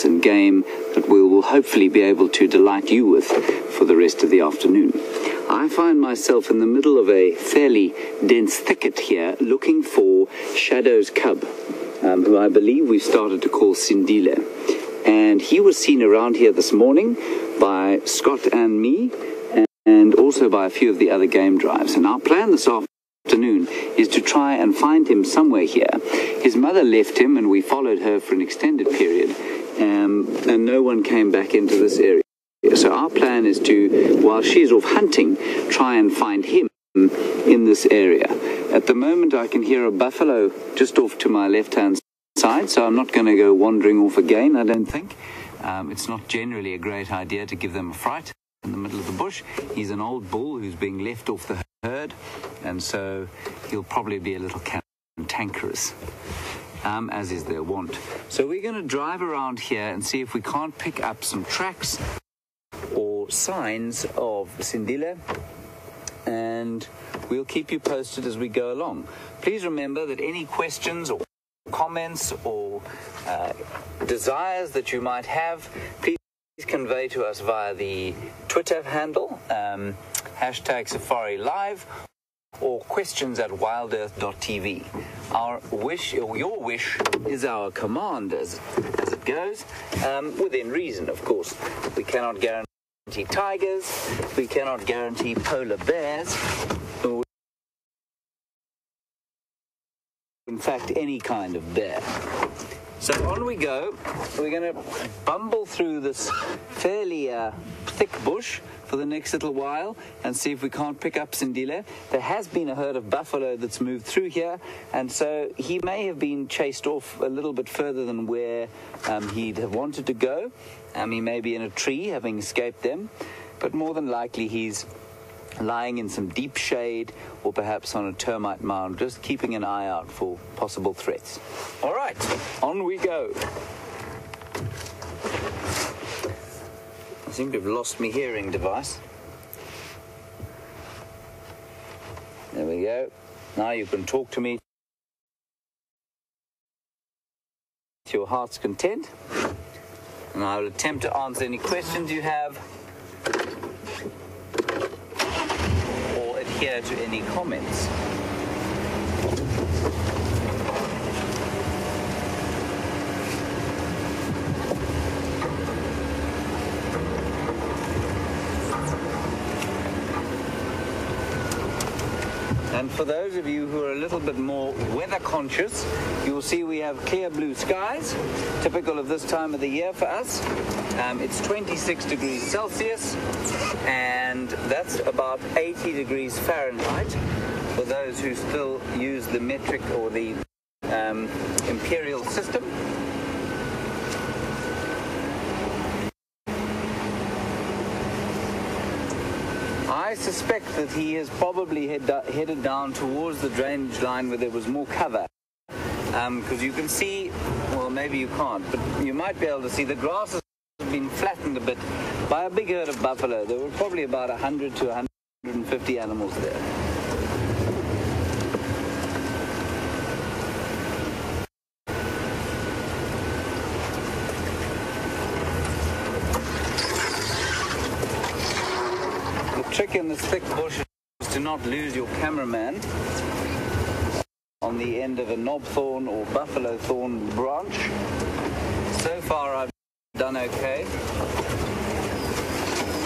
and game that we will hopefully be able to delight you with for the rest of the afternoon. I find myself in the middle of a fairly dense thicket here looking for Shadow's cub, who I believe we've started to call Sindile. And he was seen around here this morning by Scott and me, and also by a few of the other game drives. And our plan this afternoon is to try and find him somewhere here. His mother left him and we followed her for an extended period, and no one came back into this area. So our plan is to, while she's off hunting, try and find him in this area. At the moment I can hear a buffalo just off to my left-hand side, so I'm not going to go wandering off again, I don't think. It's not generally a great idea to give them a fright in the middle of the bush. He's an old bull who's being left off the herd, and so he'll probably be a little cantankerous, as is their wont. So we're going to drive around here and see if we can't pick up some tracks or signs of Sindile, and we'll keep you posted as we go along. Please remember that any questions or comments or desires that you might have, please convey to us via the Twitter handle, hashtag Safari Live, or questions@wildearth.tv. Our wish, or your wish, is our command as it goes, within reason, of course. We cannot guarantee tigers, we cannot guarantee polar bears, or in fact any kind of bear. So on we go. We're going to bumble through this fairly thick bush for the next little while and see if we can't pick up Sindile. There has been a herd of buffalo that's moved through here, and so he may have been chased off a little bit further than where he'd have wanted to go. He may be in a tree having escaped them, but more than likely he's lying in some deep shade or perhaps on a termite mound, just keeping an eye out for possible threats. All right, on we go. I seem to have lost my hearing device. There we go. Now you can talk to me to your heart's content, and I will attempt to answer any questions you have or adhere to any comments. And for those of you who are a little bit more weather conscious, you will see we have clear blue skies, typical of this time of the year for us. It's 26 degrees Celsius, and that's about 80 degrees Fahrenheit for those who still use the metric or the imperial system. I suspect that he has probably headed down towards the drainage line where there was more cover. Because you can see, well, maybe you can't, but you might be able to see the grass has been flattened a bit by a big herd of buffalo. There were probably about 100 to 150 animals there. Trick in this thick bush is to not lose your cameraman on the end of a knobthorn or buffalo thorn branch. So far I've done okay.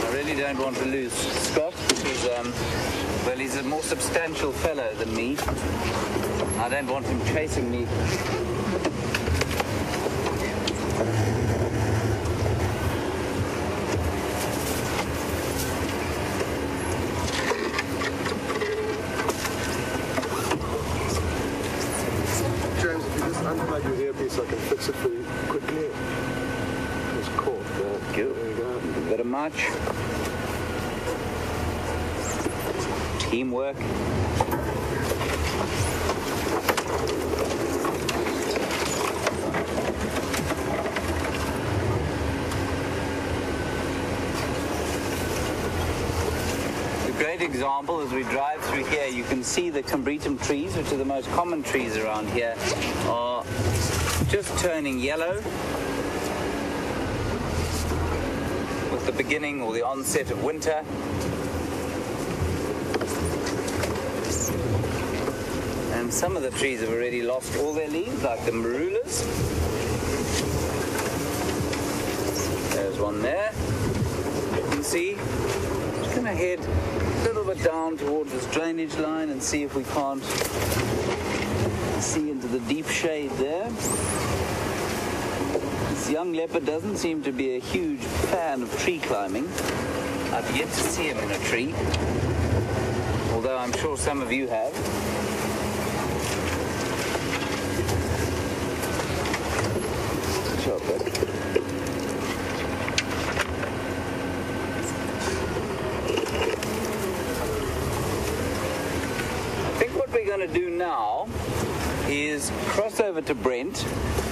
I really don't want to lose Scott because, well, he's a more substantial fellow than me. I don't want him chasing me. Unplug your earpiece, I can fix it for you quickly. It's caught. Good. There you go. A bit of march. Teamwork. A great example as we drive through here, you can see the combretum trees, which are the most common trees around here, are just turning yellow. beginning or the onset of winter. And some of the trees have already lost all their leaves, like the marulas. There's one there. You can see. Just going to head a little bit down towards this drainage line and see if we can't see into the deep shade there. This young leopard doesn't seem to be a huge fan of tree climbing. I've yet to see him in a tree, although I'm sure some of you have. To do now is cross over to Brent.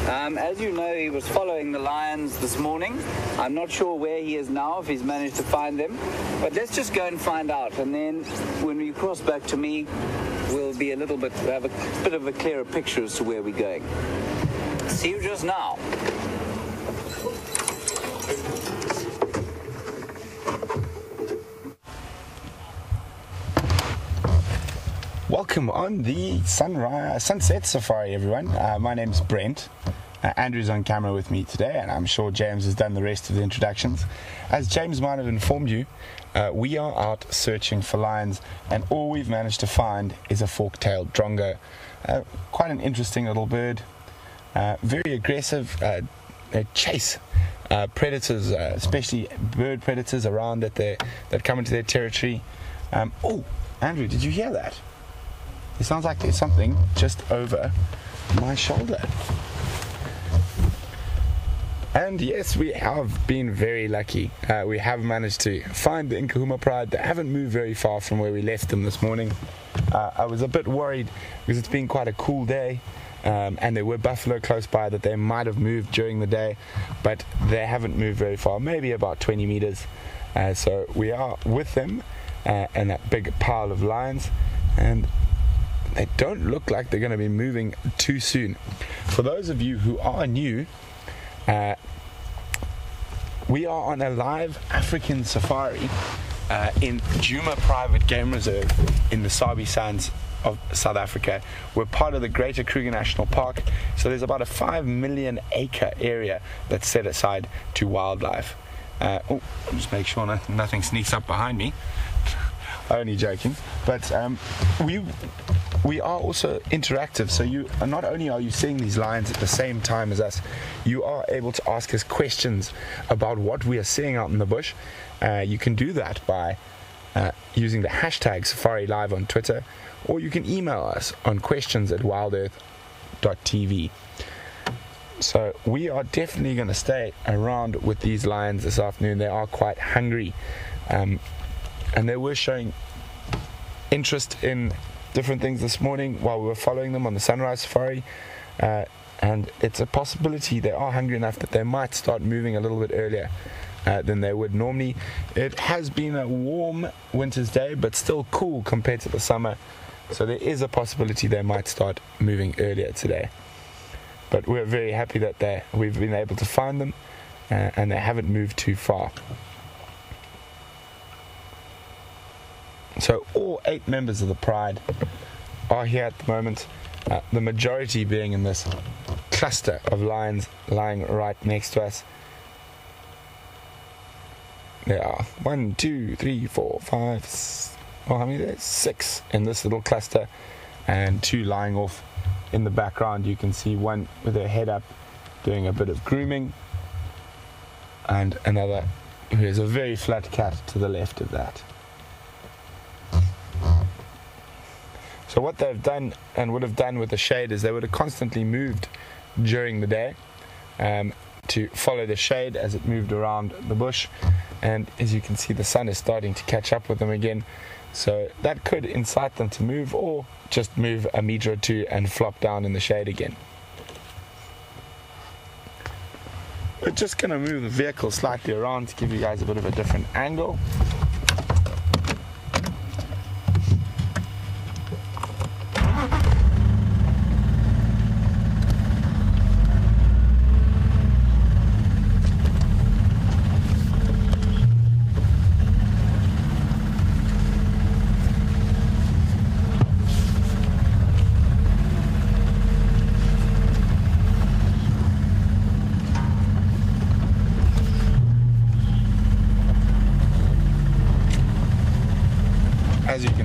As you know, he was following the lions this morning. I'm not sure where he is now, if he's managed to find them, but let's just go and find out, and then when we cross back to me, we'll be have a bit of a clearer picture as to where we're going. See you just now. Welcome on the Sunset Safari, everyone. My name's Brent. Andrew's on camera with me today, and I'm sure James has done the rest of the introductions. As James might have informed you, we are out searching for lions, and all we've managed to find is a fork-tailed drongo. Quite an interesting little bird. Very aggressive. They chase predators, especially bird predators around that come into their territory. Oh, Andrew, did you hear that? It sounds like there's something just over my shoulder. And yes, we have been very lucky. We have managed to find the Nkuhumas pride. They haven't moved very far from where we left them this morning. I was a bit worried because it's been quite a cool day, and there were buffalo close by that they might have moved during the day, but they haven't moved very far, maybe about 20 meters. So we are with them in that big pile of lions, and they don't look like they're going to be moving too soon. For those of you who are new, we are on a live African safari in Juma Private Game Reserve in the Sabi Sands of South Africa. We're part of the Greater Kruger National Park, so there's about a 5 million acre area that's set aside to wildlife. Just make sure nothing sneaks up behind me. Only joking. But we are also interactive, so not only are you seeing these lions at the same time as us, you are able to ask us questions about what we are seeing out in the bush. You can do that by using the hashtag SafariLive on Twitter, or you can email us on questions@wildearth.tv. So we are definitely going to stay around with these lions this afternoon. They are quite hungry, and they were showing interest in different things this morning while we were following them on the sunrise safari, and it's a possibility they are hungry enough that they might start moving a little bit earlier than they would normally. It has been a warm winter's day, but still cool compared to the summer, so there is a possibility they might start moving earlier today. But we're very happy that we've been able to find them, and they haven't moved too far. So all 8 members of the pride are here at the moment, the majority being in this cluster of lions lying right next to us. There are 1, 2, 3, 4, 5, well, how many there? 6 in this little cluster, and 2 lying off in the background. You can see one with her head up doing a bit of grooming, and another who is a very flat cat to the left of that. So what they've done and would have done with the shade is they would have constantly moved during the day to follow the shade as it moved around the bush, and as you can see, the sun is starting to catch up with them again, so that could incite them to move, or just move a meter or 2 and flop down in the shade again. We're just going to move the vehicle slightly around to give you guys a bit of a different angle.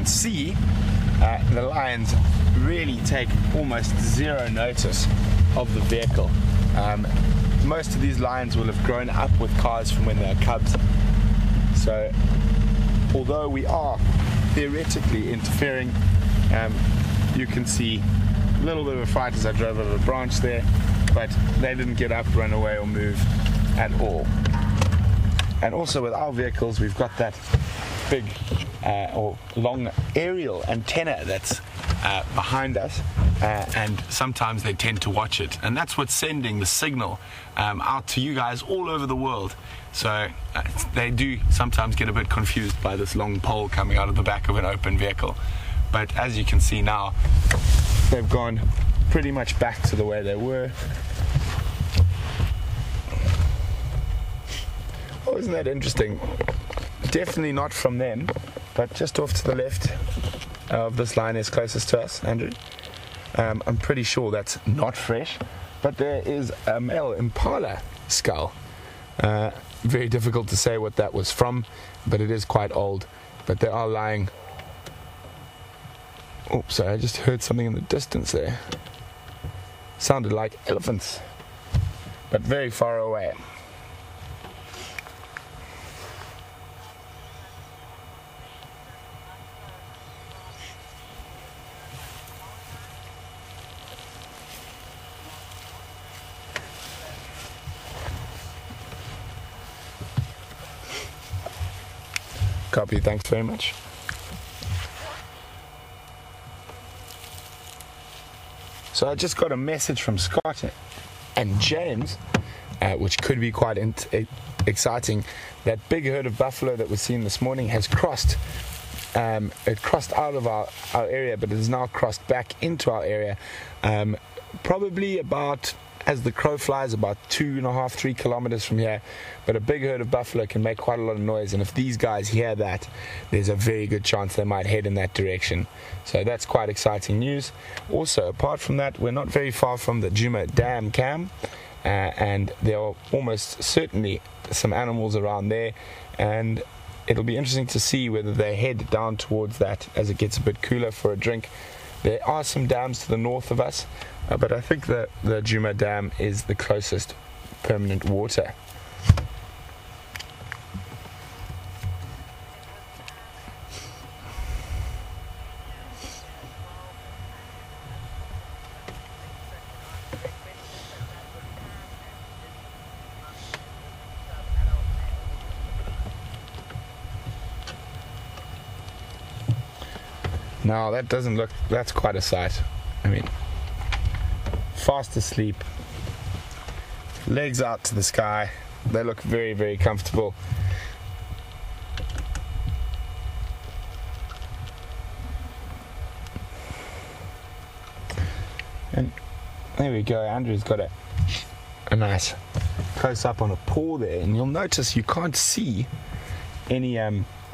can see, the lions really take almost zero notice of the vehicle. Most of these lions will have grown up with cars from when they were cubs. So although we are theoretically interfering, you can see a little bit of a fright as I drove over a branch there, but they didn't get up, run away or move at all. And also with our vehicles, we've got that big or long aerial antenna that's behind us, and sometimes they tend to watch it, and that's what's sending the signal out to you guys all over the world. So they do sometimes get a bit confused by this long pole coming out of the back of an open vehicle, but as you can see now, they've gone pretty much back to the way they were. Oh, isn't that interesting? Definitely not from them, but just off to the left of this lioness closest to us, Andrew. I'm pretty sure that's not fresh, but there is a male Impala skull. Very difficult to say what that was from, but it is quite old. But they are lying. Oops, sorry, I just heard something in the distance there. Sounded like elephants, but very far away. Copy, thanks very much. So I just got a message from Scott and James, which could be quite exciting. That big herd of buffalo that was seen this morning has crossed. It crossed out of our area, but it has now crossed back into our area. Probably about, as the crow flies, about 2.5-3 kilometers from here. But a big herd of buffalo can make quite a lot of noise, and if these guys hear that, there's a very good chance they might head in that direction. So that's quite exciting news. Also, apart from that, we're not very far from the Juma dam cam, and there are almost certainly some animals around there, and it'll be interesting to see whether they head down towards that as it gets a bit cooler for a drink. There are some dams to the north of us, but I think the Juma dam is the closest permanent water. Now that doesn't look, that's quite a sight. I mean, fast asleep, legs out to the sky. They look very, very comfortable. And there we go, Andrew's got a nice close up on a paw there, and you'll notice you can't see any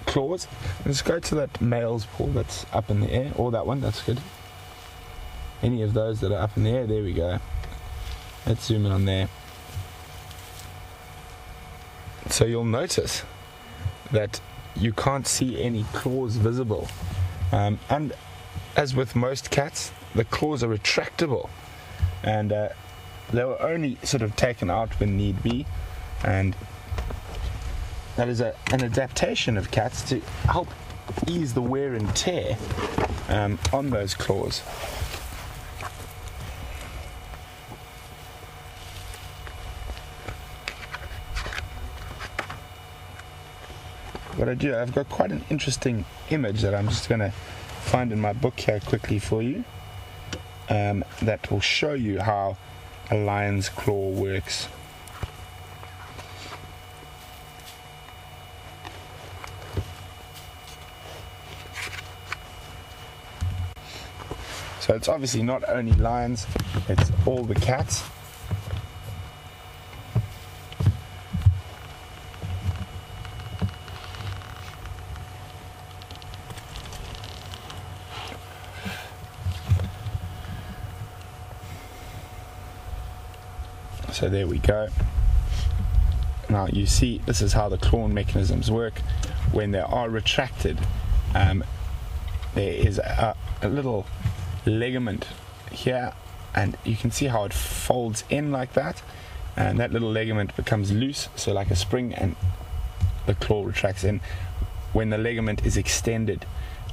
claws. Let's go to that male's paw that's up in the air, or that one, that's good. Any of those that are up in the air, there we go. Let's zoom in on there. So you'll notice that you can't see any claws visible. And as with most cats, the claws are retractable, and they were only sort of taken out when need be, and that is an adaptation of cats to help ease the wear and tear on those claws. What I do, I've got quite an interesting image that I'm just going to find in my book here quickly for you, that will show you how a lion's claw works. So it's obviously not only lions, it's all the cats. So there we go. Now you see, this is how the claw mechanisms work. When they are retracted, there is a little ligament here, and you can see how it folds in like that, and that little ligament becomes loose, so like a spring, and the claw retracts in. When the ligament is extended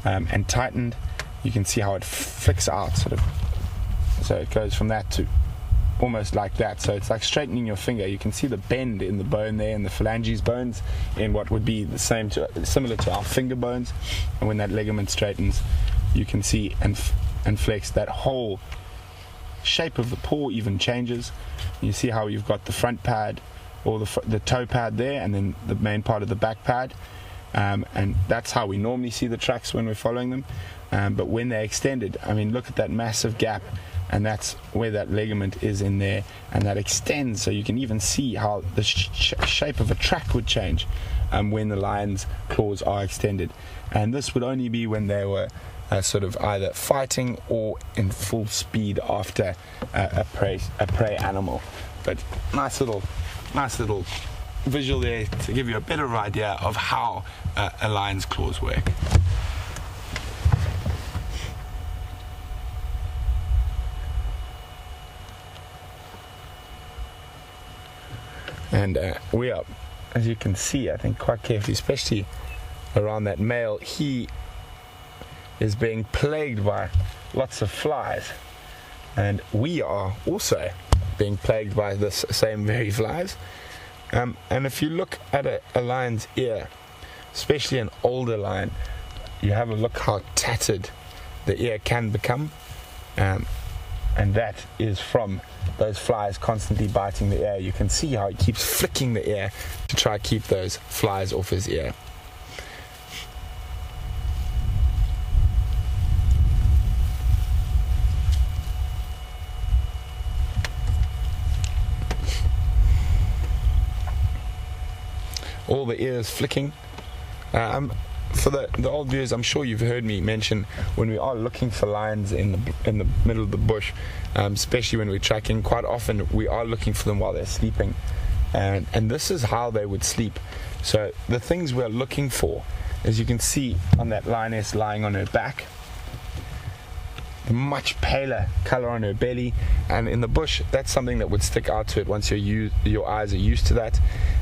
and tightened, you can see how it flicks out, sort of. So it goes from that to almost like that. So it's like straightening your finger. You can see the bend in the bone there, in the phalanges bones, in what would be the similar to our finger bones. And when that ligament straightens, you can see and flex, that whole shape of the paw even changes. You see how you've got the front pad, or the toe pad there, and then the main part of the back pad. And that's how we normally see the tracks when we're following them. But when they're extended, I mean, look at that massive gap, and that's where that ligament is in there, and that extends, so you can even see how the shape of a track would change when the lion's claws are extended. And this would only be when they were sort of either fighting or in full speed after a prey animal. But nice little visual there to give you a better idea of how a lion's claws work. And we are, as you can see, I think quite carefully, especially around that male, he is being plagued by lots of flies, and we are also being plagued by the same very flies. And if you look at a lion's ear, especially an older lion, you have a look how tattered the ear can become, and that is from those flies constantly biting the ear. You can see how he keeps flicking the ear to try to keep those flies off his ear. All the ears flicking. For the old viewers, I'm sure you've heard me mention, when we are looking for lions in the middle of the bush, especially when we're tracking, quite often we are looking for them while they're sleeping, and this is how they would sleep. So the things we're looking for, as you can see on that lioness lying on her back, a much paler color on her belly, and in the bush that's something that would stick out to it once your eyes are used to that.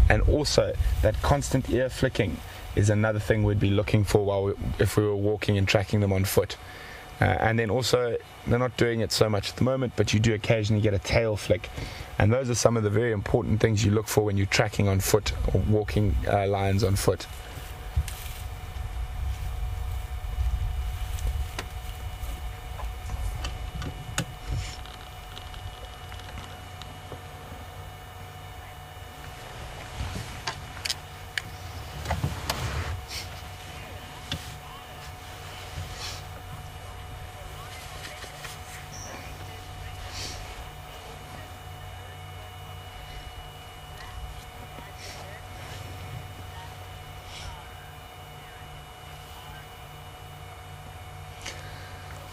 And also that constant ear flicking is another thing we'd be looking for if we were walking and tracking them on foot. And then also, they're not doing it so much at the moment, but you do occasionally get a tail flick, and those are some of the very important things you look for when you're tracking on foot or walking lions on foot.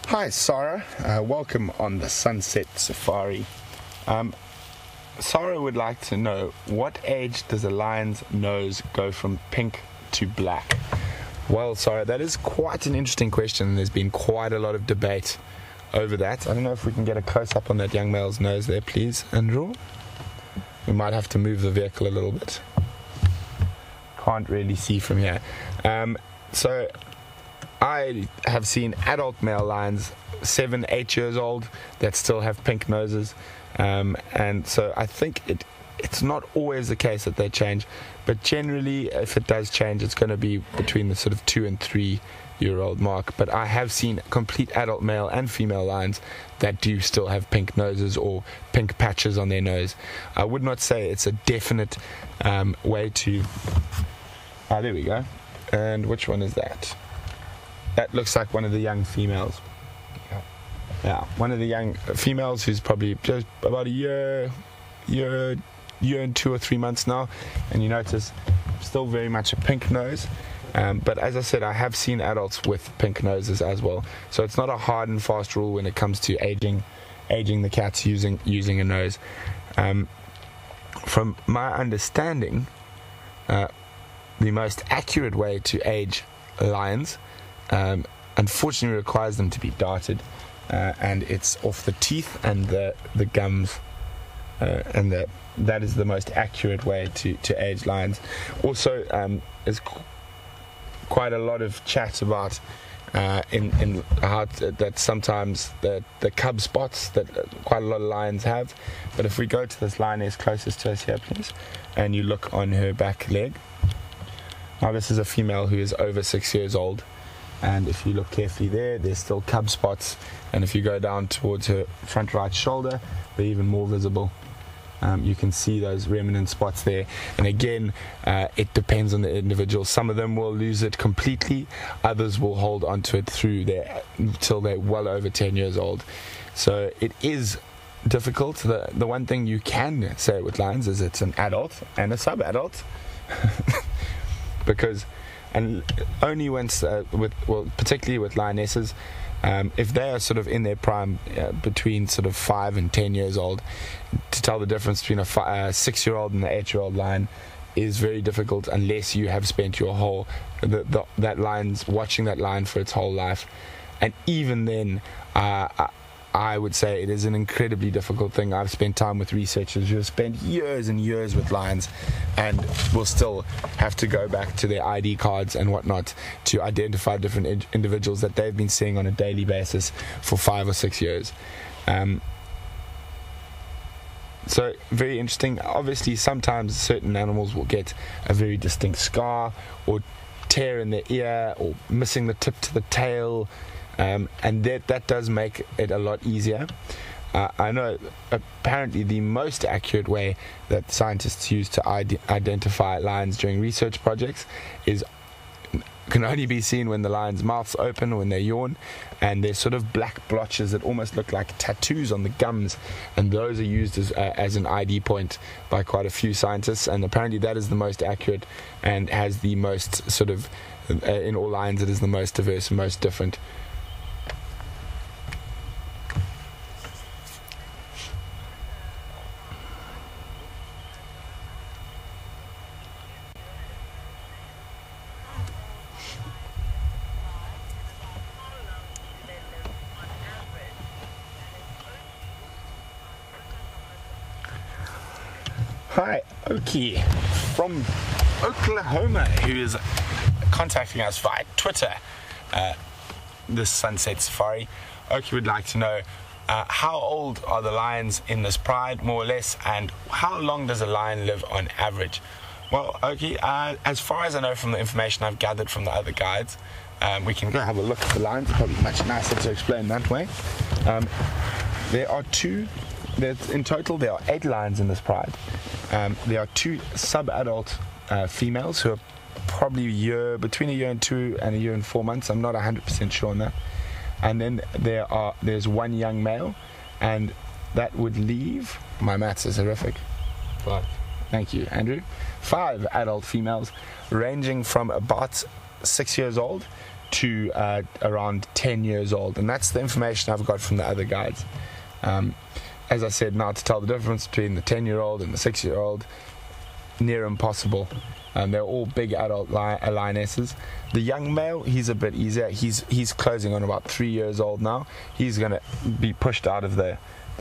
Hi Sarah, welcome on the Sunset Safari. Sarah would like to know, what age does a lion's nose go from pink to black? Well, Sarah, that is quite an interesting question. There's been quite a lot of debate over that. I don't know if we can get a close-up on that young male's nose there, please, Andrew. We might have to move the vehicle a little bit. Can't really see from here. So I have seen adult male lions, 7-8 years old, that still have pink noses, and so I think it's not always the case that they change, but generally if it does change, it's going to be between the sort of 2 and 3 year old mark. But I have seen complete adult male and female lions that do still have pink noses or pink patches on their nose. I would not say it's a definite way to... there we go. And which one is that? That looks like one of the young females. Yeah, one of the young females who's probably just about a year and 2 or 3 months now. And you notice still very much a pink nose. But as I said, I have seen adults with pink noses as well. So it's not a hard and fast rule when it comes to aging the cats using a nose. From my understanding, the most accurate way to age lions unfortunately requires them to be darted, and it's off the teeth and the gums, and that is the most accurate way to age lions. Also, there's quite a lot of chat about in how that sometimes the cub spots that quite a lot of lions have. But if we go to this lioness closest to us here, please, and you look on her back leg. Now this is a female who is over 6 years old, and if you look carefully there's still cub spots, and if you go down towards her front right shoulder, they're even more visible. You can see those remnant spots there, and again, it depends on the individual. Some of them will lose it completely, others will hold onto it until they're well over 10 years old. So it is difficult. The one thing you can say with lions is it's an adult and a sub-adult, because, and only once particularly with lionesses, if they are sort of in their prime, between sort of 5 and 10 years old, to tell the difference between a 6-year-old and an 8-year-old lion is very difficult unless you have spent your whole that lion's watching that lion for its whole life. And even then, I would say it is an incredibly difficult thing. I've spent time with researchers who have spent years and years with lions and will still have to go back to their ID cards and whatnot to identify different individuals that they've been seeing on a daily basis for 5 or 6 years. So very interesting. Obviously, sometimes certain animals will get a very distinct scar or tear in their ear or missing the tip to the tail. And that does make it a lot easier. I know apparently the most accurate way that scientists use to identify lions during research projects can only be seen when the lion's mouth's open, when they yawn, and there's sort of black blotches that almost look like tattoos on the gums, and those are used as an ID point by quite a few scientists, and apparently that is the most accurate and has the most sort of, in all lions, it is the most diverse and most different. Hi, Oki from Oklahoma, who is contacting us via Twitter this Sunset Safari. Oki would like to know how old are the lions in this pride, more or less, and how long does a lion live on average? Well, Oki, as far as I know from the information I've gathered from the other guides, we can go have a look at the lions. It's probably much nicer to explain that way. In total, there are 8 lions in this pride. There are 2 sub-adult females who are probably between a year and 2 and a year and 4 months. I'm not 100% sure on that. And then there's 1 young male, and that would leave, my maths is horrific. 5. Thank you, Andrew. 5 adult females, ranging from about 6 years old to around 10 years old. And that's the information I've got from the other guides. As I said, now to tell the difference between the 10-year-old and the 6-year-old, near impossible. They're all big adult lionesses. The young male, he's a bit easier. He's closing on about 3 years old now. He's going to be pushed out of the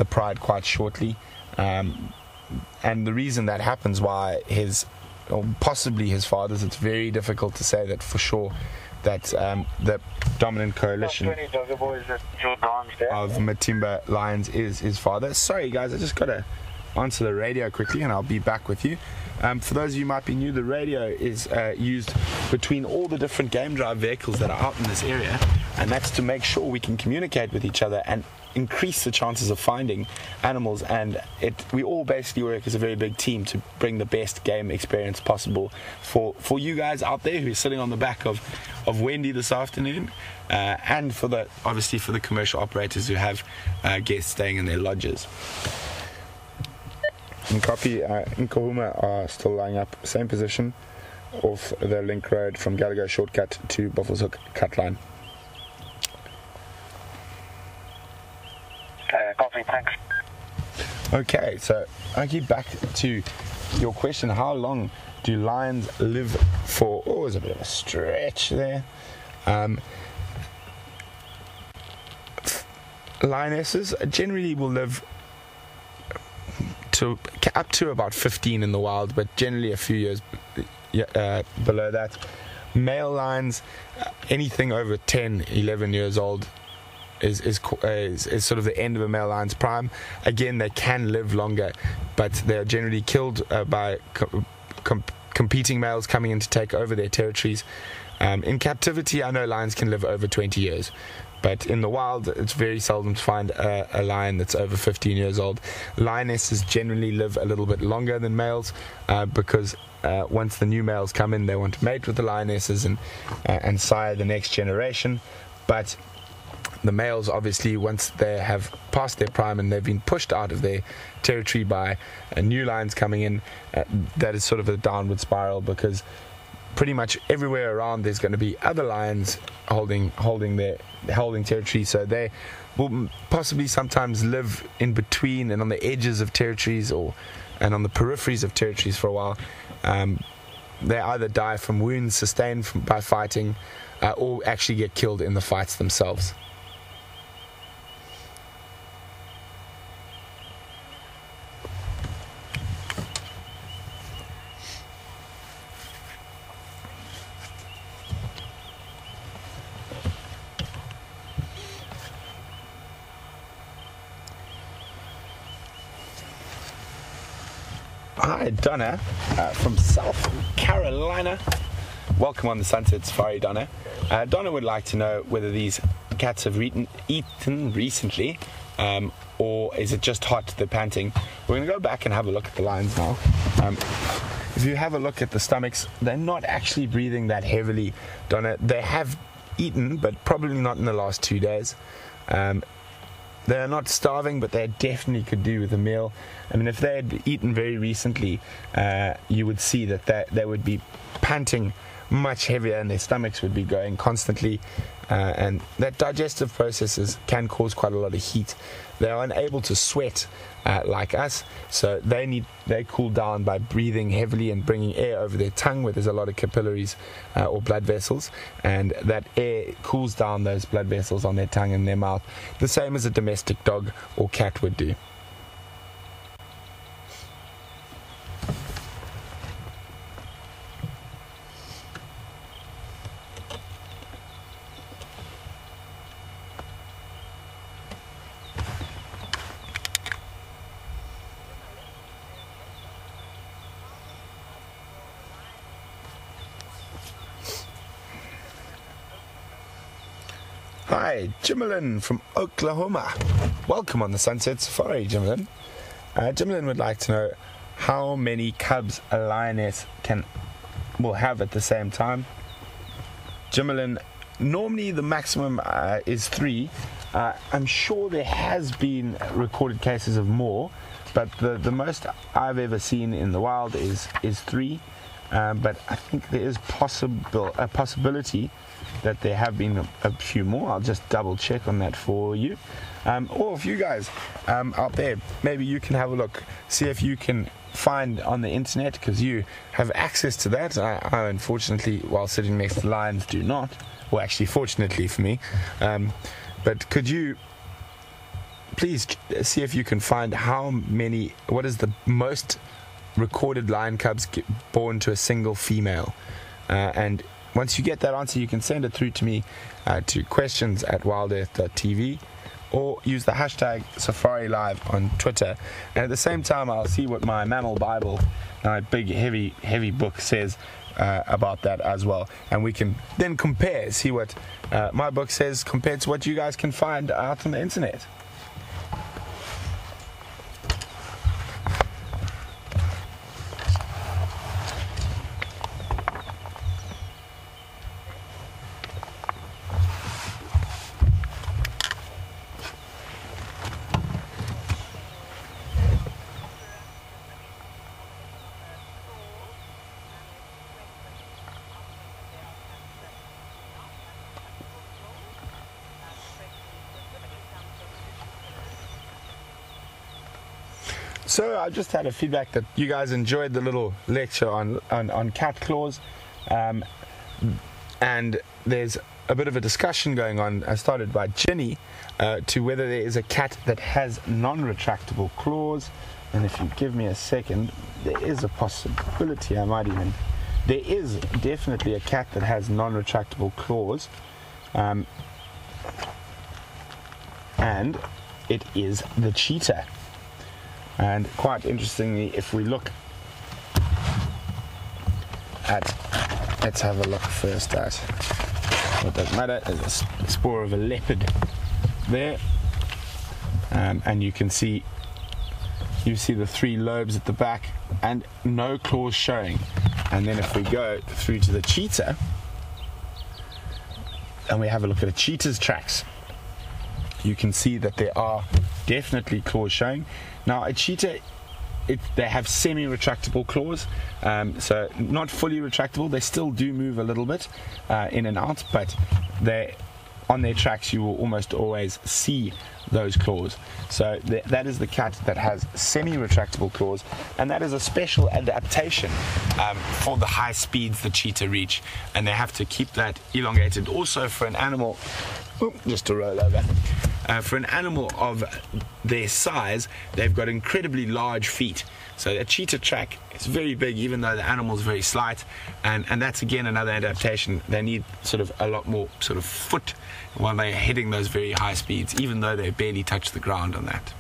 pride quite shortly. And the reason that happens, why possibly his father's, it's very difficult to say that for sure, that the dominant coalition of Matimba lions is his father. Sorry guys, I just got to answer the radio quickly and I'll be back with you. For those of you who might be new, the radio is used between all the different game drive vehicles that are out in this area, and that's to make sure we can communicate with each other and increase the chances of finding animals. And we all basically work as a very big team to bring the best game experience possible for you guys out there who are sitting on the back of Wendy this afternoon, and obviously for the commercial operators who have guests staying in their lodges. And copy, Nkuhumas are still lining up, same position off the link road from Gallagher shortcut to Buffalo's Hook cut line. Copy, thanks. Okay, so I get back to your question, how long do lions live for? Oh, there's a bit of a stretch there. lionesses generally will live to up to about 15 in the wild, but generally a few years below that. Male lions, anything over 10, 11 years old is sort of the end of a male lion's prime. Again, they can live longer, but they're generally killed by competing males coming in to take over their territories. In captivity, I know lions can live over 20 years, but in the wild, it's very seldom to find a lion that's over 15 years old. Lionesses generally live a little bit longer than males because once the new males come in, they want to mate with the lionesses and sire the next generation. But the males, obviously, once they have passed their prime and they've been pushed out of their territory by new lions coming in, that is sort of a downward spiral, because pretty much everywhere around there's going to be other lions holding territory, so they will possibly sometimes live in between and on the edges of territories and on the peripheries of territories for a while. They either die from wounds sustained by fighting or actually get killed in the fights themselves. Hi, Donna from South Carolina. Welcome on the Sunset Safari, Donna. Donna would like to know whether these cats have eaten recently, or is it just hot, they're panting. We're going to go back and have a look at the lions now. If you have a look at the stomachs, they're not actually breathing that heavily, Donna. They have eaten, but probably not in the last 2 days. They're not starving, but they definitely could do with a meal. I mean, if they had eaten very recently, you would see that they would be panting much heavier and their stomachs would be going constantly. And that digestive processes can cause quite a lot of heat. They are unable to sweat like us, so they cool down by breathing heavily and bringing air over their tongue where there's a lot of capillaries or blood vessels, and that air cools down those blood vessels on their tongue and their mouth, the same as a domestic dog or cat would do. Hi, Juma from Oklahoma. Welcome on the Sunset Safari, Juma. Juma would like to know how many cubs a lioness will have at the same time. Juma, normally the maximum is 3. I'm sure there has been recorded cases of more, but the most I've ever seen in the wild is 3. But I think there is a possibility that there have been a few more. I'll just double check on that for you. Or if you guys out there, maybe you can have a look, see if you can find on the internet, because you have access to that. I unfortunately, while sitting next to lions, do not. Well, actually, fortunately for me. But could you please see if you can find what is the most recorded lion cubs born to a single female? And once you get that answer, you can send it through to me to questions@wildearth.tv, or use the hashtag Safari Live on Twitter. And at the same time, I'll see what my Mammal Bible, my big heavy book, says about that as well. And we can then compare, see what my book says compared to what you guys can find out on the internet. So I just had a feedback that you guys enjoyed the little lecture on cat claws, and there's a bit of a discussion going on, started by Ginny, to whether there is a cat that has non-retractable claws. And if you give me a second, there is a possibility there is definitely a cat that has non-retractable claws, and it is the cheetah. And quite interestingly, if we look at, let's have a look first at what doesn't matter, there's a spoor of a leopard there, and you see the 3 lobes at the back and no claws showing. And then if we go through to the cheetah and we have a look at a cheetah's tracks, you can see that there are definitely claws showing. Now a cheetah, they have semi-retractable claws, so not fully retractable. They still do move a little bit in and out, but on their tracks you will almost always see those claws. So that is the cat that has semi-retractable claws, and that is a special adaptation for the high speeds the cheetah reach, and they have to keep that elongated. Also for an animal, just to roll over, for an animal of their size, they've got incredibly large feet. So a cheetah track is very big, even though the animal is very slight, and that's again another adaptation. They need sort of a lot more sort of foot while they're hitting those very high speeds, even though they barely touch the ground on that.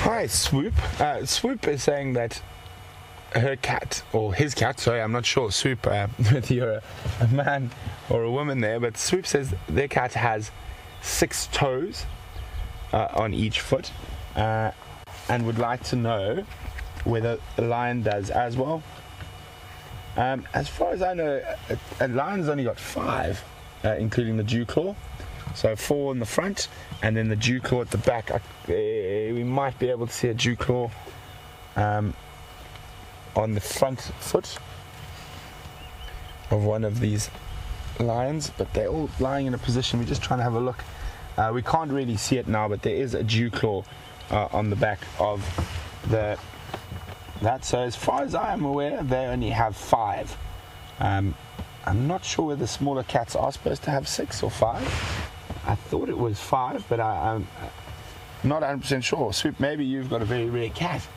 Hi, Swoop. Swoop is saying that her cat, or his cat, sorry, I'm not sure, Swoop, whether you're a man or a woman there, but Swoop says their cat has 6 toes on each foot, and would like to know whether a lion does as well. As far as I know, a lion's only got 5, including the dew claw. So 4 in the front, and then the dew claw at the back. We might be able to see a dew claw on the front foot of one of these lions, but they're all lying in a position. We're just trying to have a look. We can't really see it now, but there is a dew claw on the back of that. So as far as I am aware, they only have 5. I'm not sure whether smaller cats are supposed to have 6 or 5. I thought it was 5, but I'm not 100% sure. Swoop, maybe you've got a very rare cat.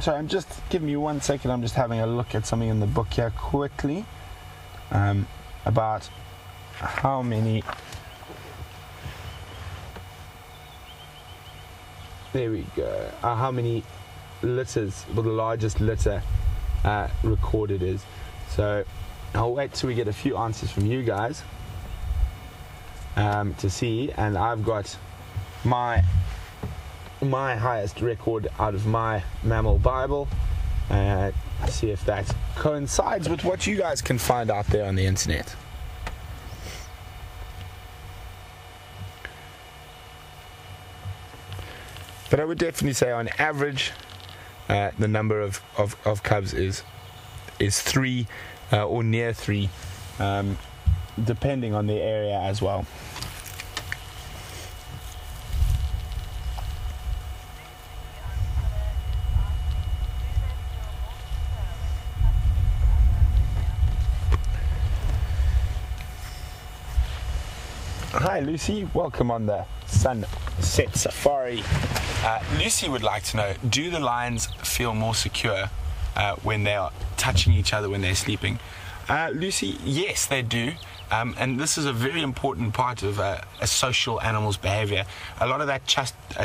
So I'm just giving you 1 second. I'm just having a look at something in the book here quickly about how many. There we go. How many litters, well, the largest litter recorded is. So I'll wait till we get a few answers from you guys to see, and I've got my highest record out of my mammal Bible. See if that coincides with what you guys can find out there on the internet. But I would definitely say on average the number of cubs is 3 or near 3, depending on the area as well. Hi Lucy, welcome on the Sunset Safari. Lucy would like to know, do the lions feel more secure when they are touching each other when they're sleeping? Lucy, yes they do. And this is a very important part of a social animal's behavior. A lot of that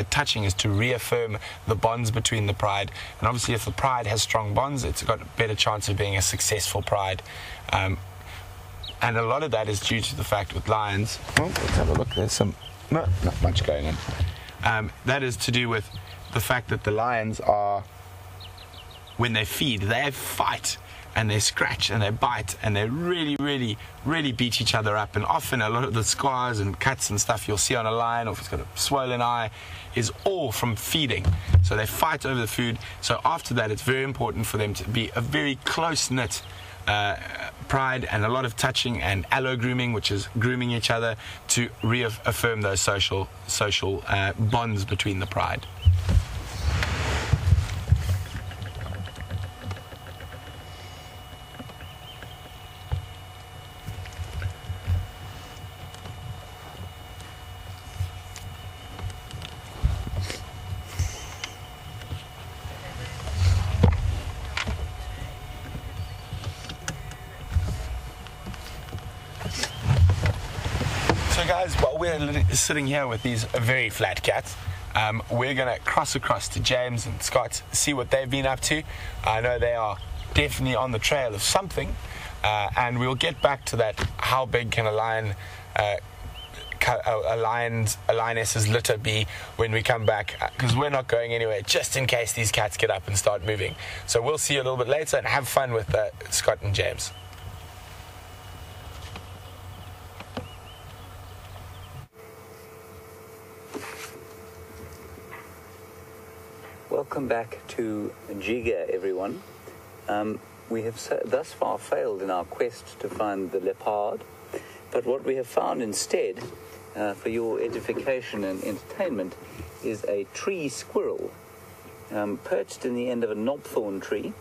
touching is to reaffirm the bonds between the pride. And obviously, if the pride has strong bonds, it's got a better chance of being a successful pride. And a lot of that is due to the fact with lions. Oh, let's have a look. There's not much going on. That is to do with the fact that the lions are, when they feed, they fight and they scratch and they bite and they really beat each other up. And often a lot of the scars and cuts and stuff you'll see on a lion, or if it's got a swollen eye, is all from feeding. So they fight over the food. So after that, it's very important for them to be a very close-knit pride, and a lot of touching and allo grooming, which is grooming each other to reaffirm those social bonds between the pride. So guys, while we're sitting here with these very flat cats, we're going to cross across to James and Scott, see what they've been up to. I know they are definitely on the trail of something, and we'll get back to that. How big can a lioness's litter be when we come back? Because we're not going anywhere, just in case these cats get up and start moving. So we'll see you a little bit later, and have fun with Scott and James. Welcome back to Jiga, everyone. We have thus far failed in our quest to find the leopard, but what we have found instead, for your edification and entertainment, is a tree squirrel perched in the end of a knobthorn tree,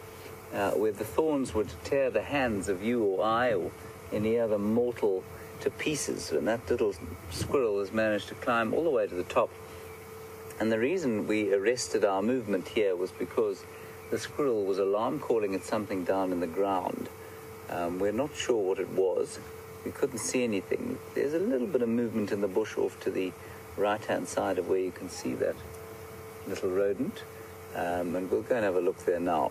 where the thorns would tear the hands of you or I or any other mortal to pieces, and that little squirrel has managed to climb all the way to the top. And the reason we arrested our movement here was because the squirrel was alarm calling at something down in the ground. We're not sure what it was. We couldn't see anything. There's a little bit of movement in the bush off to the right-hand side of where you can see that little rodent. And we'll go and have a look there now.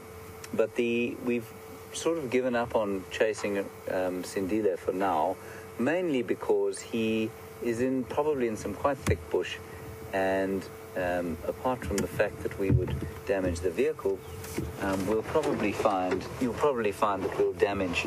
But we've sort of given up on chasing Sindile for now, mainly because he is probably in some quite thick bush, and apart from the fact that we would damage the vehicle, you'll probably find that we'll damage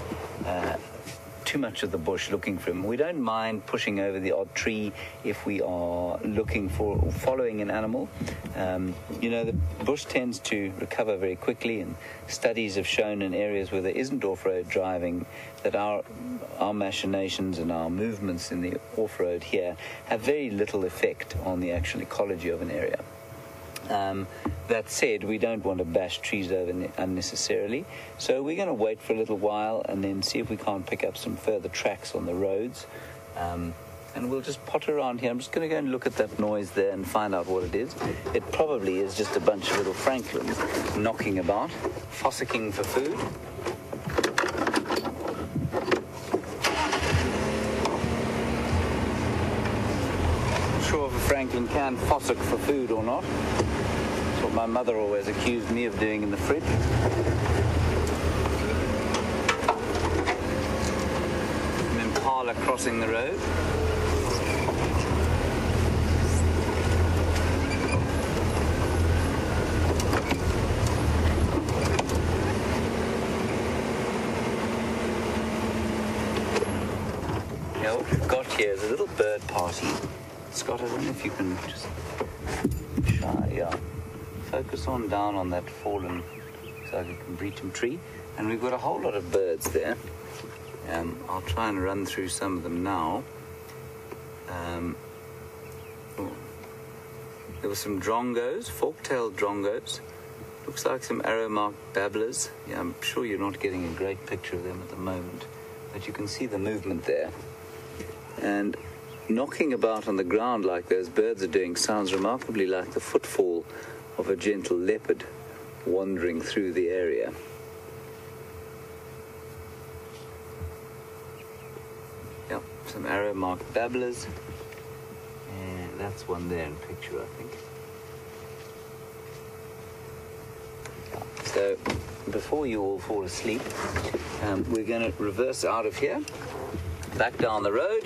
too much of the bush looking for him. We don't mind pushing over the odd tree if we are looking for or following an animal. The bush tends to recover very quickly, and studies have shown in areas where there isn't off-road driving that our machinations and our movements in the off-road here have very little effect on the actual ecology of an area. That said, we don't want to bash trees over unnecessarily, so we're going to wait for a little while and then see if we can't pick up some further tracks on the roads, and we'll just potter around here. I'm just going to go and look at that noise there and find out what it is. It probably is just a bunch of little francolins knocking about, fossicking for food. Not sure if a francolin can fossick for food or not. What my mother always accused me of doing in the fridge. An Impala crossing the road. Now what we've got here is a little bird party. Scott, I don't know if you can just focus down on that fallen breechum tree, and we've got a whole lot of birds there. I'll try and run through some of them now. There were some drongos, fork-tailed drongos. Looks like some arrow-marked babblers. Yeah, I'm sure you're not getting a great picture of them at the moment, but you can see the movement there. And knocking about on the ground like those birds are doing sounds remarkably like the footfall of a gentle leopard wandering through the area. Yeah, arrow-marked babblers. And that's one there in picture, I think. So, before you all fall asleep, we're going to reverse out of here, back down the road,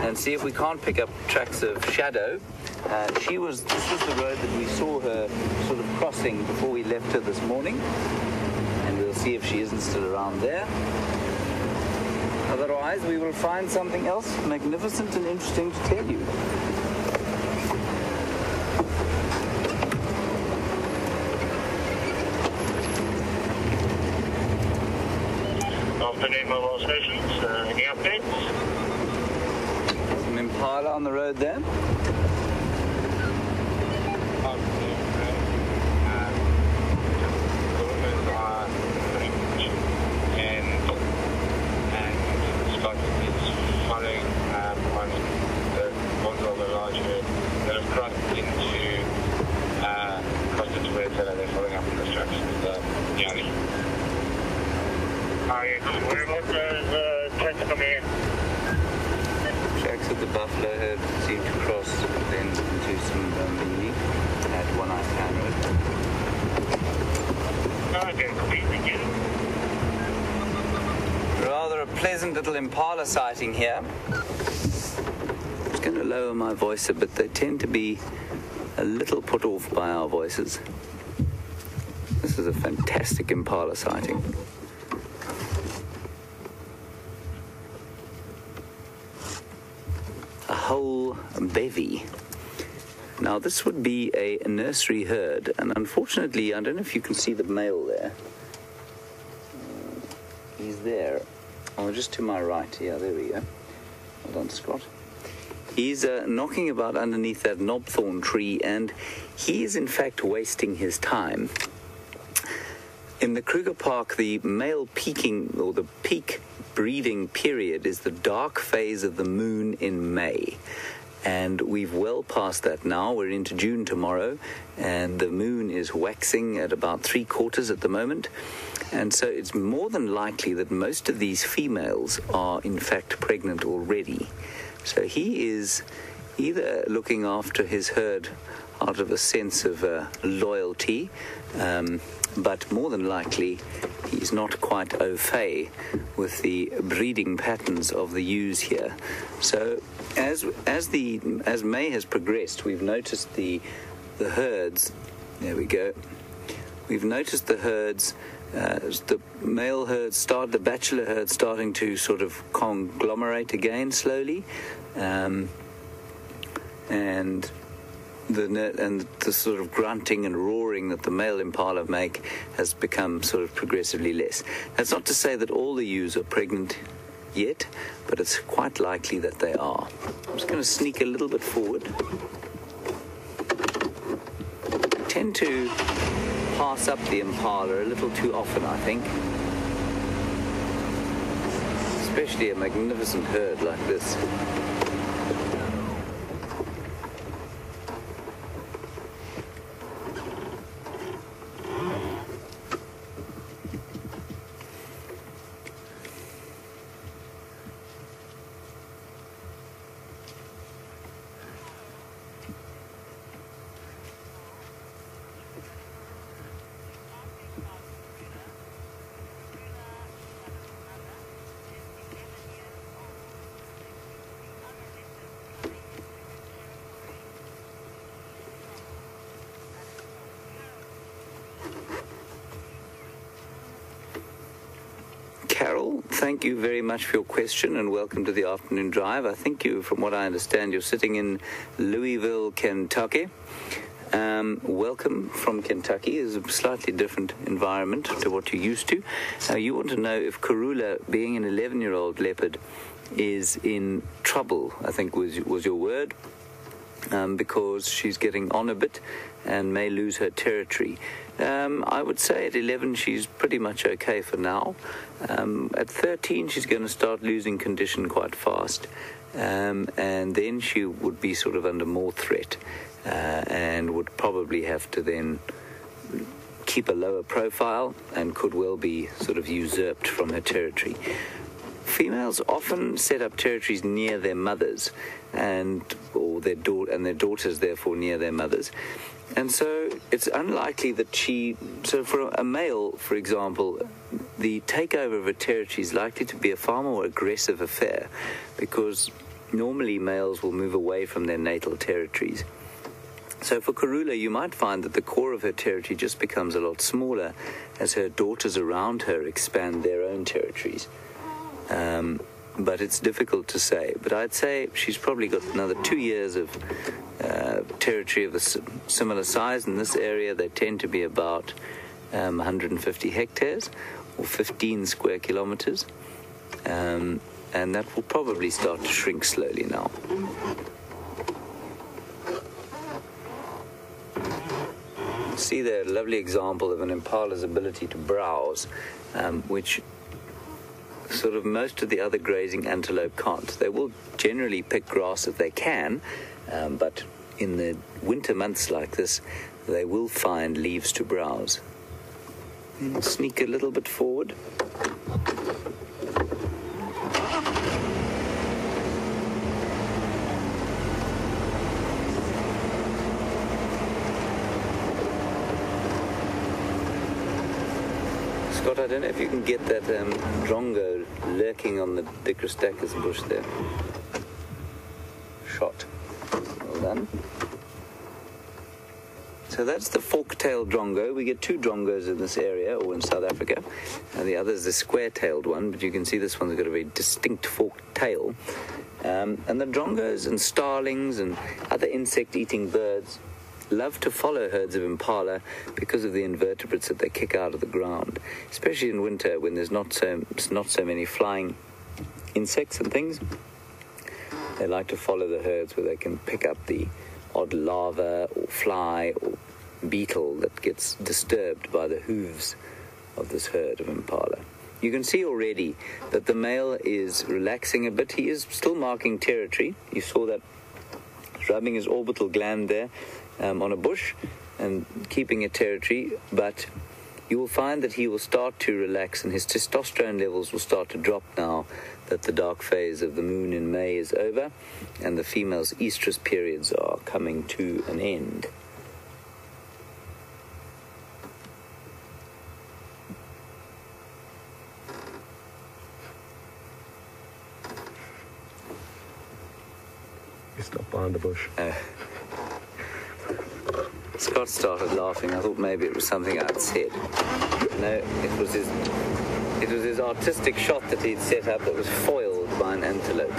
and see if we can't pick up tracks of Shadow. This was the road that we saw her sort of crossing before we left her this morning, and we'll see if she isn't still around there. Otherwise, we will find something else magnificent and interesting to tell you. Afternoon, mobile stations. Any updates? Some Impala on the road there. Tracks of the buffalo herd seem to cross then into some meaning at One Eye Town Road. Rather a pleasant little Impala sighting here. I'm just going to lower my voice a bit. They tend to be a little put off by our voices. This is a fantastic Impala sighting. A whole bevy. Now this would be a nursery herd, and unfortunately, I don't know if you can see the male there. He's there. Oh, just to my right. Yeah, there we go. Hold on, Scott. He's knocking about underneath that knobthorn tree, and he is in fact wasting his time. In the Kruger Park, the male peaking, or the peak breeding period, is the dark phase of the moon in May. And we've well past that now. We're into June tomorrow, and the moon is waxing at about 3/4 at the moment. And so it's more than likely that most of these females are in fact pregnant already. So he is either looking after his herd out of a sense of loyalty, but more than likely he's not quite au fait with the breeding patterns of the ewes here. So as May has progressed, we've noticed the herds. There we go. We've noticed the herds. The male herd the bachelor herd starting to sort of conglomerate again slowly, and the sort of grunting and roaring that the male impala make has become sort of progressively less. That's not to say that all the ewes are pregnant yet, but it's quite likely that they are. I'm just going to sneak a little bit forward. I tend to pass up the impala a little too often, I think. Especially a magnificent herd like this. Carol, thank you very much for your question and welcome to the afternoon drive. I think from what I understand, you're sitting in Louisville, Kentucky. Welcome from Kentucky. It's a slightly different environment to what you're used to. You want to know if Karula, being an 11-year-old leopard, is in trouble, I think was your word, because she's getting on a bit and may lose her territory. I would say at 11 she's pretty much okay for now. At 13 she's going to start losing condition quite fast, and then she would be sort of under more threat, and would probably have to then keep a lower profile and could well be sort of usurped from her territory. females often set up territories near their mothers, and their daughters therefore near their mothers. And so it's unlikely that so for a male, for example, the takeover of a territory is likely to be a far more aggressive affair, because normally males will move away from their natal territories. So for Karula, you might find that the core of her territory just becomes a lot smaller as her daughters around her expand their own territories. But it's difficult to say. But I'd say she's probably got another 2 years of territory of a similar size. In this area, they tend to be about 150 hectares or 15 square kilometers. And that will probably start to shrink slowly now. See there, a lovely example of an impala's ability to browse, which sort of most of the other grazing antelope can't. They will generally pick grass if they can, but in the winter months like this, they will find leaves to browse. And sneak a little bit forward. Scott, I don't know if you can get that drongo lurking on the dicrostacus bush there. Shot. Well done. So that's the fork-tailed drongo. We get 2 drongos in this area, or in South Africa, and the other is the square-tailed one, but you can see this one's got a very distinct forked tail. And the drongos and starlings and other insect-eating birds love to follow herds of impala because of the invertebrates that they kick out of the ground, especially in winter when there's not so many flying insects and things. They like to follow the herds where they can pick up the odd larva or fly or beetle that gets disturbed by the hooves of this herd of impala. You can see already that the male is relaxing a bit. He is still marking territory. You saw that rubbing his orbital gland there on a bush and keeping a territory, but you will find that he will start to relax and his testosterone levels will start to drop now that the dark phase of the moon in May is over and the female's estrus periods are coming to an end. He stopped behind the bush. Scott started laughing. I thought maybe it was something I'd said. No, it was his artistic shot that he'd set up that was foiled by an antelope.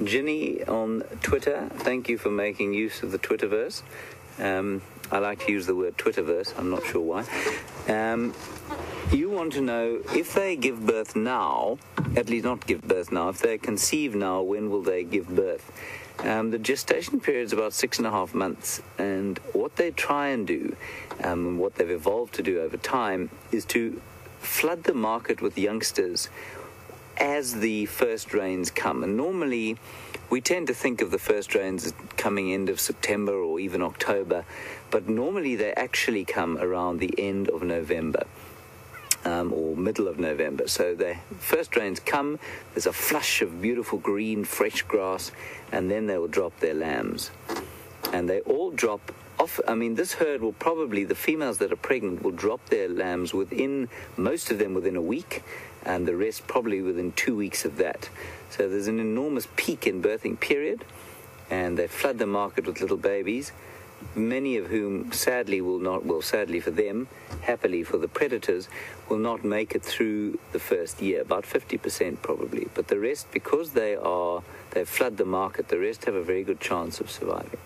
Ginny on Twitter, thank you for making use of the Twitterverse. I like to use the word Twitterverse, I'm not sure why. You want to know if they give birth now, at least not give birth now, if they conceive now, when will they give birth? The gestation period is about 6.5 months, and what they try and do, and what they've evolved to do over time, is to flood the market with youngsters as the first rains come. And normally we tend to think of the first rains as coming end of September or even October, but normally they actually come around the end of November or middle of November. So the first rains come, there's a flush of beautiful green fresh grass, and then they will drop their lambs, and they all drop off. I mean, this herd will probably, the females that are pregnant will drop their lambs most of them within a week, and the rest probably within 2 weeks of that. So there's an enormous peak in birthing period, and they flood the market with little babies, many of whom sadly will not, well, sadly for them, happily for the predators, will not make it through the first year, about 50% probably. But the rest, because they flood the market, the rest have a very good chance of surviving.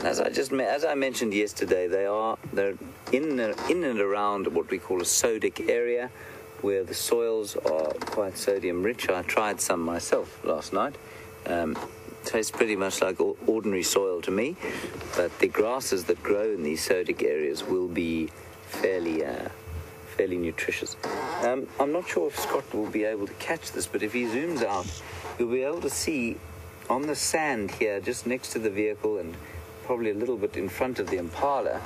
As I mentioned yesterday, they're in and around what we call a sodic area, where the soils are quite sodium rich. I tried some myself last night. Tastes pretty much like ordinary soil to me, but the grasses that grow in these sodic areas will be fairly nutritious. I'm not sure if Scott will be able to catch this, but if he zooms out, you'll be able to see on the sand here, just next to the vehicle and probably a little bit in front of the Impala,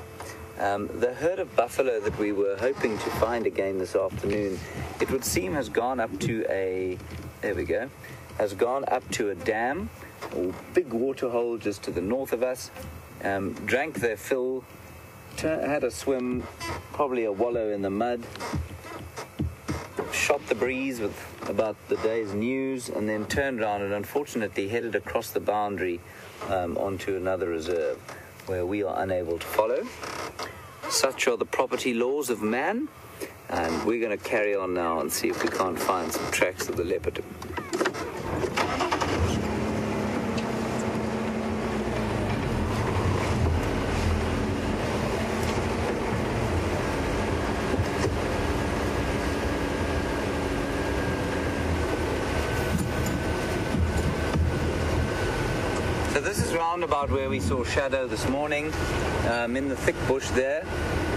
the herd of buffalo that we were hoping to find again this afternoon, it would seem has gone up to a dam, or big waterhole just to the north of us, drank their fill, had a swim, probably a wallow in the mud, shot the breeze with about the day's news, and then turned around and unfortunately headed across the boundary onto another reserve where we are unable to follow. Such are the property laws of man, and we're going to carry on now and see if we can't find some tracks of the leopard. So this is roundabout where we saw Shadow this morning, in the thick bush there.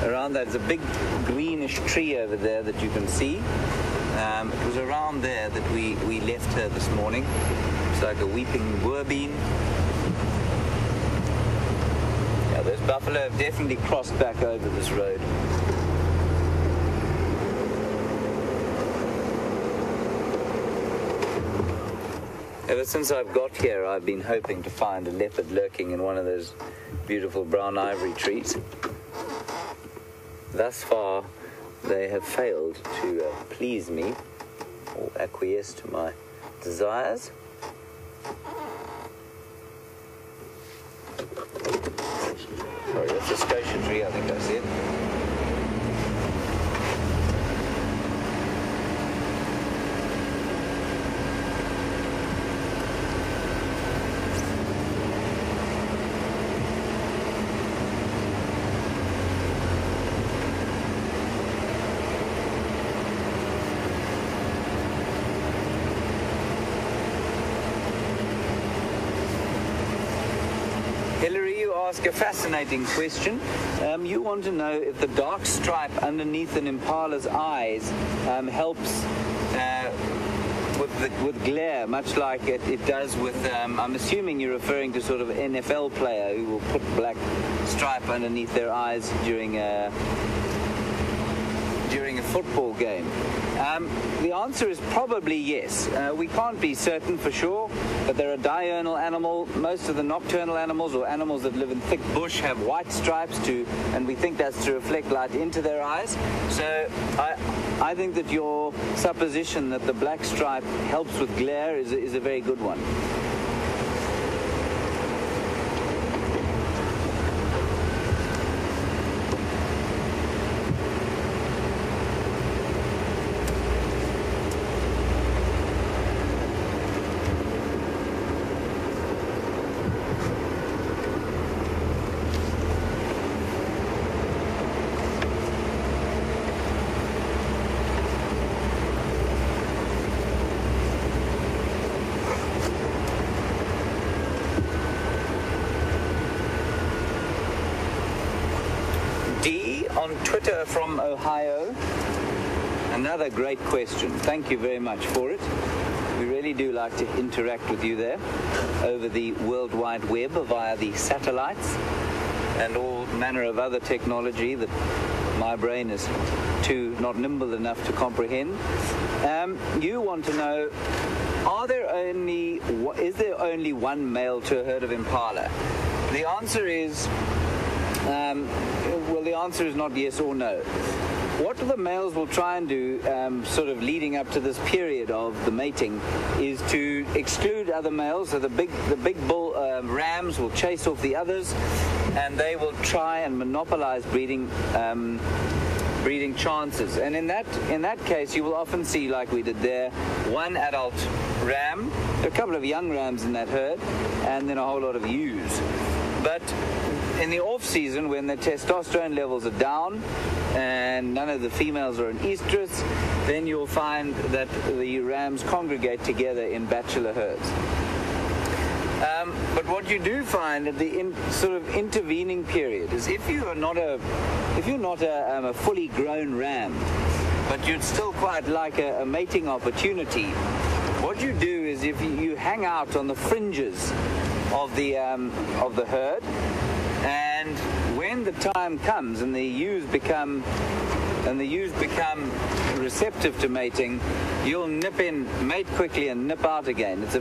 Around that is a big greenish tree over there that you can see. It was around there that we left her this morning. It's like a weeping boerbean. Yeah, those buffalo have definitely crossed back over this road. Ever since I've got here, I've been hoping to find a leopard lurking in one of those beautiful brown ivory trees. Thus far, they have failed to please me or acquiesce to my desires. Sorry, that's a scotia tree, I think I said. Ask a fascinating question. You want to know if the dark stripe underneath an Impala's eyes helps with glare, much like it does with, I'm assuming you're referring to sort of an NFL player who will put black stripe underneath their eyes during a football game. The answer is probably yes. We can't be certain for sure, but they're a diurnal animal. Most of the nocturnal animals or animals that live in thick bush have white stripes too, and we think that's to reflect light into their eyes. So I think that your supposition that the black stripe helps with glare is a very good one. On Twitter from Ohio, another great question. Thank you very much for it. We really do like to interact with you there over the World Wide Web via the satellites and all manner of other technology that my brain is not nimble enough to comprehend. You want to know, is there only one male to a herd of Impala? The answer is the answer is not yes or no. What the males will try and do, sort of leading up to this period of the mating, is to exclude other males. So the big bull rams will chase off the others, and they will try and monopolize breeding chances. And in that case, you will often see, like we did there, one adult ram, a couple of young rams in that herd, and then a whole lot of ewes. But in the off season, when the testosterone levels are down and none of the females are in estrus, then you'll find that the rams congregate together in bachelor herds. But what you do find at the sort of intervening period is if you're not a fully grown ram, but you'd still quite like a mating opportunity, what you do is if you hang out on the fringes of the herd, and when the time comes and the ewes become receptive to mating, you'll nip in, mate quickly, and nip out again. It's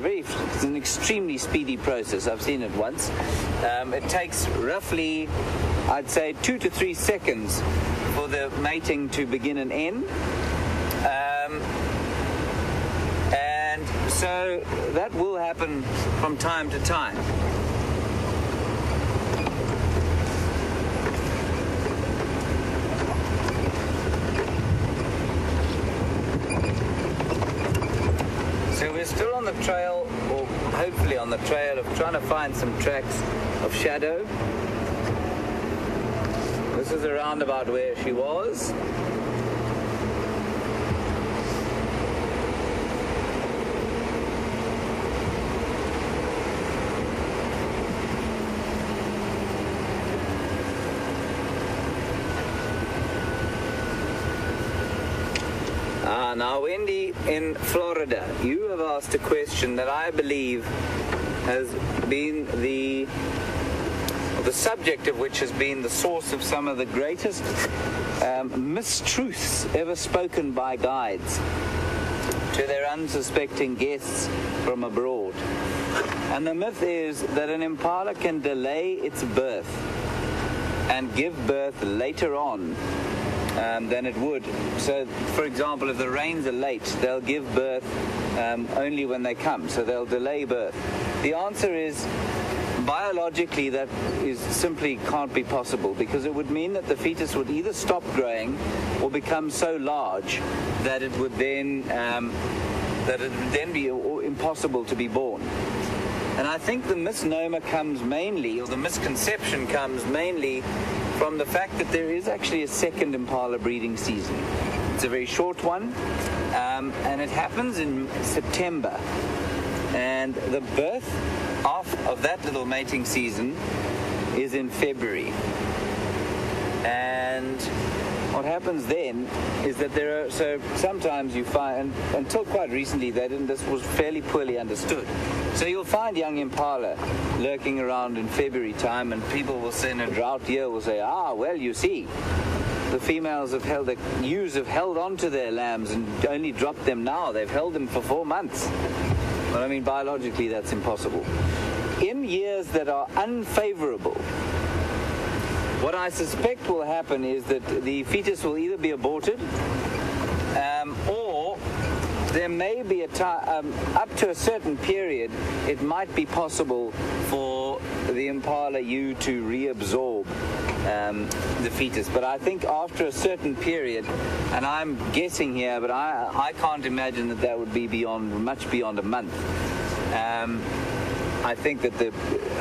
an extremely speedy process. I've seen it once. It takes roughly, I'd say, 2 to 3 seconds for the mating to begin and end. And so that will happen from time to time. So we're still on the trail, or hopefully on the trail, of trying to find some tracks of Shadow. This is around about where she was. Now, Wendy, in Florida, you have asked a question that I believe has been the subject of which has been the source of some of the greatest mistruths ever spoken by guides to their unsuspecting guests from abroad. And the myth is that an impala can delay its birth and give birth later on than it would. So, for example, if the rains are late, they'll give birth only when they come, so they'll delay birth. The answer is, biologically, that is simply can't be possible, because it would mean that the fetus would either stop growing or become so large that it would then be impossible to be born. And I think the misnomer comes mainly, or the misconception comes mainly, from the fact that there is actually a second impala breeding season. It's a very short one, and it happens in September. And the birth of that little mating season is in February. And what happens then is that so sometimes you find, and until quite recently, this was fairly poorly understood. So you'll find young impala lurking around in February time, and people will say in a drought year, will say, well, you see, the females the ewes have held on to their lambs and only dropped them now. They've held them for 4 months. But I mean, biologically, that's impossible. In years that are unfavorable, what I suspect will happen is that the fetus will either be aborted, or there may be a time, up to a certain period, it might be possible for the impala ewe to reabsorb the fetus. But I think after a certain period, and I'm guessing here, but I can't imagine that would be much beyond a month. I think that the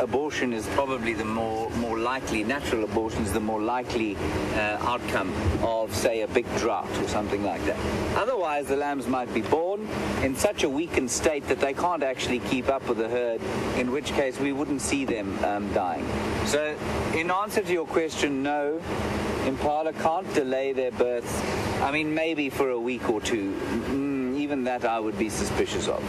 abortion is probably the more likely, natural abortion is the more likely outcome of, say, a big drought or something like that. Otherwise, the lambs might be born in such a weakened state that they can't actually keep up with the herd, in which case we wouldn't see them dying. So, in answer to your question, no, impala can't delay their births. I mean, maybe for a week or two. Even that I would be suspicious of.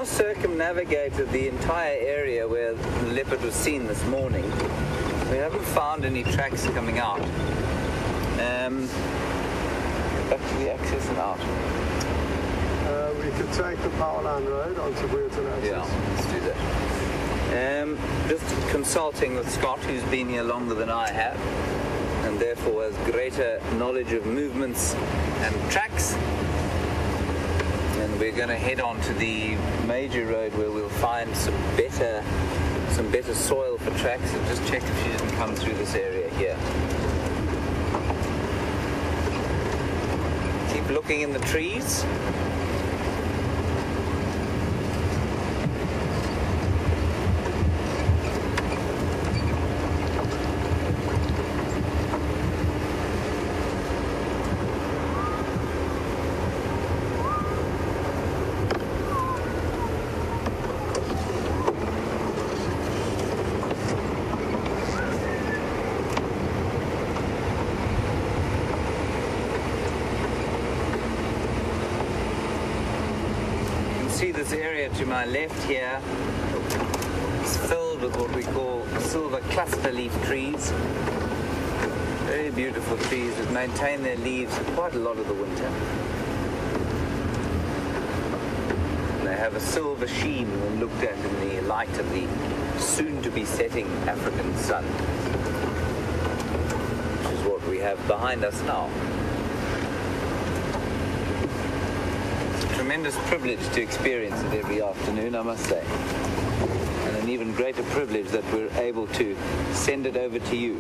Circumnavigated the entire area where the leopard was seen this morning. We haven't found any tracks coming out. Back to the access and out. We could take the power line road onto Brent access. Yeah, let's do that. Just consulting with Scott, who's been here longer than I have, and therefore has greater knowledge of movements and tracks. And we're going to head on to the major road where we'll find some better soil for tracks, and just check if she didn't come through this area here. Keep looking in the trees. See this area to my left here is filled with what we call silver cluster leaf trees. Very beautiful trees that maintain their leaves quite a lot of the winter. And they have a silver sheen when looked at in the light of the soon-to-be setting African sun, which is what we have behind us now. Tremendous privilege to experience it every afternoon, I must say, and an even greater privilege that we're able to send it over to you.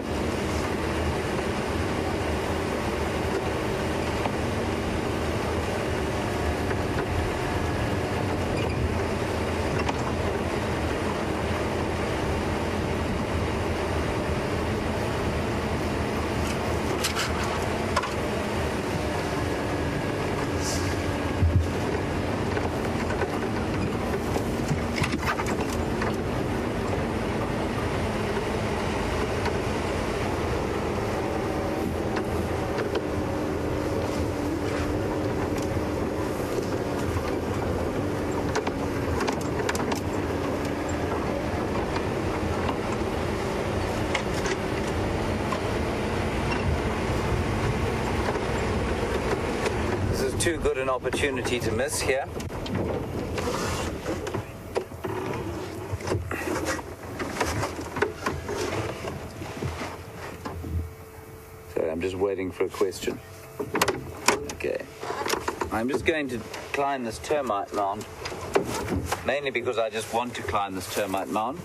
Too good an opportunity to miss here. So I'm just waiting for a question. Okay. I'm just going to climb this termite mound, mainly because I just want to climb this termite mound.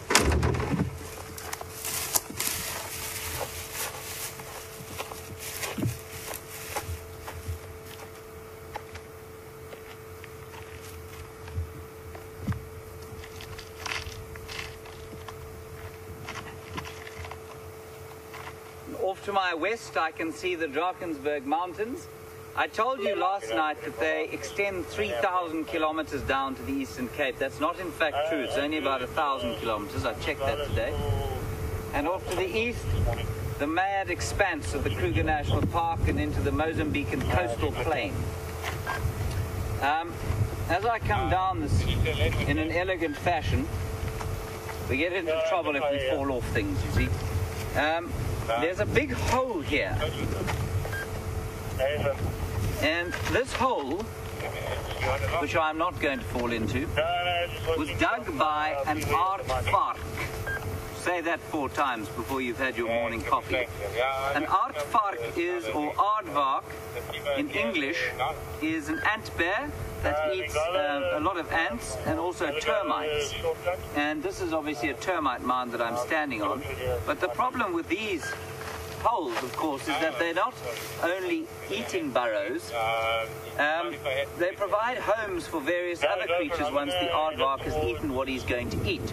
Off to my west, I can see the Drakensberg Mountains. I told you last night that they extend 3,000 kilometers down to the Eastern Cape. That's not in fact true. It's only about 1,000 kilometers. I checked that today. And off to the east, the mad expanse of the Kruger National Park and into the Mozambican coastal plain. As I come down this in an elegant fashion, we get into trouble if we fall off things, you see. There's a big hole here, and this hole, which I'm not going to fall into, was dug by an aardvark. Say that 4 times before you've had your morning coffee. An aardvark is, or aardvark in English, is an ant bear that eats a lot of ants and also termites. And this is obviously a termite mound that I'm standing on. But the problem with these holes, of course, is that they're not only eating burrows, they provide homes for various other creatures once the aardvark has eaten what he's going to eat.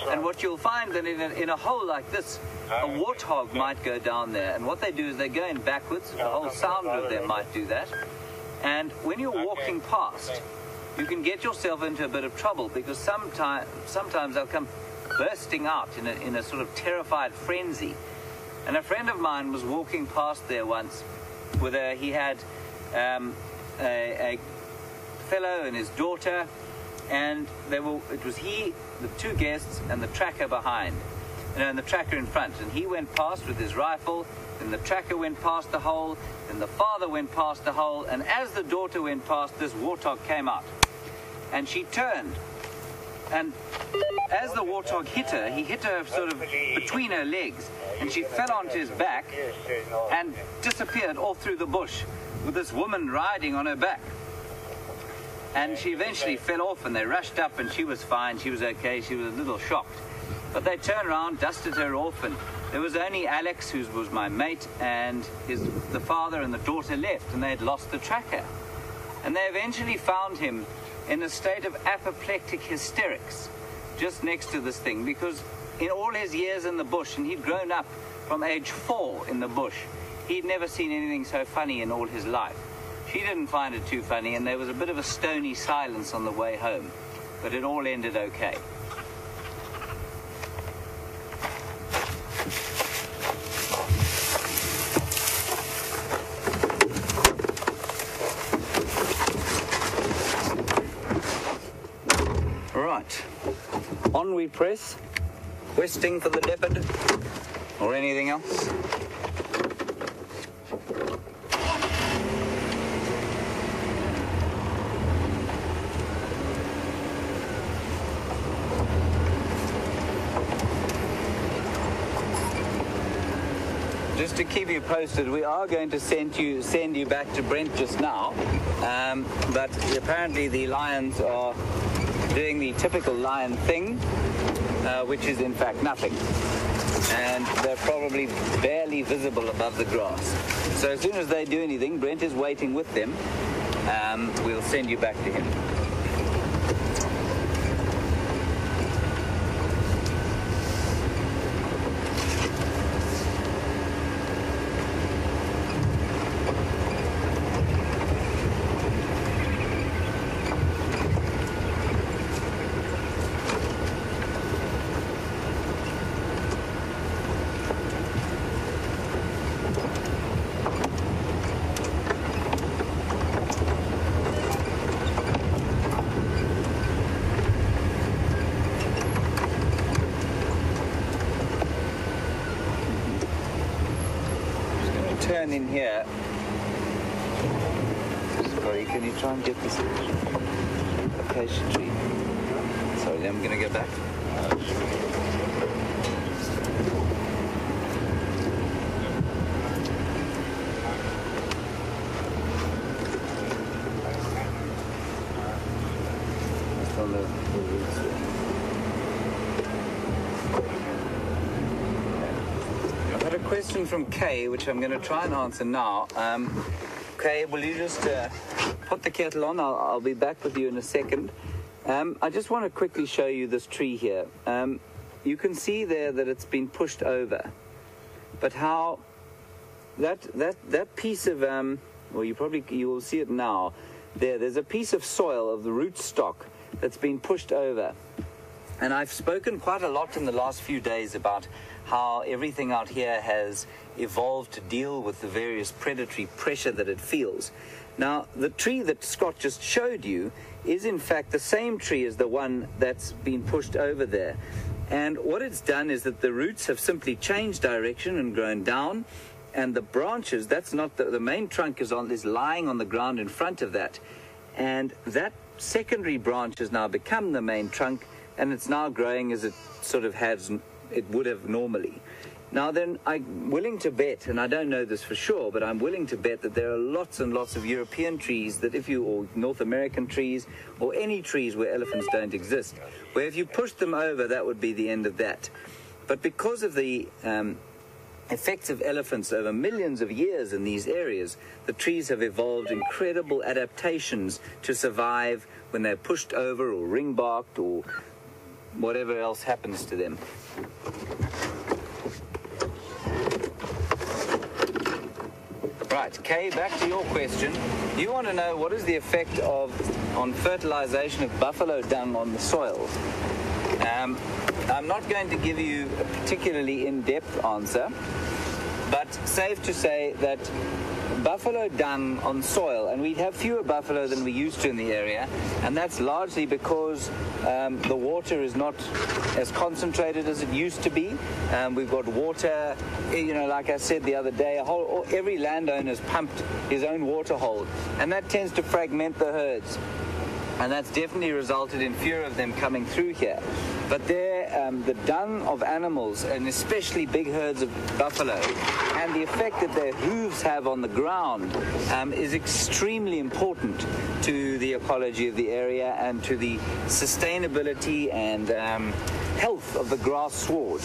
And what you'll find that in a hole like this, a warthog might go down there. And what they do is they go in backwards. The whole sound of them might do that. And when you're walking past, you can get yourself into a bit of trouble, because sometimes they'll come bursting out in a sort of terrified frenzy. And a friend of mine was walking past there once with he had a fellow and his daughter, and it was he, the 2 guests, and the tracker behind. and the tracker in front, and he went past with his rifle, then the tracker went past the hole, then the father went past the hole, and as the daughter went past, this warthog came out. And she turned, and as the warthog hit her, he hit her sort of between her legs, and she fell onto his back and disappeared all through the bush with this woman riding on her back. And she eventually fell off, and they rushed up, and she was fine, she was okay, she was a little shocked. But they turned around, dusted her off, and there was only Alex, who was my mate, and the father and the daughter left, and they had lost the tracker. And they eventually found him in a state of apoplectic hysterics just next to this thing, because in all his years in the bush, and he'd grown up from age 4 in the bush, he'd never seen anything so funny in all his life. She didn't find it too funny, and there was a bit of a stony silence on the way home, but it all ended okay. Right, on we press, questing for the leopard, or anything else. Just to keep you posted, we are going to send you back to Brent just now, but apparently the lions are doing the typical lion thing, which is in fact nothing, and they're probably barely visible above the grass. So as soon as they do anything, Brent is waiting with them. We'll send you back to him. Turn in here. Sorry, can you try and get this acacia tree? Sorry, I'm going to go back. It's on the roots there. I've got a question from Kay, which I'm going to try and answer now. Kay, will you just put the kettle on? I'll be back with you in a second. I just want to quickly show you this tree here. You can see there that it's been pushed over, but how that piece of well, you will see it now. There's a piece of soil of the rootstock that's been pushed over. And I've spoken quite a lot in the last few days about how everything out here has evolved to deal with the various predatory pressure that it feels. Now, the tree that Scott just showed you is in fact the same tree as the one that's been pushed over there. And what it's done is that the roots have simply changed direction and grown down, and the branches, that's not the main trunk is lying on the ground in front of that. And that secondary branch has now become the main trunk, and it's now growing as it sort of would have normally. Now then, I'm willing to bet, and I don't know this for sure, but I'm willing to bet that there are lots and lots of European trees that or North American trees, or any trees where elephants don't exist, where if you pushed them over, that would be the end of that. But because of the effects of elephants over millions of years in these areas, the trees have evolved incredible adaptations to survive when they're pushed over or ring-barked or whatever else happens to them. Right, Kay, back to your question. You want to know what is the effect on fertilization of buffalo dung on the soil. I'm not going to give you a particularly in-depth answer, but safe to say that buffalo dung on soil, and we have fewer buffalo than we used to in the area, and that's largely because the water is not as concentrated as it used to be. We've got water, you know, like I said the other day, every landowner's pumped his own water hole, and that tends to fragment the herds. And that's definitely resulted in fewer of them coming through here. But the dung of animals, and especially big herds of buffalo, and the effect that their hooves have on the ground is extremely important to the ecology of the area and to the sustainability and health of the grass sward.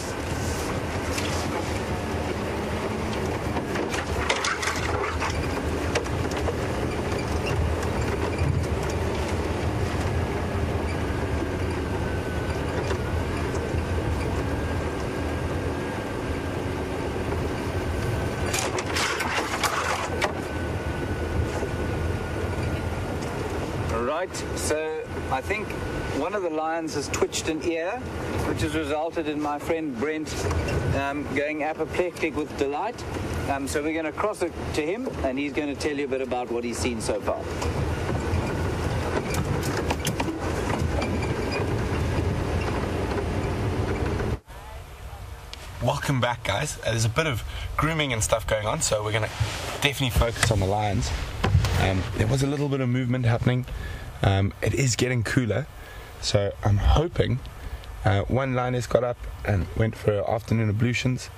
So I think one of the lions has twitched an ear, which has resulted in my friend Brent going apoplectic with delight. So we're going to cross it to him, and he's going to tell you a bit about what he's seen so far. Welcome back, guys. There's a bit of grooming and stuff going on, so we're going to definitely focus on the lions. There was a little bit of movement happening. It is getting cooler, so I'm hoping one lioness got up and went for her afternoon ablutions.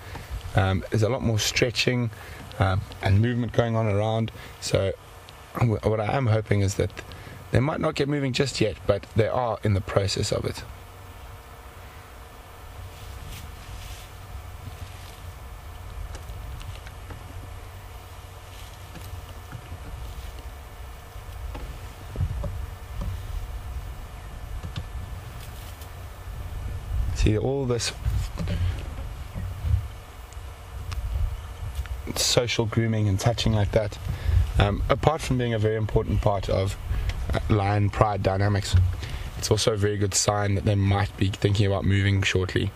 There's a lot more stretching and movement going on around, so what I am hoping is that they might not get moving just yet, but they are in the process of it. See, all this social grooming and touching like that, apart from being a very important part of lion pride dynamics, it's also a very good sign that they might be thinking about moving shortly.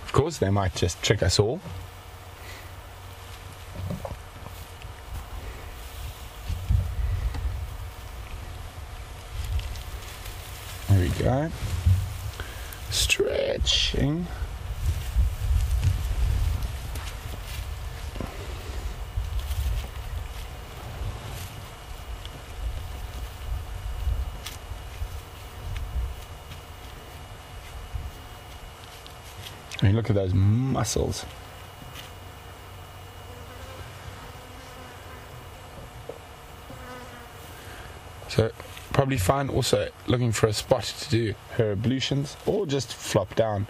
Of course, they might just trick us all. There we go. Stretching. I mean, look at those muscles. So probably fine also looking for a spot to do her ablutions or just flop down.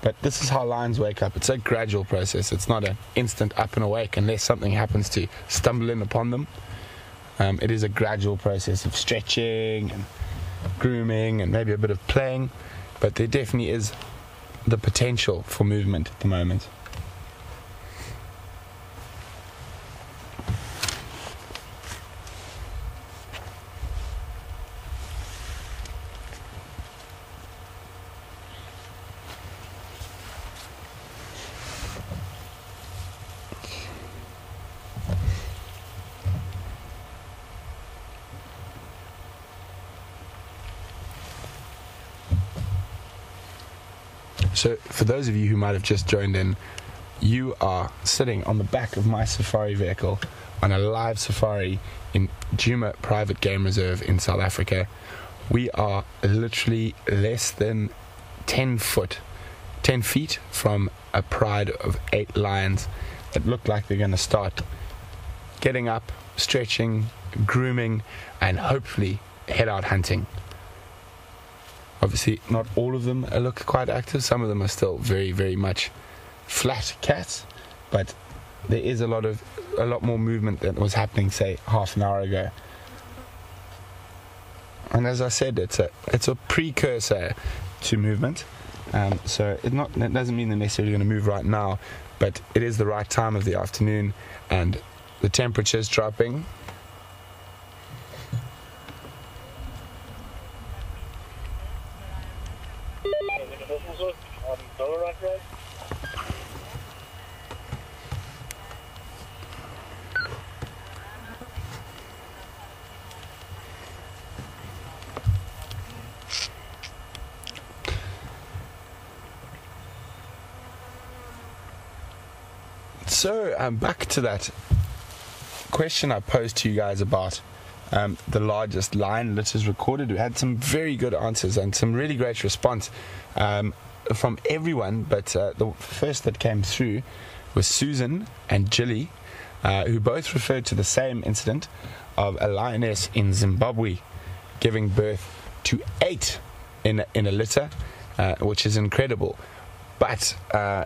But this is how lions wake up. It's a gradual process. It's not an instant up and awake unless something happens to stumble in upon them. It is a gradual process of stretching and grooming and maybe a bit of playing, but there definitely is the potential for movement at the moment. So for those of you who might have just joined in, you are sitting on the back of my safari vehicle on a live safari in Juma Private Game Reserve in South Africa. We are literally less than 10 feet from a pride of 8 lions that look like they're going to start getting up, stretching, grooming, and hopefully head out hunting. Obviously, not all of them look quite active. Some of them are still very, very much flat cats, but there is a lot more movement than was happening, say, half an hour ago. And as I said, it's a precursor to movement. So it doesn't mean they're necessarily going to move right now, but it is the right time of the afternoon, and the temperature's dropping. So back to that question I posed to you guys about the largest lion litters recorded. We had some very good answers and some really great response from everyone, but the first that came through was Susan and Jilly, who both referred to the same incident of a lioness in Zimbabwe giving birth to 8 in a litter, which is incredible. But I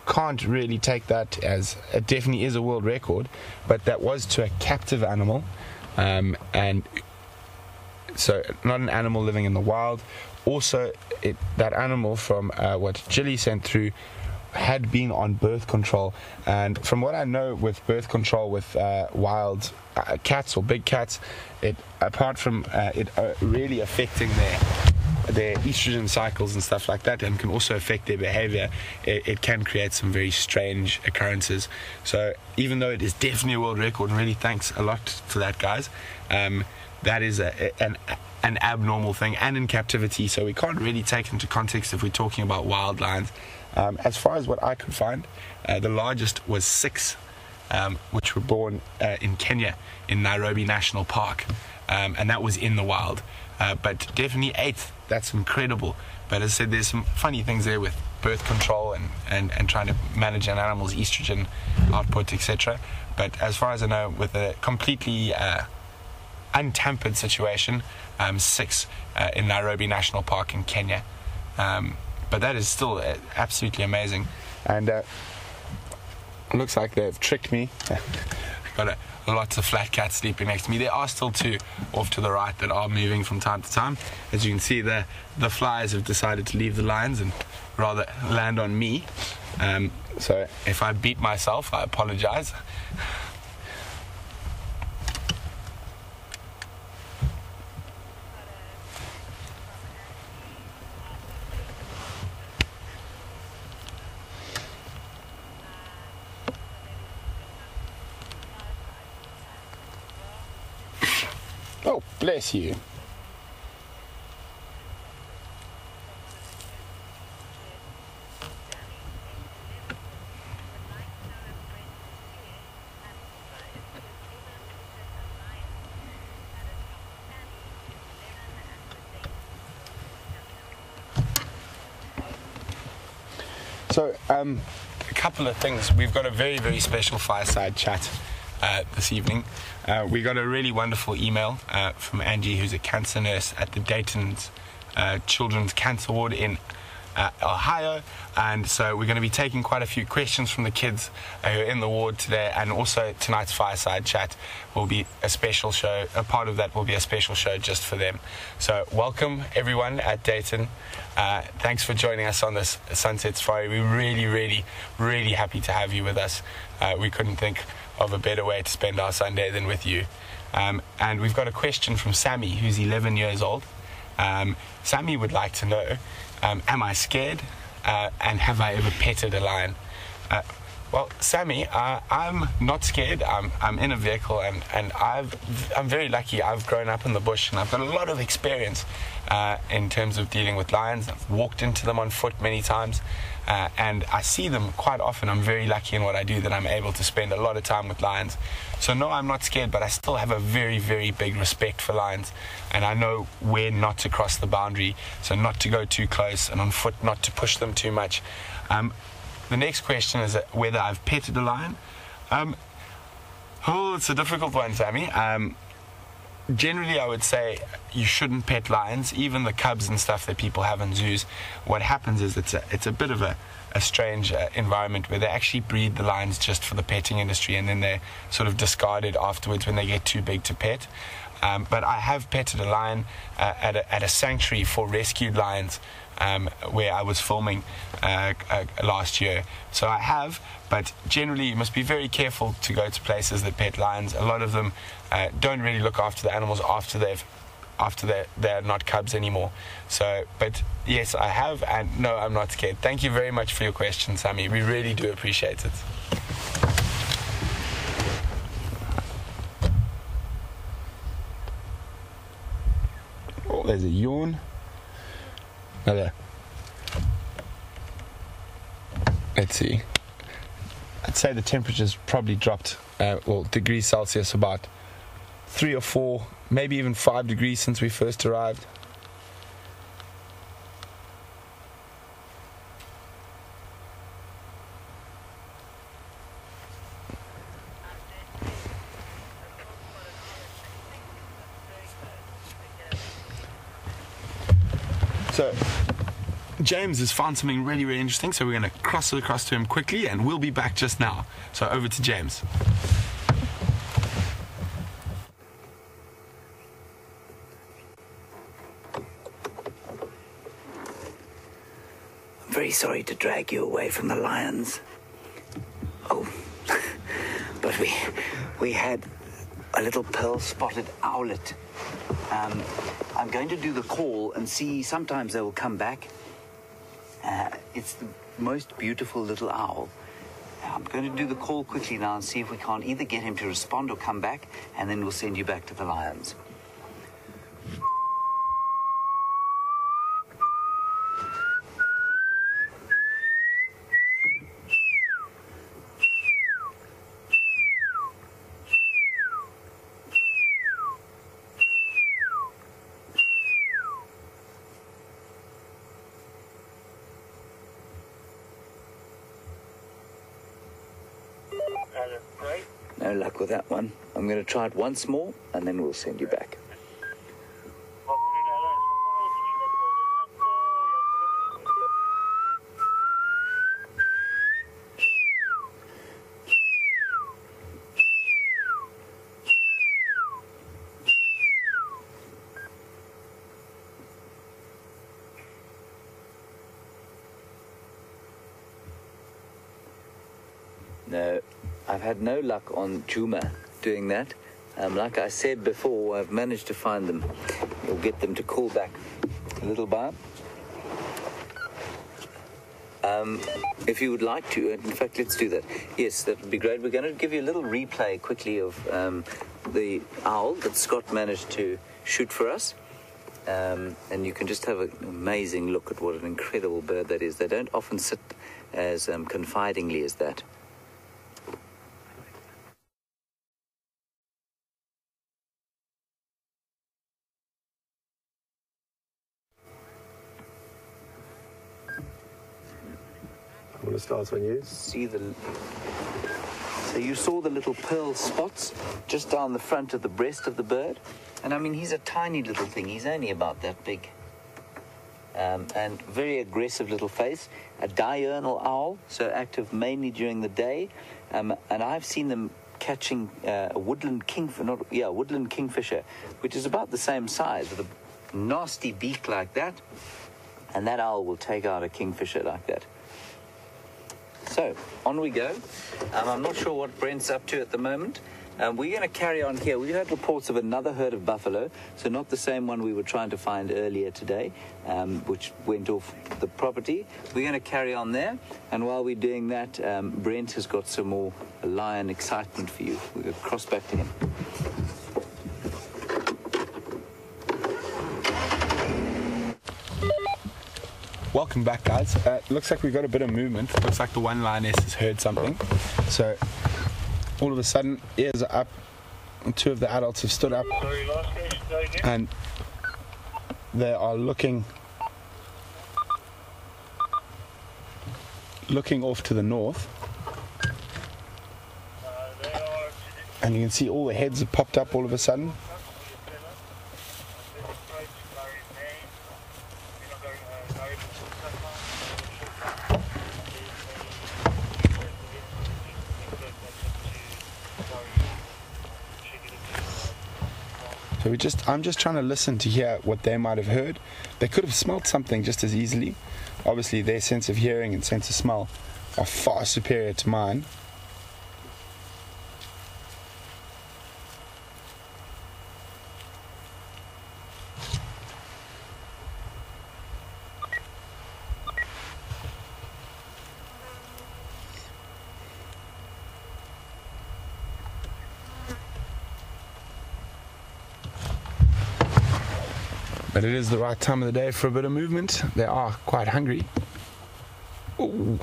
can't really take that as it definitely is a world record, but that was to a captive animal, and so not an animal living in the wild. Also, that animal from what Jilly sent through had been on birth control, and from what I know with birth control with wild cats or big cats, apart from it really affecting their estrogen cycles and stuff like that, and can also affect their behavior, it can create some very strange occurrences. So even though it is definitely a world record, and really thanks a lot for that, guys, that is an abnormal thing, and in captivity, so we can't really take into context if we're talking about wild lions. As far as what I could find, the largest was 6, which were born in Kenya in Nairobi National Park, and that was in the wild. But definitely 8, that's incredible. But as I said, there's some funny things there with birth control and trying to manage an animal's estrogen output, etc. But as far as I know, with a completely untampered situation, 6 in Nairobi National Park in Kenya. But that is still absolutely amazing. And it looks like they've tricked me. Got lots of flat cats sleeping next to me. There are still 2 off to the right that are moving from time to time. As you can see, the flies have decided to leave the lines and rather land on me. So if I beat myself, I apologize. Oh, bless you. So, a couple of things. We've got a very, very special fireside chat this evening. We got a really wonderful email from Angie, who's a cancer nurse at the Dayton's Children's Cancer Ward in Ohio, and so we're going to be taking quite a few questions from the kids who are in the ward today, and also tonight's fireside chat will be a special show. A part of that will be a special show just for them. So welcome everyone at Dayton. Thanks for joining us on this Sunset Safari. We're really, really, really happy to have you with us. We couldn't think of a better way to spend our Sunday than with you. And we've got a question from Sammy, who's 11 years old. Sammy would like to know, am I scared? And have I ever petted a lion? Well, Sammy, I'm not scared. I'm in a vehicle, and I'm very lucky. I've grown up in the bush, and I've got a lot of experience in terms of dealing with lions. I've walked into them on foot many times, and I see them quite often. I'm very lucky in what I do that I'm able to spend a lot of time with lions. So no, I'm not scared, but I still have a very, very big respect for lions, and I know where not to cross the boundary, so not to go too close, and on foot not to push them too much. The next question is whether I've petted a lion. Oh, it's a difficult one, Sammy. Generally, I would say you shouldn't pet lions, even the cubs and stuff that people have in zoos. What happens is it's a bit of a strange environment where they actually breed the lions just for the petting industry, and then they're sort of discarded afterwards when they get too big to pet. But I have petted a lion at a sanctuary for rescued lions, where I was filming last year. So I have, but generally you must be very careful to go to places that pet lions. A lot of them don't really look after the animals after they're not cubs anymore. So, but yes, I have, and no, I'm not scared. Thank you very much for your question, Sammy. We really do appreciate it. Oh, there's a yawn. Another. Let's see. I'd say the temperature's probably dropped, degrees Celsius, about 3 or 4, maybe even 5 degrees since we first arrived. So James has found something really, really interesting, so we're going to cross it across to him quickly, and we'll be back just now. So over to James. I'm very sorry to drag you away from the lions. Oh, but we had a little pearl-spotted owlet. I'm going to do the call and see. Sometimes they will come back. It's the most beautiful little owl. I'm going to do the call quickly now and see if we can't either get him to respond or come back, and then we'll send you back to the lions. No luck with that one. I'm going to try it once more, and then we'll send you back. No, I've had no luck on Juma doing that. Like I said before, I've managed to find them. We'll get them to call back a little by. If you would like to, in fact, let's do that. Yes, that would be great. We're going to give you a little replay quickly of the owl that Scott managed to shoot for us. And you can just have an amazing look at what an incredible bird that is. They don't often sit as confidingly as that. I'm going to start on you. So you saw the little pearl spots just down the front of the breast of the bird. And I mean, he's a tiny little thing. He's only about that big. And very aggressive little face. A diurnal owl, so active mainly during the day. And I've seen them catching a woodland kingfisher, which is about the same size, with a nasty beak like that. And that owl will take out a kingfisher like that. So, on we go. I'm not sure what Brent's up to at the moment. We're going to carry on here. We had reports of another herd of buffalo, so not the same one we were trying to find earlier today, which went off the property. We're going to carry on there, and while we're doing that, Brent has got some more lion excitement for you. We're going to cross back to him. Welcome back, guys. Looks like we've got a bit of movement. Looks like the one lioness has heard something. So all of a sudden, ears are up, and 2 of the adults have stood up, and they are looking off to the north. And you can see all the heads have popped up all of a sudden. So I'm just trying to listen to hear what they might have heard. They could have smelt something just as easily. Obviously, their sense of hearing and sense of smell are far superior to mine. But it is the right time of the day for a bit of movement. They are quite hungry. Ooh.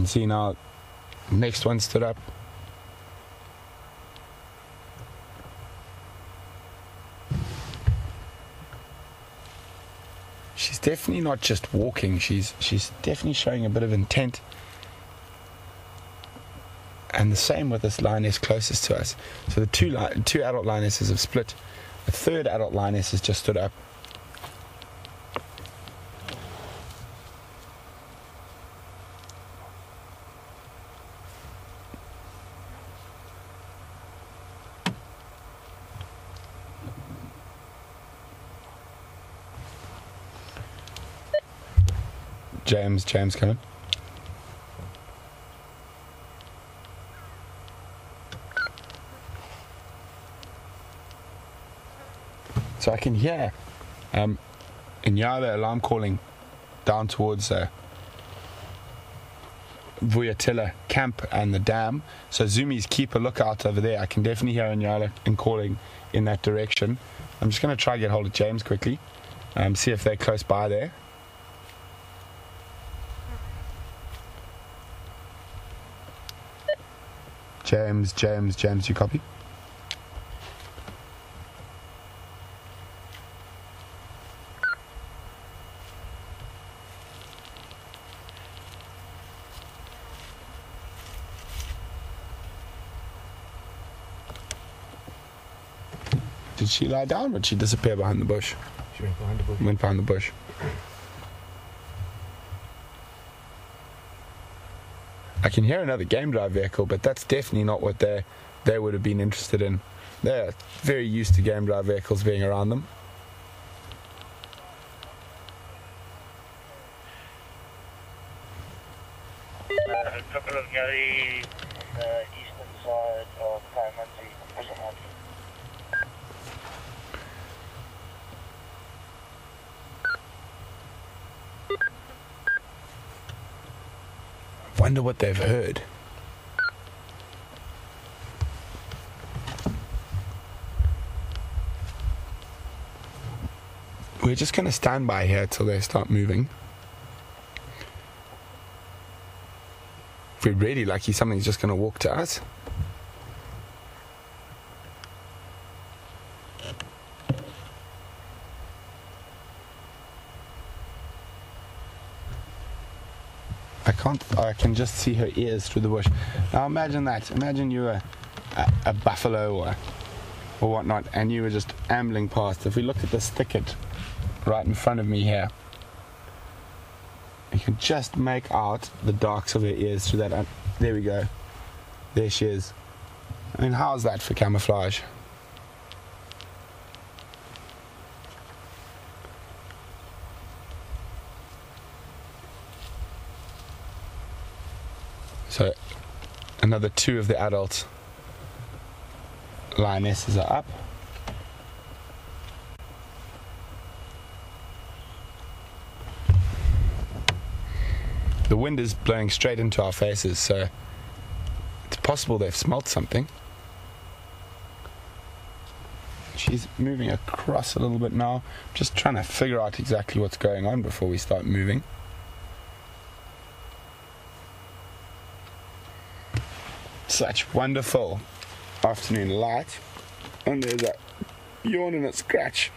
can see now, next one stood up. She's definitely not just walking, she's definitely showing a bit of intent. And the same with this lioness closest to us. So the two adult lionesses have split. The third adult lioness has just stood up. James coming. So I can hear Inyala alarm calling down towards Vuyatilla camp and the dam. So zoomies, keep a lookout over there. I can definitely hear Inyala and calling in that direction. I'm just going to try to get hold of James quickly, see if they're close by there. James, you copy? Did she lie down or did she disappear behind the bush? She went behind the bush. Went behind the bush. I can hear another game drive vehicle, but that's definitely not what they would have been interested in. They're very used to game drive vehicles being around them. A couple of Gary on the eastern side of Termite. Wonder what they've heard. We're just going to stand by here till they start moving. If we're really lucky, something's just going to walk to us. I can just see her ears through the bush. Now imagine that. Imagine you were a buffalo or whatnot, and you were just ambling past. If we looked at this thicket right in front of me here, you can just make out the darks of her ears through that. There we go. There she is. I mean, how's that for camouflage? So another two of the adult lionesses are up. The wind is blowing straight into our faces, so it's possible they've smelt something. She's moving across a little bit now, just trying to figure out exactly what's going on before we start moving. Such wonderful afternoon light, and there's a yawn and a scratch.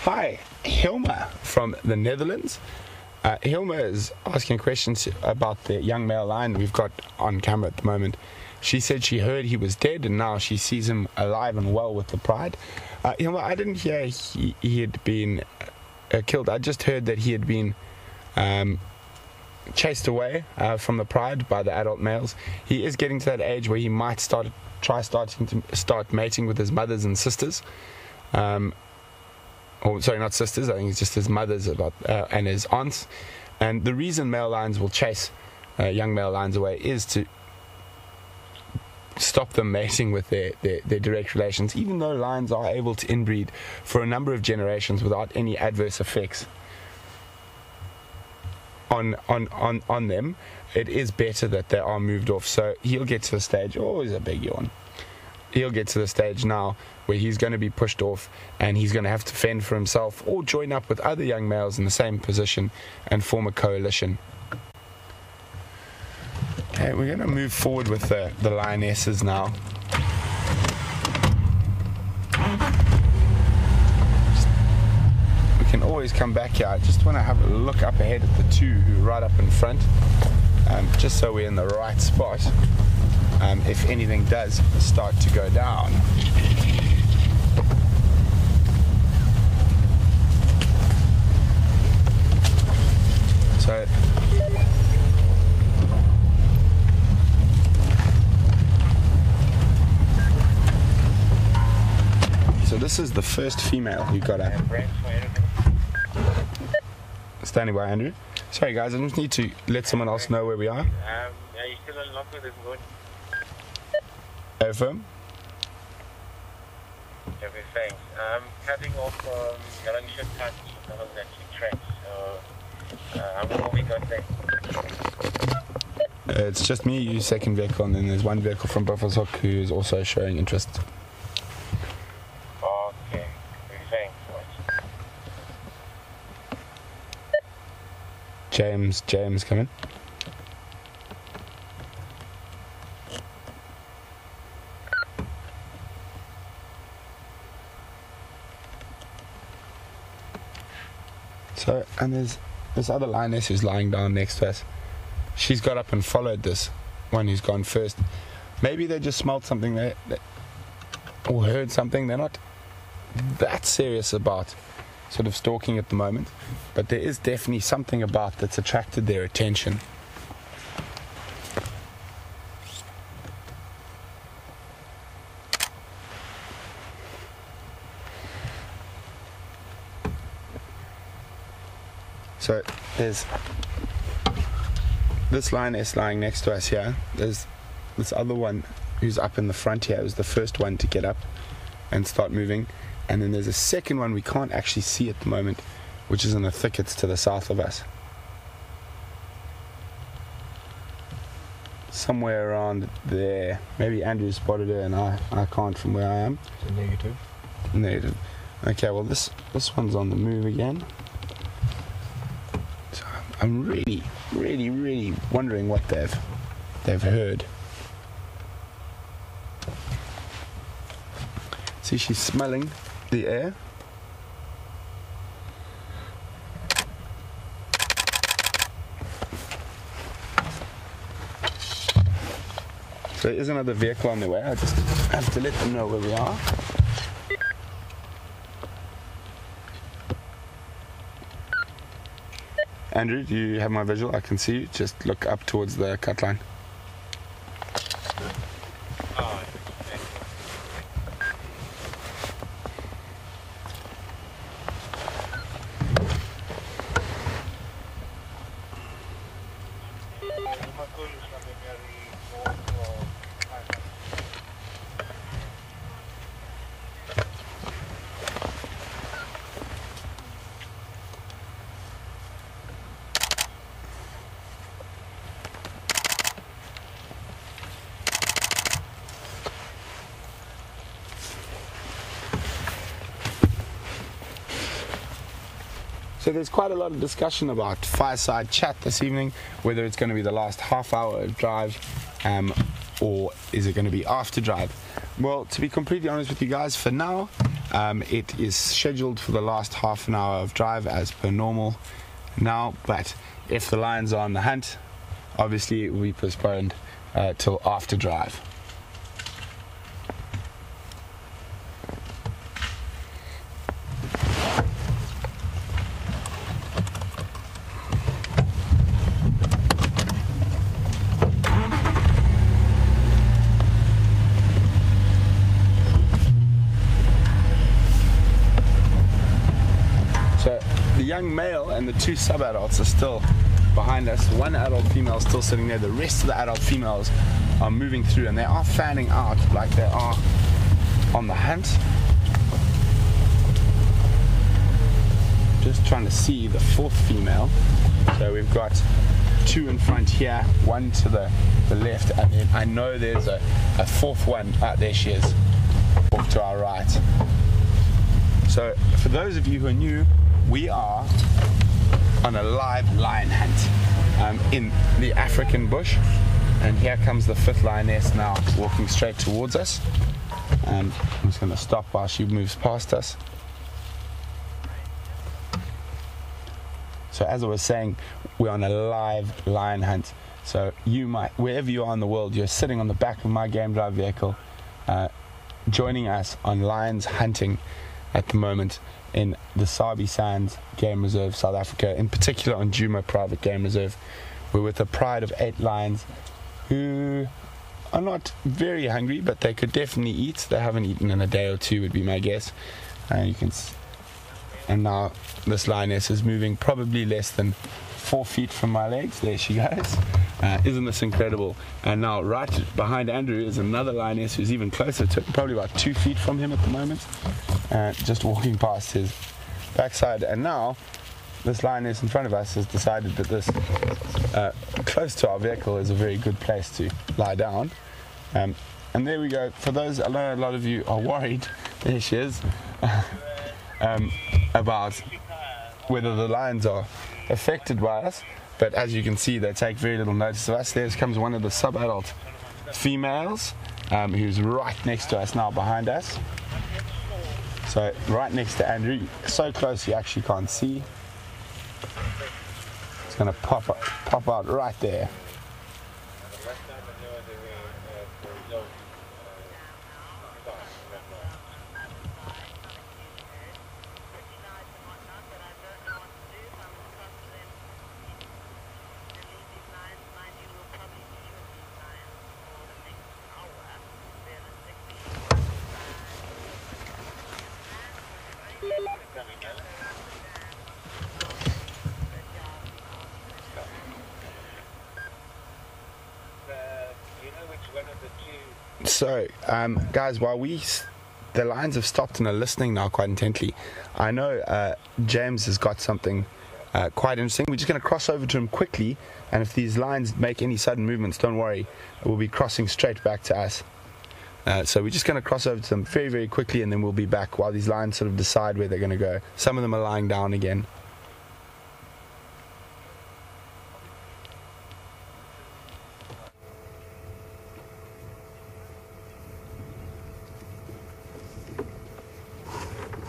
Hi, Hilma from the Netherlands. Hilma is asking questions about the young male lion we've got on camera at the moment. She said she heard he was dead and now she sees him alive and well with the pride. Hilma, I didn't hear he had been killed. I just heard that he had been chased away from the pride by the adult males. He is getting to that age where he might start mating with his mothers and sisters. or sorry, not sisters, I think it's just his mothers and his aunts. And the reason male lions will chase young male lions away is to stop them mating with their direct relations, even though lions are able to inbreed for a number of generations without any adverse effects on them. It is better that they are moved off. So he'll get to the stage, always a big yawn, he'll get to the stage now where he's going to be pushed off and he's going to have to fend for himself or join up with other young males in the same position and form a coalition. Okay, we're going to move forward with the lionesses now. We can always come back here. I just want to have a look up ahead at the two who are right up in front, just so we're in the right spot if anything does start to go down. So this is the first female who got up. Standing by, Andrew. Sorry guys, I just need to let someone else know where we are. Are you still on lock with this good? Affirm. Okay, thanks. Cutting off yellow ship touch along that two tracks. So, how many more we got there? It's just me, you, second vehicle, and then there's one vehicle from Buffalo's Hook who is also showing interest. Okay, thanks. James, come in. So, and there's this other lioness who's lying down next to us. She's got up and followed this one who's gone first. Maybe they just smelled something or heard something. They're not that serious about sort of stalking at the moment, but there is definitely something about that's attracted their attention. So there's this lioness lying next to us here. There's this other one who's up in the front here. It was the first one to get up and start moving. And then there's a second one we can't actually see at the moment, which is in the thickets to the south of us. Somewhere around there. Maybe Andrew spotted her and I can't from where I am. It's a negative. Negative. Okay, well this one's on the move again. So I'm really wondering what they've heard. See, she's smelling the air. So there is another vehicle on the way. I just have to let them know where we are. Andrew, do you have my visual? I can see you. Just look up towards the cut line. So there's quite a lot of discussion about Fireside Chat this evening, whether it's going to be the last half hour of drive or is it going to be after drive. Well, to be completely honest with you guys, for now it is scheduled for the last half an hour of drive as per normal now, but if the lions are on the hunt, obviously it will be postponed till after drive. young male and the 2 sub-adults are still behind us. 1 adult female is still sitting there. The rest of the adult females are moving through, and they are fanning out like they are on the hunt. Just trying to see the 4th female. So we've got 2 in front here, 1 to the left, and then I know there's a 4th one. There she is, off to our right. So for those of you who are new, we are on a live lion hunt in the African bush, and here comes the 5th lioness now walking straight towards us. I'm just going to stop while she moves past us. So as I was saying, we're on a live lion hunt. So you might, wherever you are in the world, you're sitting on the back of my game drive vehicle, joining us on lions hunting at the moment in the Sabi Sands Game Reserve, South Africa, in particular on Juma Private Game Reserve. We're with a pride of 8 lions who are not very hungry, but they could definitely eat. They haven't eaten in a day or 2 would be my guess. And now this lioness is moving probably less than 4 feet from my legs. There she goes. Isn't this incredible? And now right behind Andrew is another lioness who's even closer to it, probably about 2 feet from him at the moment, just walking past his backside. And now this lioness in front of us has decided that this close to our vehicle is a very good place to lie down. And there we go. For those, I know a lot of you are worried, there she is, about whether the lions are affected by us, but as you can see, they take very little notice of us. There comes one of the sub-adult females, who's right next to us now, behind us. So right next to Andrew, so close you actually can't see. It's going to pop out right there. So, guys, while the lions have stopped and are listening now quite intently, I know James has got something quite interesting. We're just going to cross over to him quickly, and if these lions make any sudden movements, don't worry, we'll be crossing straight back to us. So we're just going to cross over to them very, very quickly, and then we'll be back while these lions sort of decide where they're going to go. Some of them are lying down again.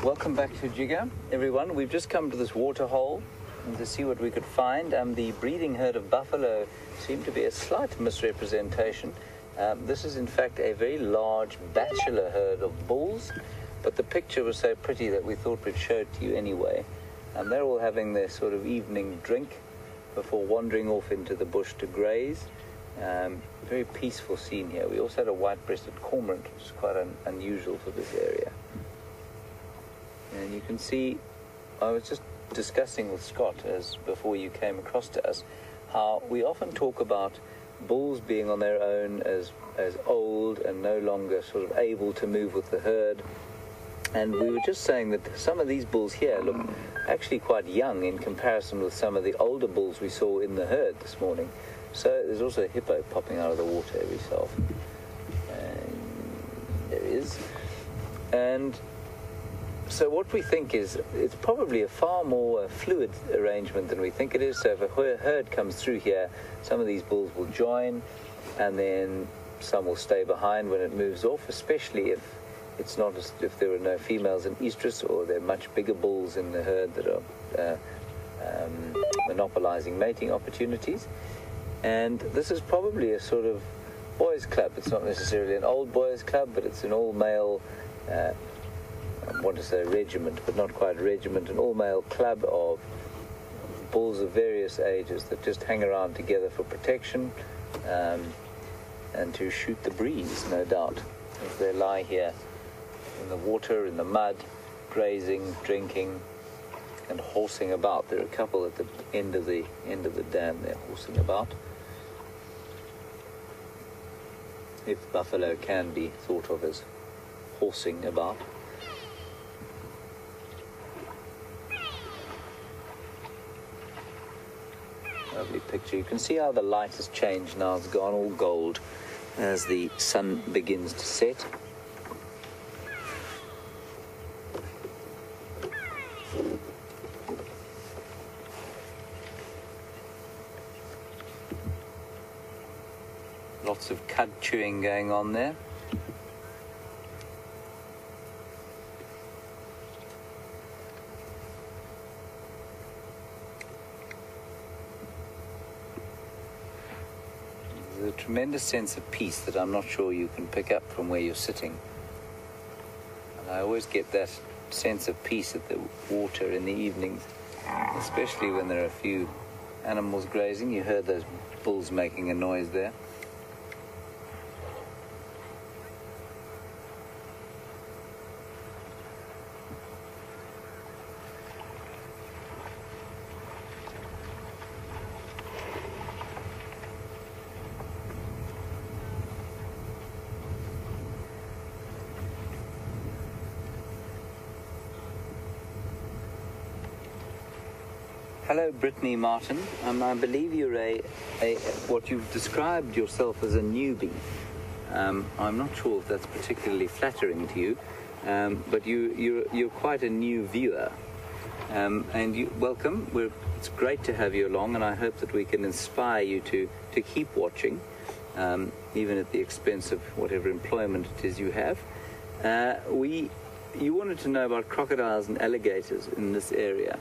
Welcome back to Jiga, everyone. We've just come to this waterhole to see what we could find. The breeding herd of buffalo seemed to be a slight misrepresentation. This is in fact a very large bachelor herd of bulls, but the picture was so pretty that we thought we'd show it to you anyway. They're all having their sort of evening drink before wandering off into the bush to graze. Very peaceful scene here. We also had a white-breasted cormorant, which is quite unusual for this area. And you can see, I was just discussing with Scott before you came across to us, how we often talk about bulls being on their own as old and no longer sort of able to move with the herd. And we were just saying that some of these bulls here look actually quite young in comparison with some of the older bulls we saw in the herd this morning. So there's also a hippo popping out of the water every so often. And there is. And so what we think is it's probably a far more fluid arrangement than we think it is. So if a herd comes through here, some of these bulls will join, and then some will stay behind when it moves off, especially if it's not if there are no females in estrus, or there are much bigger bulls in the herd that are monopolizing mating opportunities. And this is probably a sort of boys' club. It's not necessarily an old boys' club, but it's an all-male I want to say regiment, but not quite regiment, an all-male club of bulls of various ages that just hang around together for protection and to shoot the breeze, no doubt, as they lie here in the water, in the mud, grazing, drinking, and horsing about. There are a couple at the end of the dam there horsing about. If buffalo can be thought of as horsing about. Lovely picture. You can see how the light has changed now. It's gone all gold as the sun begins to set. Lots of cud chewing going on there. There's a tremendous sense of peace that I'm not sure you can pick up from where you're sitting. And I always get that sense of peace at the water in the evenings, especially when there are a few animals grazing. You heard those bulls making a noise there. Hello, Brittany Martin. I believe you're what you've described yourself as a newbie. I'm not sure if that's particularly flattering to you, but you're quite a new viewer. And you welcome. It's great to have you along, and I hope that we can inspire you to keep watching, even at the expense of whatever employment it is you have. You wanted to know about crocodiles and alligators in this area.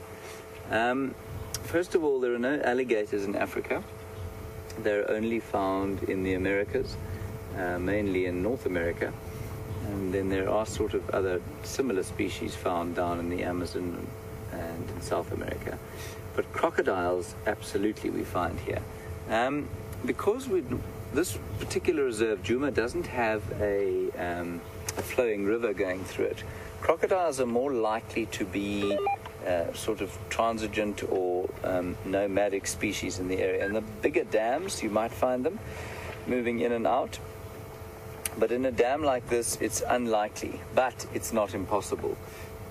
First of all, there are no alligators in Africa. They're only found in the Americas, mainly in North America. And then there are sort of other similar species found down in the Amazon and in South America. But crocodiles, absolutely, we find here. Because this particular reserve, Juma, doesn't have a flowing river going through it, crocodiles are more likely to be sort of transigent or nomadic species in the area. In the bigger dams, you might find them moving in and out. But in a dam like this, it's unlikely, but it's not impossible.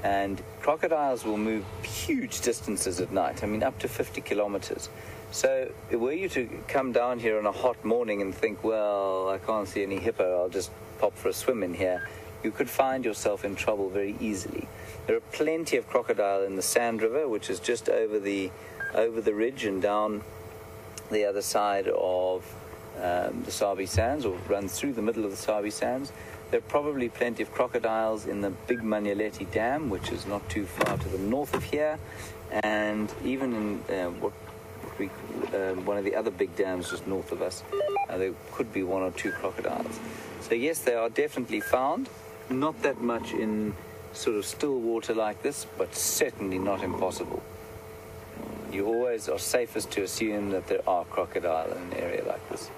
And crocodiles will move huge distances at night, I mean up to 50 kilometers. So were you to come down here on a hot morning and think, well, I can't see any hippo, I'll just pop for a swim in here, you could find yourself in trouble very easily. There are plenty of crocodile in the Sand River, which is just over the ridge and down the other side of the Sabi Sands, or runs through the middle of the Sabi Sands. There are probably plenty of crocodiles in the Big Manyeleti Dam, which is not too far to the north of here, and even in one of the other big dams just north of us, there could be one or two crocodiles. So yes, they are definitely found. Not that much in sort of still water like this, but certainly not impossible. You always are safest to assume that there are crocodile in an area like this.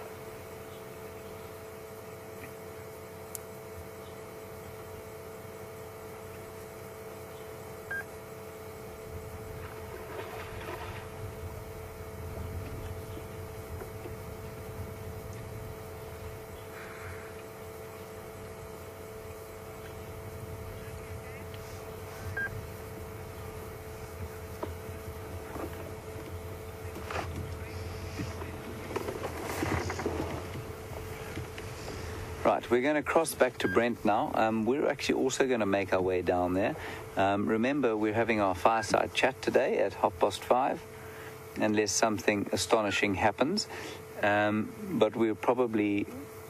Right, we're going to cross back to Brent now. We're actually also going to make our way down there. Remember, we're having our Fireside Chat today at 5:30, unless something astonishing happens. But we'll probably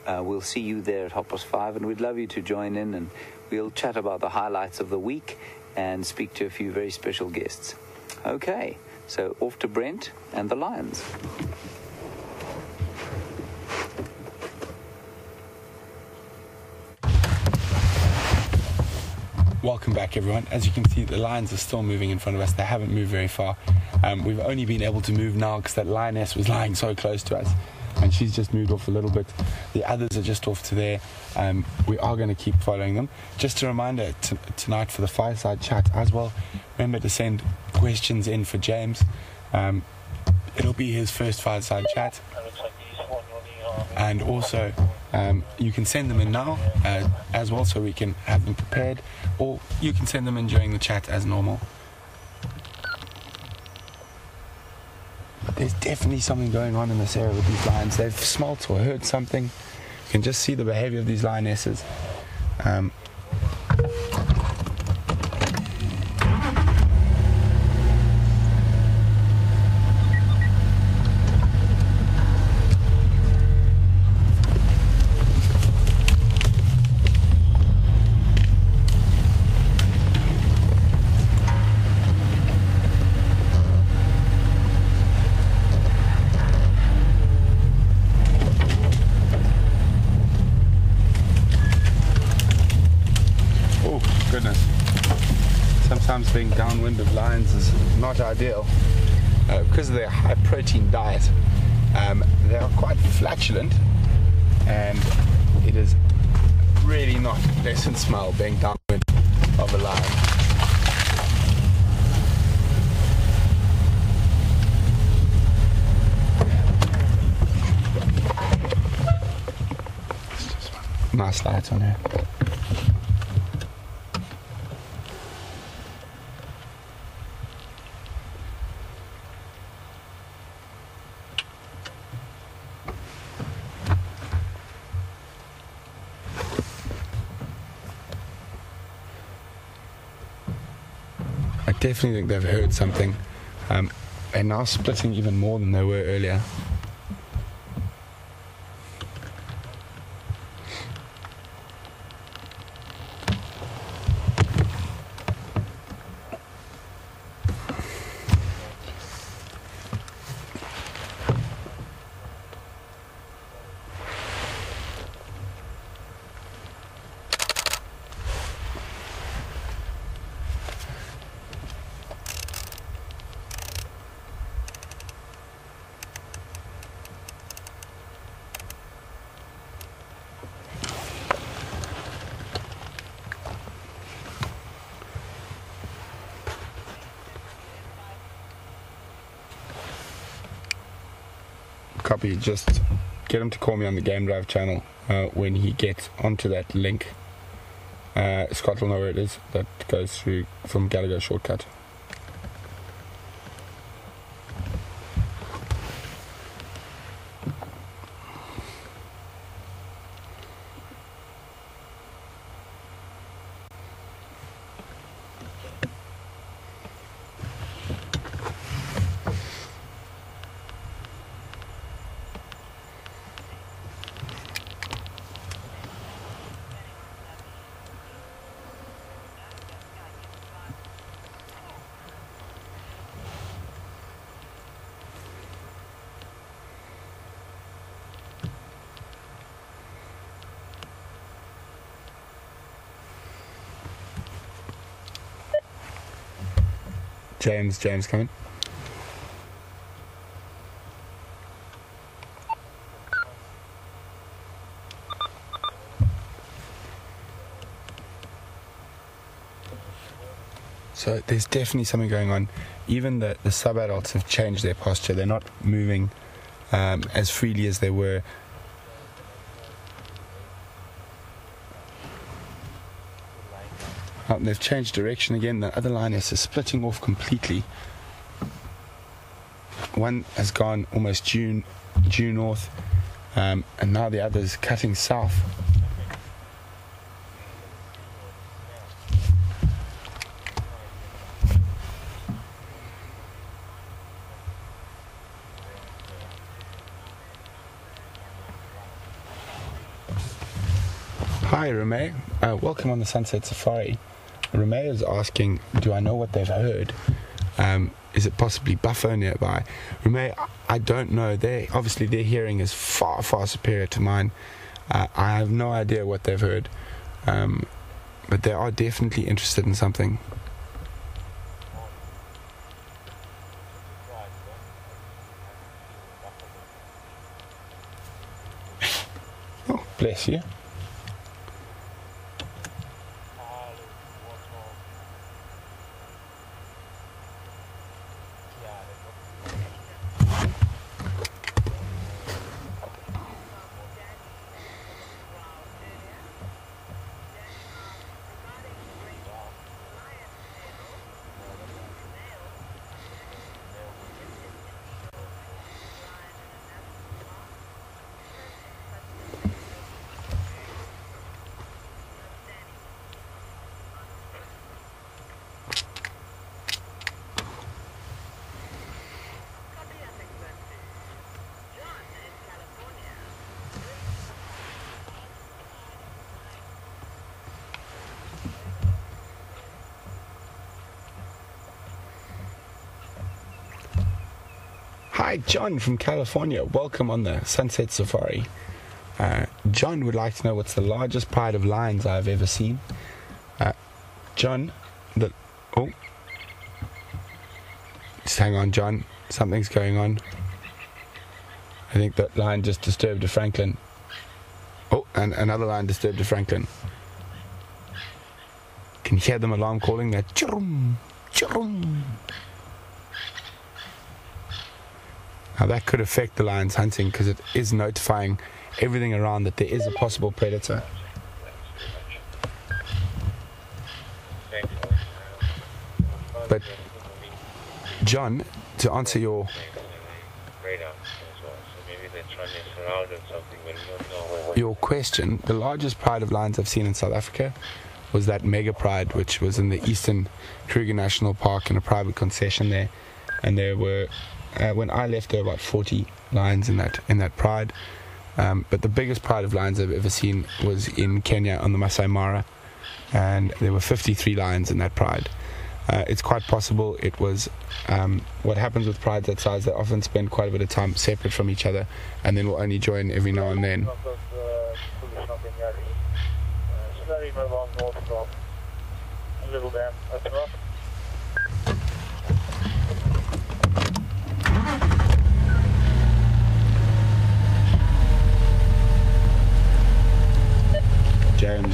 we'll see you there at 5:30, and we'd love you to join in, and we'll chat about the highlights of the week and speak to a few very special guests. Okay, so off to Brent and the lions. Welcome back, everyone. As you can see, the lions are still moving in front of us. They haven't moved very far. We've only been able to move now because that lioness was lying so close to us, and she's just moved off a little bit. The others are just off to there. We are going to keep following them. Just a reminder, tonight for the Fireside Chat as well, remember to send questions in for James. It'll be his first Fireside Chat. And also, you can send them in now as well, so we can have them prepared, or you can send them in during the chat as normal. There's definitely something going on in this area with these lions. They've smelt or heard something. You can just see the behavior of these lionesses. Sometimes being downwind of lions is not ideal because of their high protein diet. They are quite flatulent, and it is really not a pleasant smell being downwind of a lion. Nice light on here. I definitely think they've heard something. They're now splitting even more than they were earlier. Copy, just get him to call me on the Game Drive channel when he gets onto that link. Scott will know where it is, that goes through from Gallagher Shortcut. James coming. So there's definitely something going on. Even the sub-adults have changed their posture. They're not moving as freely as they were. They've changed direction again. The other lioness is splitting off completely. One has gone almost due north, and now the other is cutting south. Hi Reme, welcome on the Sunset Safari. Reme is asking, do I know what they've heard? Is it possibly buffalo nearby? Reme, I don't know. Obviously their hearing is far, far superior to mine. I have no idea what they've heard, but they are definitely interested in something. Oh, bless you. Hi, John from California. Welcome on the Sunset Safari. John would like to know what's the largest pride of lions I've ever seen. John, just hang on, John. Something's going on. I think that lion just disturbed a Franklin. Oh, and another lion disturbed a Franklin. Can you hear them alarm calling that? Churrum, churrum. Now that could affect the lion's hunting because it is notifying everything around that there is a possible predator. But John, to answer your question, the largest pride of lions I've seen in South Africa was that mega pride, which was in the Eastern Kruger National Park in a private concession there, and there were when I left there were about 40 lions in that pride, but the biggest pride of lions I've ever seen was in Kenya on the Masai Mara, and there were 53 lions in that pride. It's quite possible it was what happens with prides that size. They often spend quite a bit of time separate from each other and then will only join every now and then.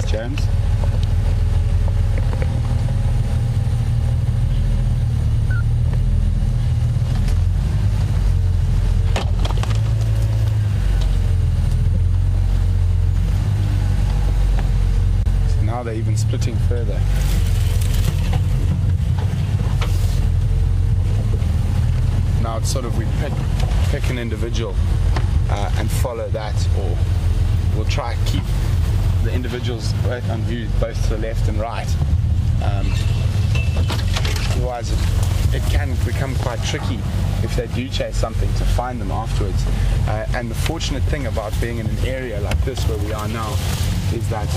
James. Now they're even splitting further. Now it's sort of we pick an individual and follow that, or we'll try to keep the individuals both on view, both to the left and right. Otherwise it can become quite tricky if they do chase something to find them afterwards. And the fortunate thing about being in an area like this where we are now is that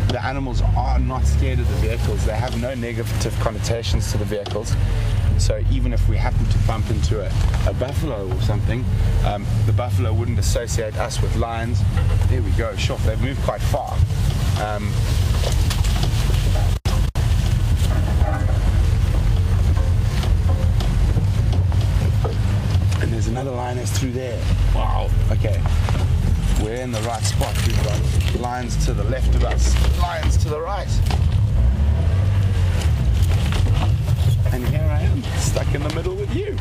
the animals are not scared of the vehicles. They have no negative connotations to the vehicles. So even if we happen to bump into a buffalo or something, the buffalo wouldn't associate us with lions. There we go, sure, they've moved quite far. And there's another lioness through there. Wow, okay. We're in the right spot. We've got lions to the left of us, lions to the right. And here I am, stuck in the middle with you.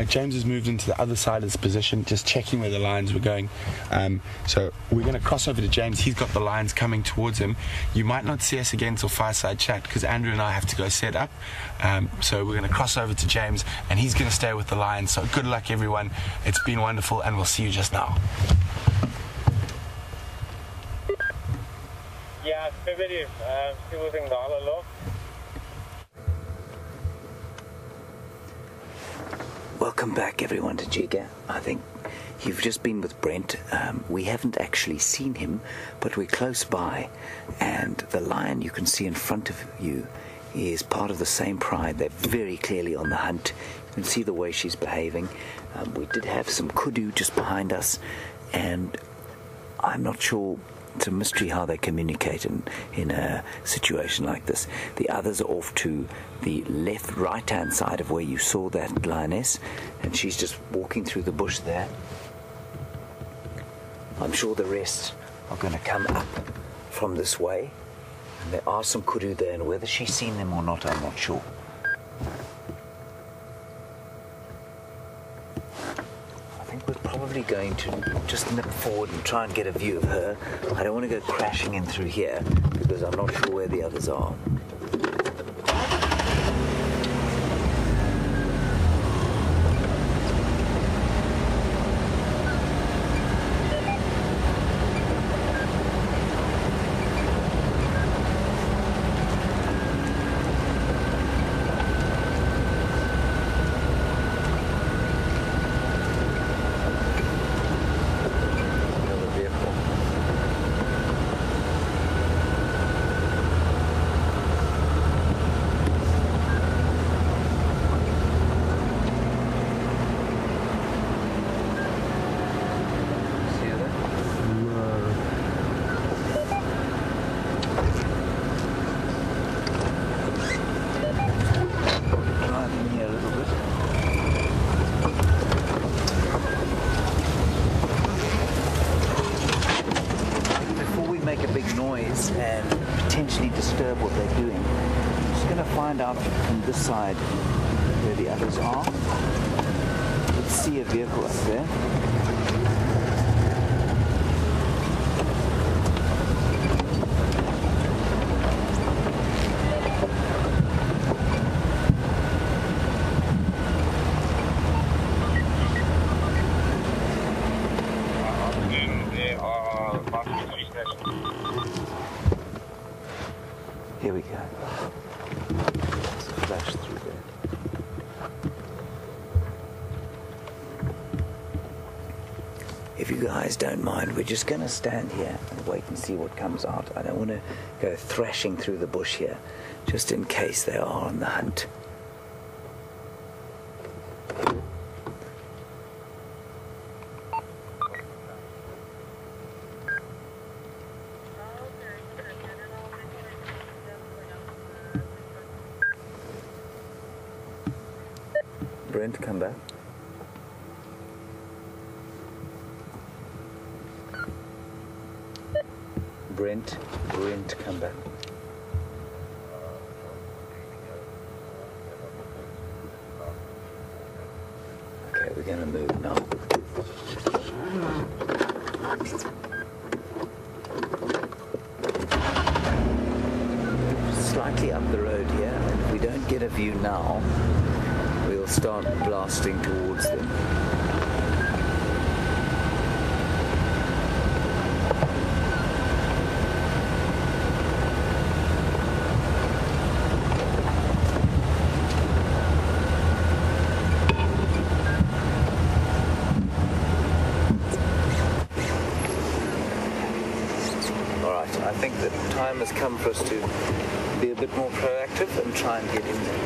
James has moved into the other side of this position, just checking where the lions were going. So we're going to cross over to James. He's got the lions coming towards him. You might not see us again till Fireside Chat because Andrew and I have to go set up. So we're going to cross over to James and he's going to stay with the lions. So good luck, everyone. It's been wonderful and we'll see you just now. Yeah, maybe still using the other law. Welcome back, everyone, to Jiga. I think you've just been with Brent. We haven't actually seen him, but we're close by. And the lion you can see in front of you is part of the same pride. They're very clearly on the hunt. You can see the way she's behaving. We did have some kudu just behind us, and I'm not sure. It's a mystery how they communicate in a situation like this. The others are off to the right-hand side of where you saw that lioness, and she's just walking through the bush there. I'm sure the rest are going to come up from this way, and there are some kudu there, and whether she's seen them or not, I'm not sure. We're probably going to just nip forward and try and get a view of her. I don't want to go crashing in through here because I'm not sure where the others are. make a big noise and potentially disturb what they're doing. I'm just going to find out from this side where the others are. Let's see a vehicle up there. Here we go. Let's flash through there. If you guys don't mind, we're just going to stand here and wait and see what comes out. I don't want to go thrashing through the bush here, just in case they are on the hunt. Brent, come back. Brent, come back. Okay, we're going to move now. Slightly up the road here, and if we don't get a view now, we'll start blasting towards them. Alright, I think the time has come for us to be a bit more proactive and try and get in there.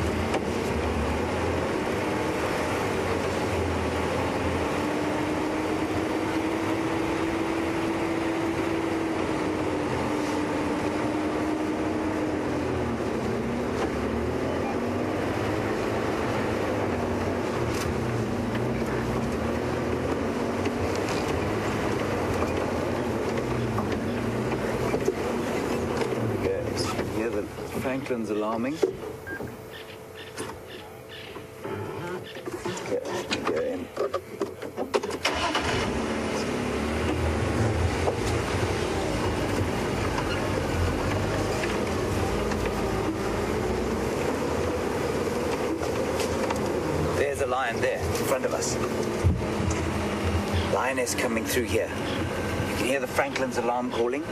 Franklin's alarming. Yeah, go in. There's a lion there in front of us. Lioness coming through here. You can hear the Franklin's alarm calling.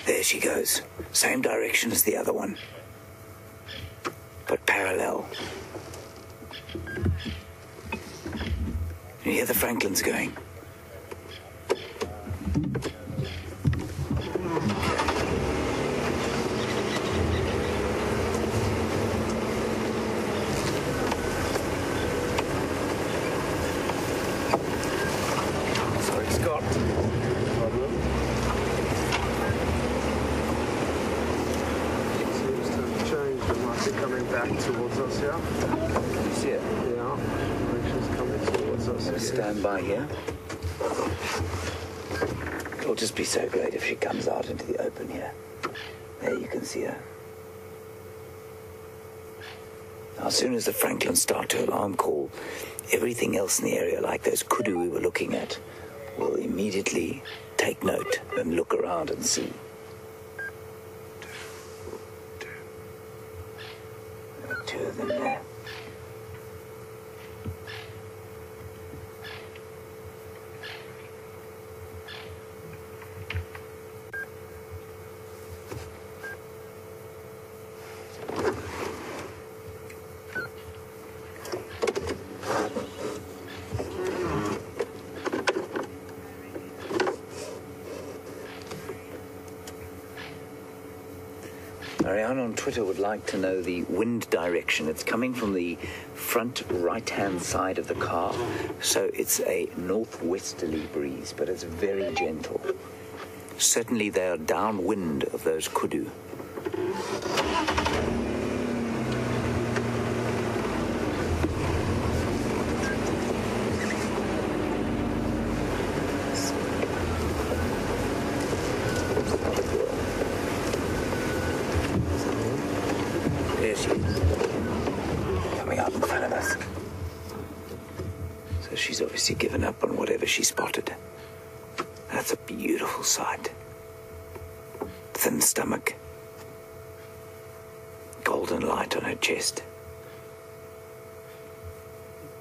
There she goes. Same direction as the other one, but parallel. You hear the Franklins going. Sorry, Scott. Coming back towards us, yeah? Can you see it? Yeah. She's coming towards us. Let's stand by here. It'll just be so great if she comes out into the open here. There you can see her. Now, as soon as the Franklins start to alarm call, everything else in the area, like those kudu we were looking at, will immediately take note and look around and see. Two of them there. Marianne on Twitter would like to know the wind direction. It's coming from the front right-hand side of the car, so it's a northwesterly breeze, but it's very gentle. Certainly they are downwind of those kudu. She's obviously given up on whatever she spotted. That's a beautiful sight. Thin stomach. Golden light on her chest.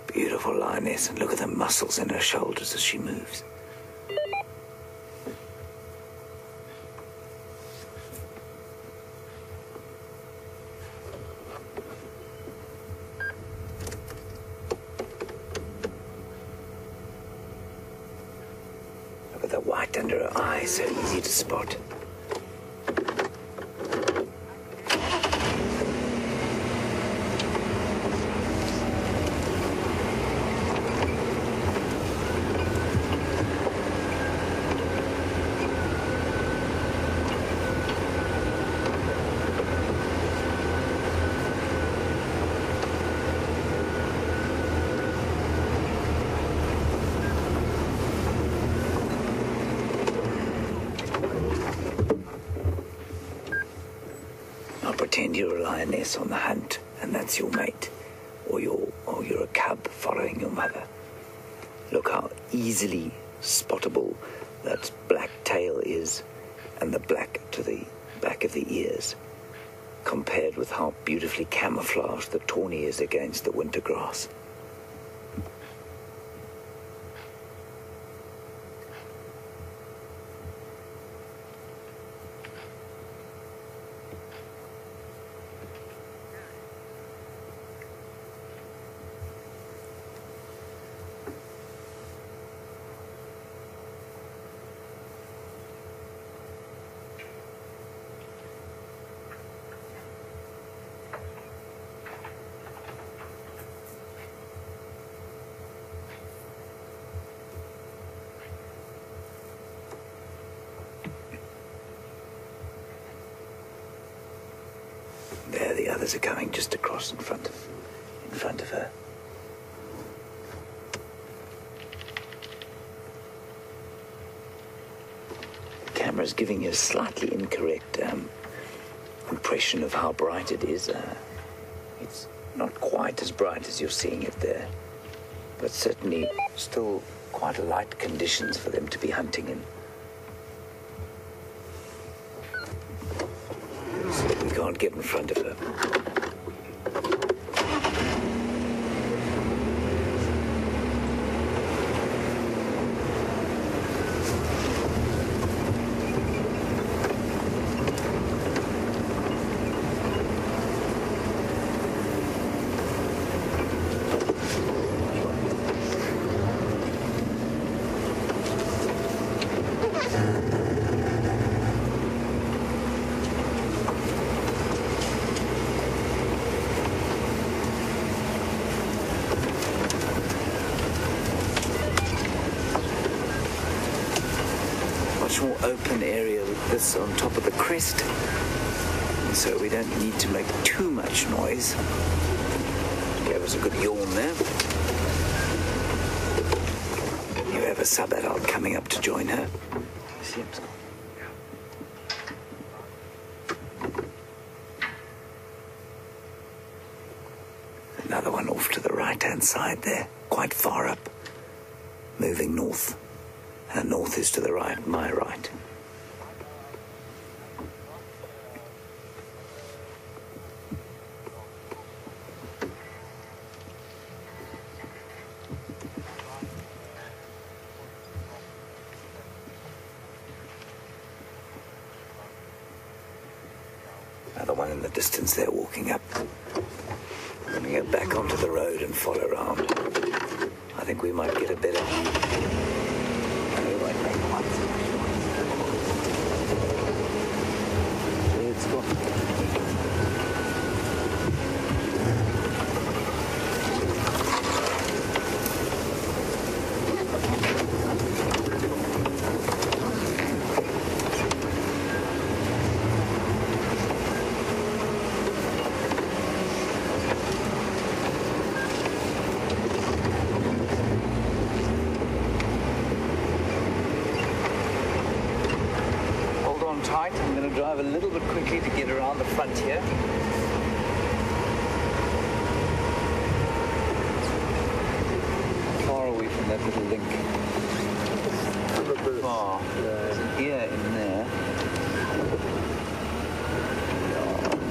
Beautiful lioness, and look at the muscles in her shoulders as she moves. Look at the white under her eyes, so easy to spot. Pretend you're a lioness on the hunt, and that's your mate, or you're a cub following your mother. Look how easily spottable that black tail is, and the black to the back of the ears, compared with how beautifully camouflaged the tawny is against the winter grass. There, the others are coming just across in front of her. The camera's giving you a slightly incorrect impression of how bright it is. It's not quite as bright as you're seeing it there, but certainly still quite light conditions for them to be hunting in. We can't get in front of her. More open area with this on top of the crest, and so we don't need to make too much noise. Gave us a good yawn there. You have a sub-adult coming up to join her. See him. Another one off to the right-hand side there, quite far up, moving north. And north is to the right, my right. Another one in the distance there walking up. I'm going to go back onto the road and follow around. I think we might get a better view. Let's go. Tight. I'm going to drive a little bit quickly to get around the front here. Far away from find that little link. Oh, there's an ear in there.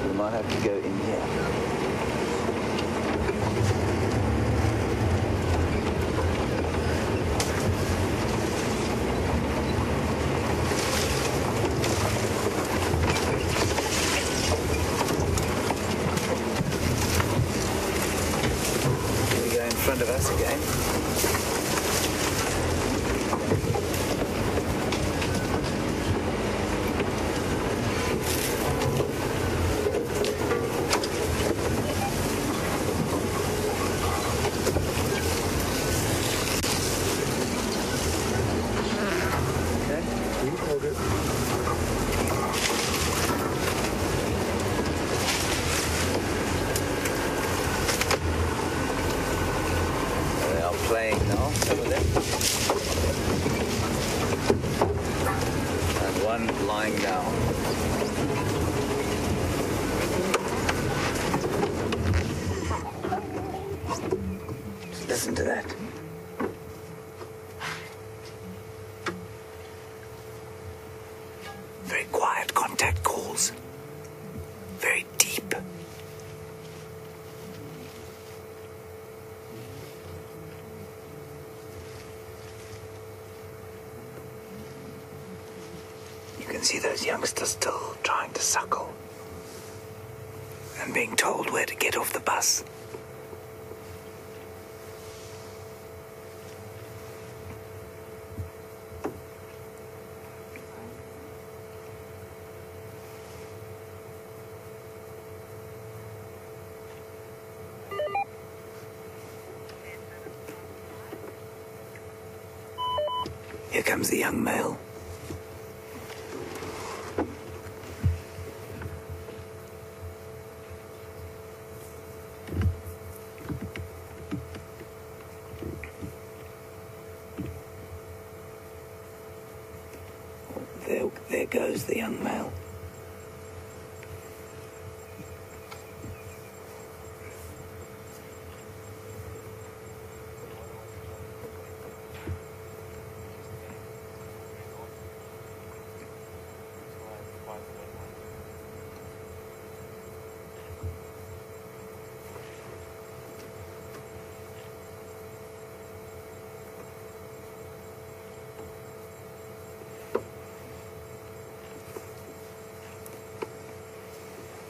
We might have to go in here. Here we go in front of us again. Playing now, some of them. And one lying down. Just listen to that. Very quiet contact calls. Very deep. You can see those youngsters still trying to suckle and being told where to get off the bus. Here comes the young male. There goes the young male.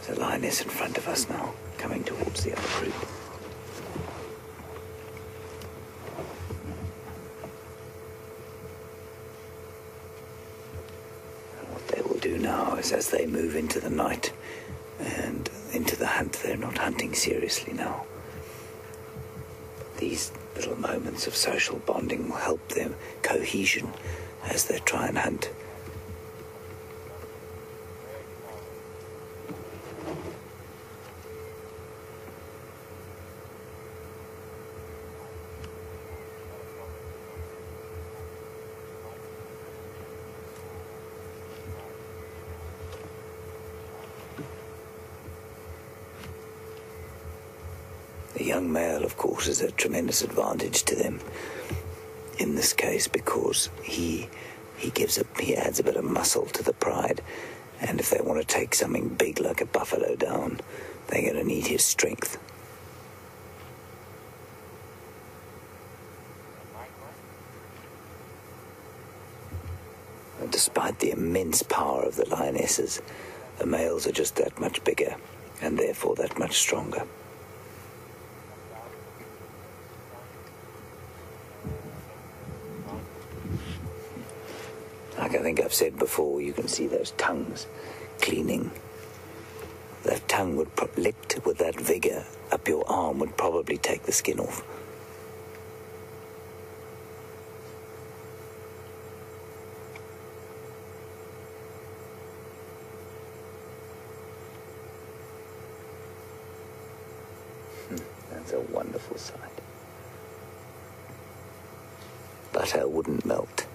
There's a lioness in front of us now, coming towards the other group. And what they will do now is, as they move into the night and into the hunt, they're not hunting seriously now. These little moments of social bonding will help their cohesion as they try and hunt. The young male, of course, is a tremendous advantage to them in this case, because he adds a bit of muscle to the pride, and if they want to take something big like a buffalo down, they're going to need his strength. And despite the immense power of the lionesses, the males are just that much bigger and therefore that much stronger. Like I think I've said before, you can see those tongues cleaning. That tongue would licked with that vigor up your arm would probably take the skin off. That's a wonderful sight. Butter wouldn't melt.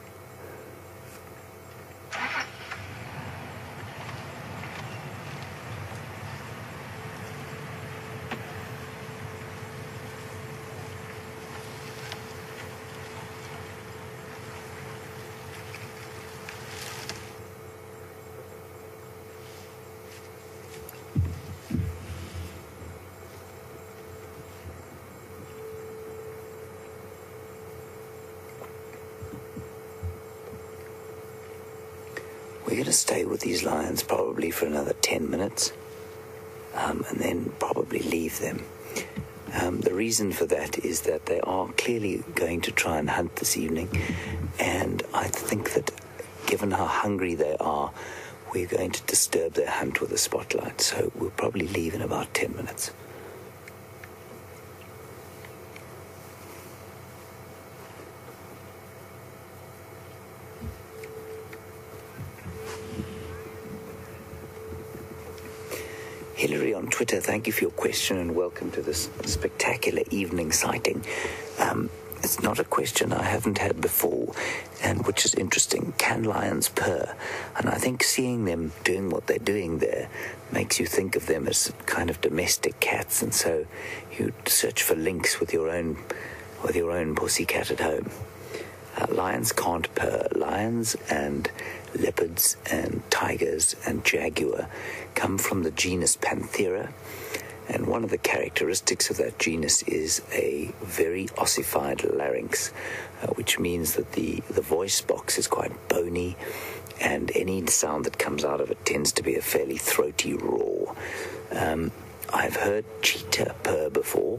We're going to stay with these lions probably for another 10 minutes and then probably leave them. The reason for that is that they are clearly going to try and hunt this evening, and I think that given how hungry they are, we're going to disturb their hunt with a spotlight, so we'll probably leave in about 10 minutes. Hillary on Twitter, thank you for your question and welcome to this spectacular evening sighting. It's not a question I haven't had before, and which is interesting. Can lions purr? And I think seeing them doing what they're doing there makes you think of them as kind of domestic cats, and so you search for links with your own pussycat at home. Lions can't purr. Lions and leopards and tigers and jaguar come from the genus Panthera, and one of the characteristics of that genus is a very ossified larynx, which means that the voice box is quite bony, and any sound that comes out of it tends to be a fairly throaty roar. I've heard cheetah purr before,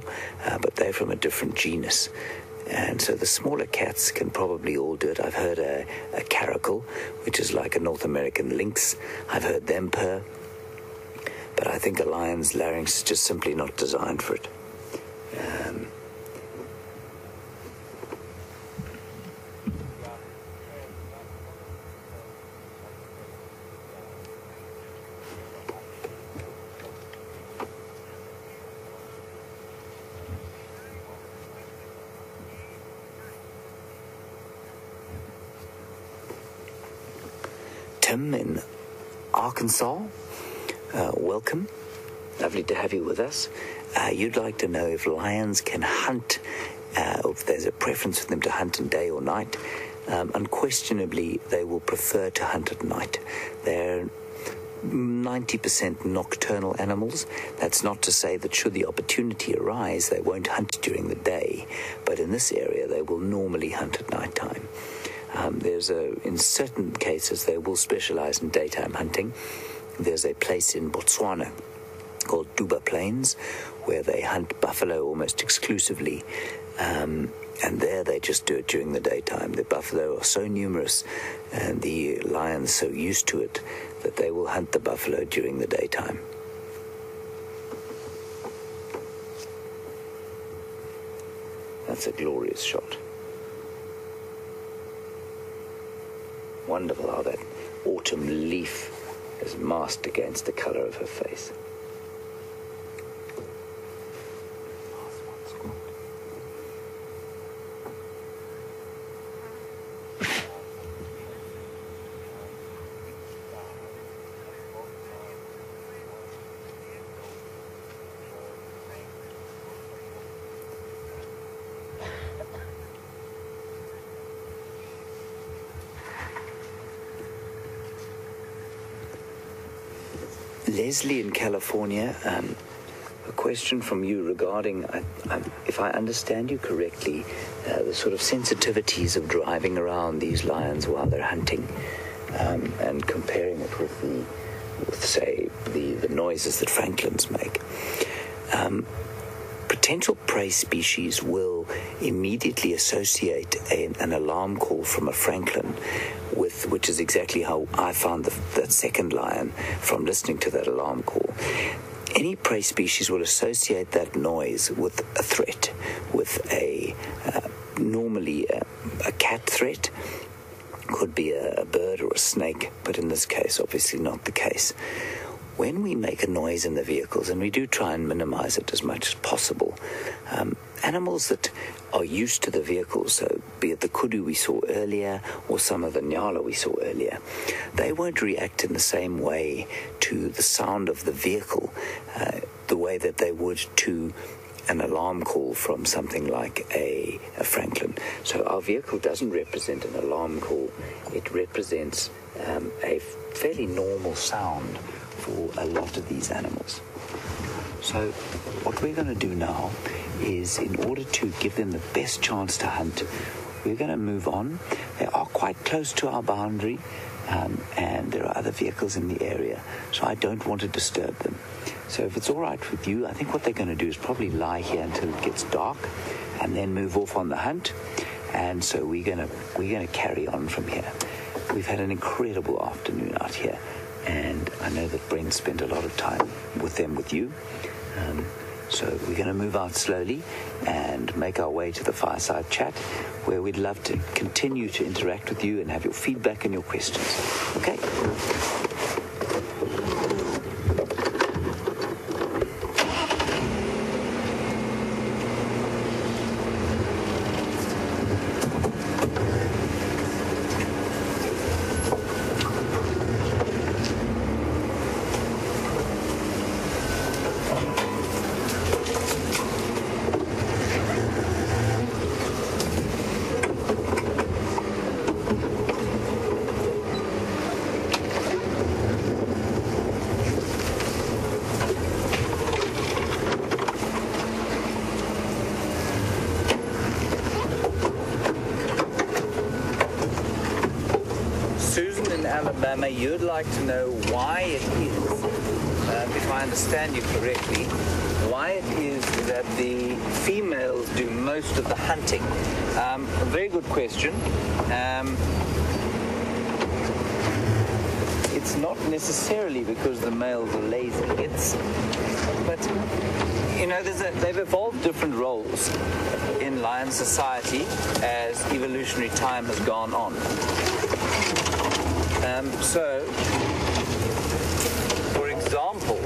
but they're from a different genus. And so the smaller cats can probably all do it. I've heard a caracal, which is like a North American lynx. I've heard them purr. But I think a lion's larynx is just simply not designed for it. Tim in Arkansas, welcome. Lovely to have you with us. You'd like to know if lions can hunt, or if there's a preference for them to hunt in day or night. Unquestionably, they will prefer to hunt at night. They're 90% nocturnal animals. That's not to say that should the opportunity arise, they won't hunt during the day, but in this area, they will normally hunt at night time. In certain cases, they will specialize in daytime hunting. There's a place in Botswana called Duba Plains where they hunt buffalo almost exclusively, and there they just do it during the daytime. The buffalo are so numerous and the lions so used to it that they will hunt the buffalo during the daytime. That's a glorious shot. Wonderful how that autumn leaf is masked against the color of her face. Leslie in California, a question from you regarding, if I understand you correctly, the sort of sensitivities of driving around these lions while they're hunting, and comparing it with say, the noises that francolins make. Potential prey species will immediately associate an alarm call from a francolin with, which is exactly how I found that second lion from listening to that alarm call. Any prey species will associate that noise with a threat, with normally a cat threat. Could be a bird or a snake, but in this case, obviously not the case. When we make a noise in the vehicles, and we do try and minimize it as much as possible, animals that are used to the vehicles, so be it the kudu we saw earlier or some of the nyala we saw earlier, they won't react in the same way to the sound of the vehicle, the way that they would to an alarm call from something like a francolin. So our vehicle doesn't represent an alarm call. It represents a fairly normal sound for a lot of these animals. So what we're going to do now is, in order to give them the best chance to hunt, we're going to move on. They are quite close to our boundary, and there are other vehicles in the area, so I don't want to disturb them. So if it's all right with you, I think what they're going to do is probably lie here until it gets dark and then move off on the hunt. And so we're going to carry on from here. We've had an incredible afternoon out here, and I know that Brent spent a lot of time with you. So we're going to move out slowly and make our way to the Fireside Chat, where we'd love to continue to interact with you and have your feedback and your questions. Okay. Alabama, you'd like to know why it is, if I understand you correctly, why it is that the females do most of the hunting. A very good question. It's not necessarily because the males are lazy. But you know, they've evolved different roles in lion society as evolutionary time has gone on. So, for example,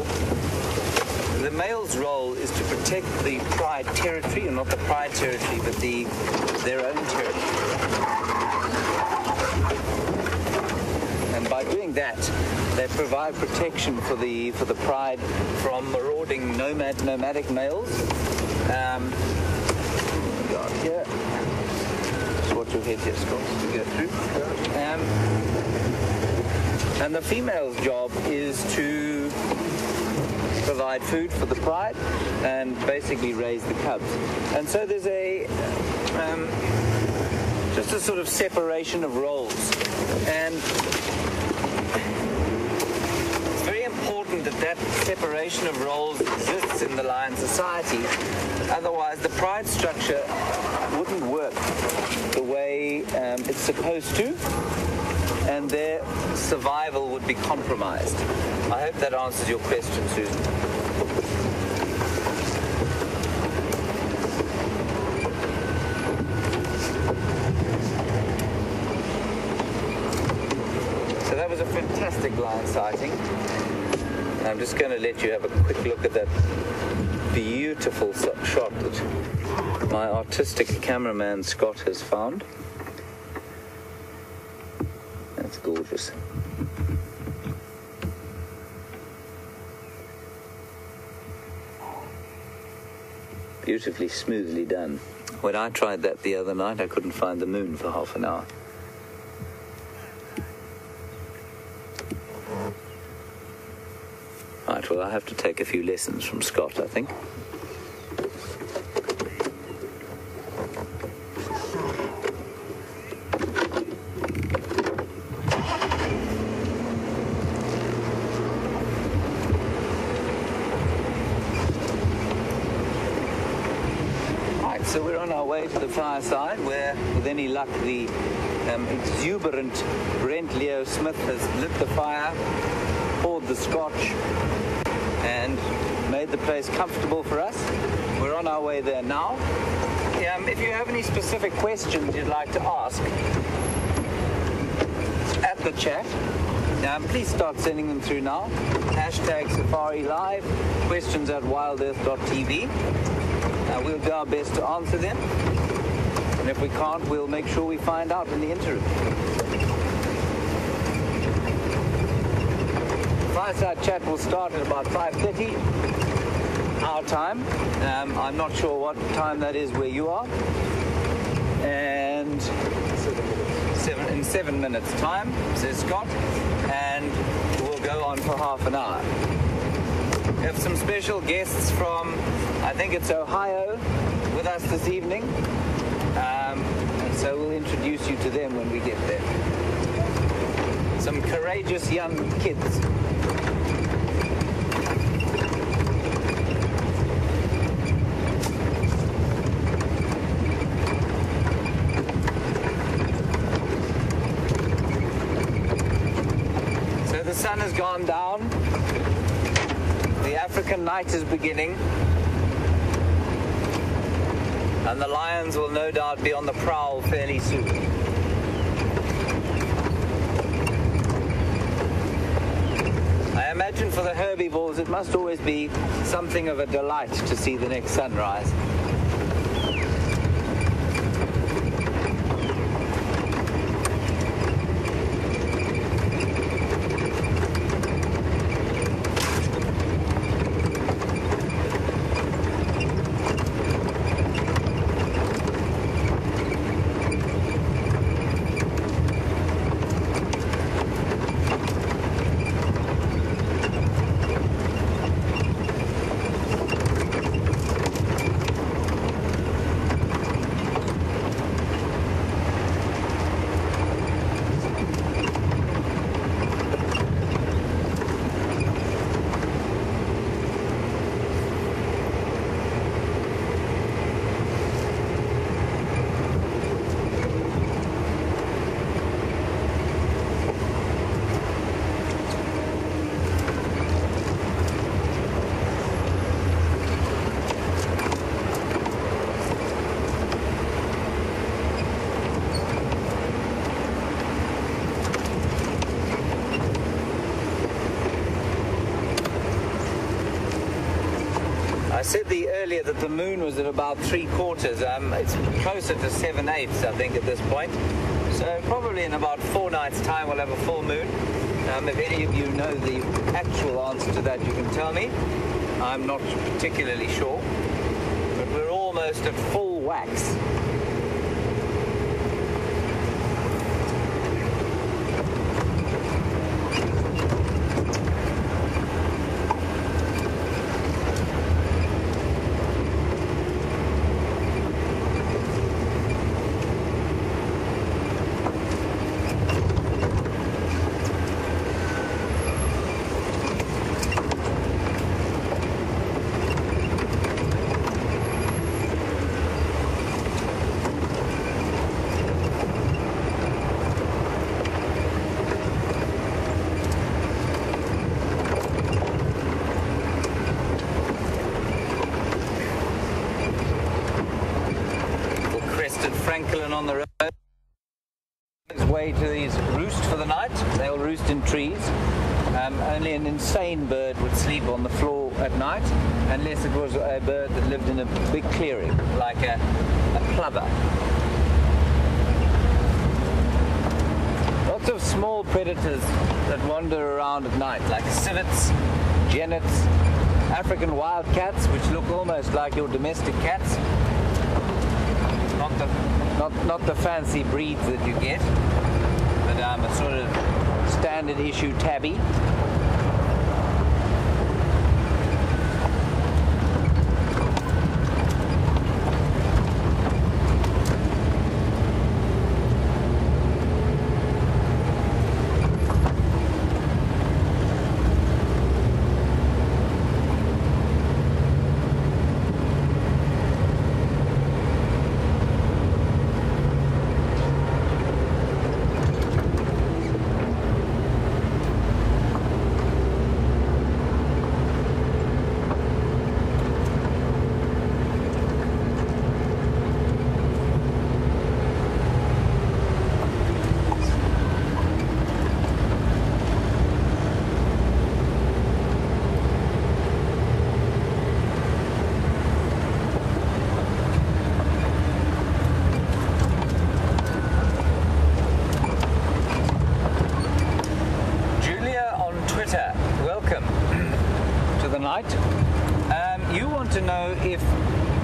the male's role is to protect the pride territory, or not the pride territory, but their own territory. And by doing that, they provide protection for the pride from marauding nomadic males. Here, just watch your head here, Scott, to go through. And the female's job is to provide food for the pride and basically raise the cubs. And so there's just a sort of separation of roles. And it's very important that separation of roles exists in the lion society. Otherwise, the pride structure wouldn't work the way it's supposed to, and their survival would be compromised. I hope that answers your question, Susan. So that was a fantastic lion sighting. I'm just going to let you have a quick look at that beautiful shot that my artistic cameraman Scott has found. That's gorgeous. Beautifully, smoothly done. When I tried that the other night, I couldn't find the moon for half an hour. Right, well, I have to take a few lessons from Scott, I think. So we're on our way to the fireside, where, with any luck, the exuberant Brent Leo Smith has lit the fire, poured the scotch, and made the place comfortable for us. We're on our way there now. If you have any specific questions you'd like to ask at the chat, please start sending them through now. #SafariLive, questions at wildearth.tv. We'll do our best to answer them, and if we can't, we'll make sure we find out in the interim. Fireside Chat will start at about 5:30 our time. I'm not sure what time that is where you are. And 7 minutes time, says Scott, and we'll go on for half an hour. We have some special guests from, I think it's Ohio, with us this evening. And so So we'll introduce you to them when we get there. Some courageous young kids. So the sun has gone down. The African night is beginning. And the lions will no doubt be on the prowl fairly soon. I imagine for the herbivores it must always be something of a delight to see the next sunrise. I said earlier that the moon was at about 3/4. It's closer to 7/8, I think, at this point. So probably in about 4 nights' time we'll have a full moon. If any of you know the actual answer to that, you can tell me. I'm not particularly sure. But we're almost at full wax. On the road, his way to his roost for the night. They'll roost in trees. Only an insane bird would sleep on the floor at night, unless it was a bird that lived in a big clearing, like a plover. Lots of small predators that wander around at night, like civets, genets, African wildcats, which look almost like your domestic cats. Not the fancy breeds that you get, but a sort of standard issue tabby. You want to know if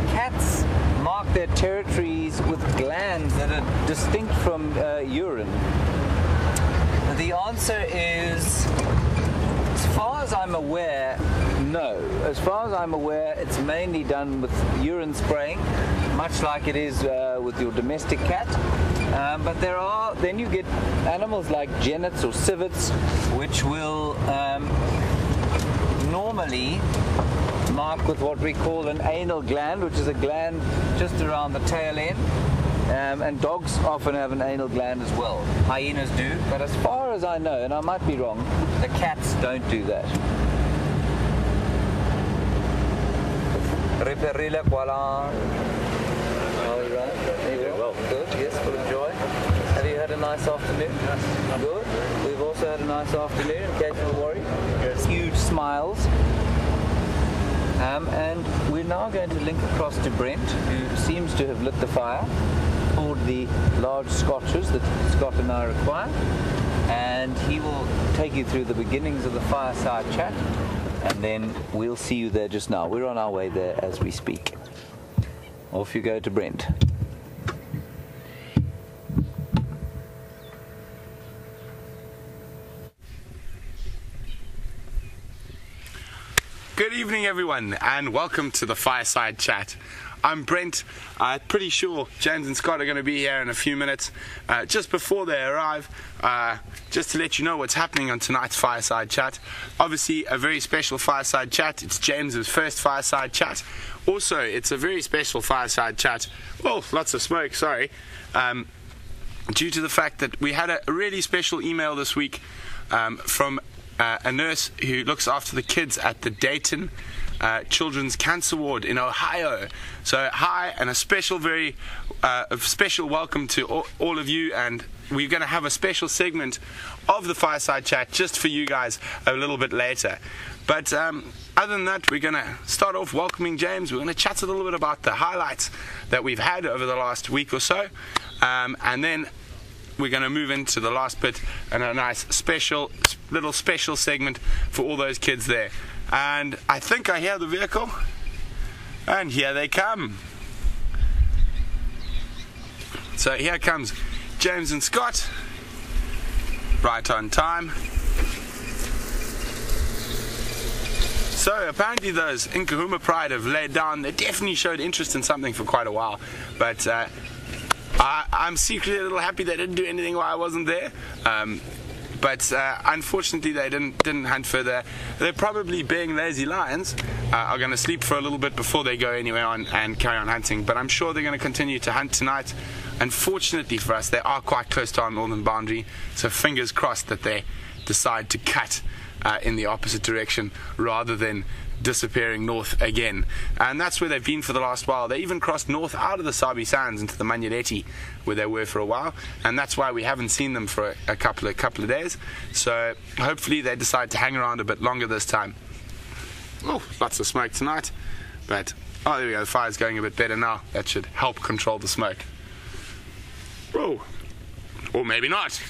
cats mark their territories with glands that are distinct from urine. The answer is, as far as I'm aware, no. As far as I'm aware, it's mainly done with urine spraying, much like it is with your domestic cat. But then you get animals like genets or civets, which will normally mark with what we call an anal gland, which is a gland just around the tail end. And dogs often have an anal gland as well. Hyenas do, but as far as I know, and I might be wrong, the cats don't do that. Well, good, yes, full of joy. Have you had a nice afternoon? Good. We've also had a nice afternoon, in case you're worried. Huge smiles. And we're now going to link across to Brent, who seems to have lit the fire, poured the large scotches that Scott and I require, and he will take you through the beginnings of the Fireside Chat, and then we'll see you there just now. We're on our way there as we speak. Off you go to Brent. Good evening, everyone, and welcome to the Fireside Chat. I'm Brent. Pretty sure James and Scott are going to be here in a few minutes. Just before they arrive, just to let you know what's happening on tonight's Fireside Chat. Obviously, a very special Fireside Chat. It's James's first Fireside Chat. Also, it's a very special Fireside Chat. Oh, lots of smoke, sorry. Due to the fact that we had a really special email this week from a nurse who looks after the kids at the Dayton Children's Cancer Ward in Ohio. So hi, and a special, a special welcome to all of you, and we're going to have a special segment of the Fireside Chat just for you guys a little bit later. But other than that, we're going to start off welcoming James. We're going to chat a little bit about the highlights that we've had over the last week or so, and then we're going to move into the last bit and a nice little special segment for all those kids there. And I think I hear the vehicle, and here they come. So here comes James and Scott, right on time. So apparently those Nkuhumas pride have laid down. They definitely showed interest in something for quite a while, but I'm secretly a little happy they didn't do anything while I wasn't there. But unfortunately they didn't hunt further. They're probably, being lazy lions, are going to sleep for a little bit before they go anywhere on and carry on hunting. But I'm sure they're going to continue to hunt tonight. Unfortunately for us, they are quite close to our northern boundary, so fingers crossed that they decide to cut in the opposite direction rather than disappearing north again. And that's where they've been for the last while. They even crossed north out of the Sabi Sands into the Manyeleti, where they were for a while, and that's why we haven't seen them for a couple of days. So hopefully they decide to hang around a bit longer this time. Oh, lots of smoke tonight, but oh, there we go, the fire's going a bit better now. That should help control the smoke. Oh, or maybe not.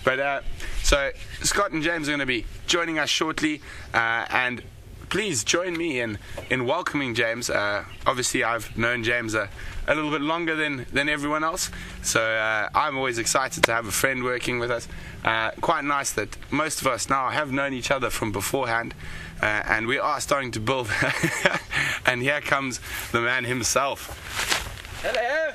But so Scott and James are going to be joining us shortly, and please join me in welcoming James. Obviously I've known James a little bit longer than everyone else, so I'm always excited to have a friend working with us. Quite nice that most of us now have known each other from beforehand, and we are starting to build. And here comes the man himself. Hello.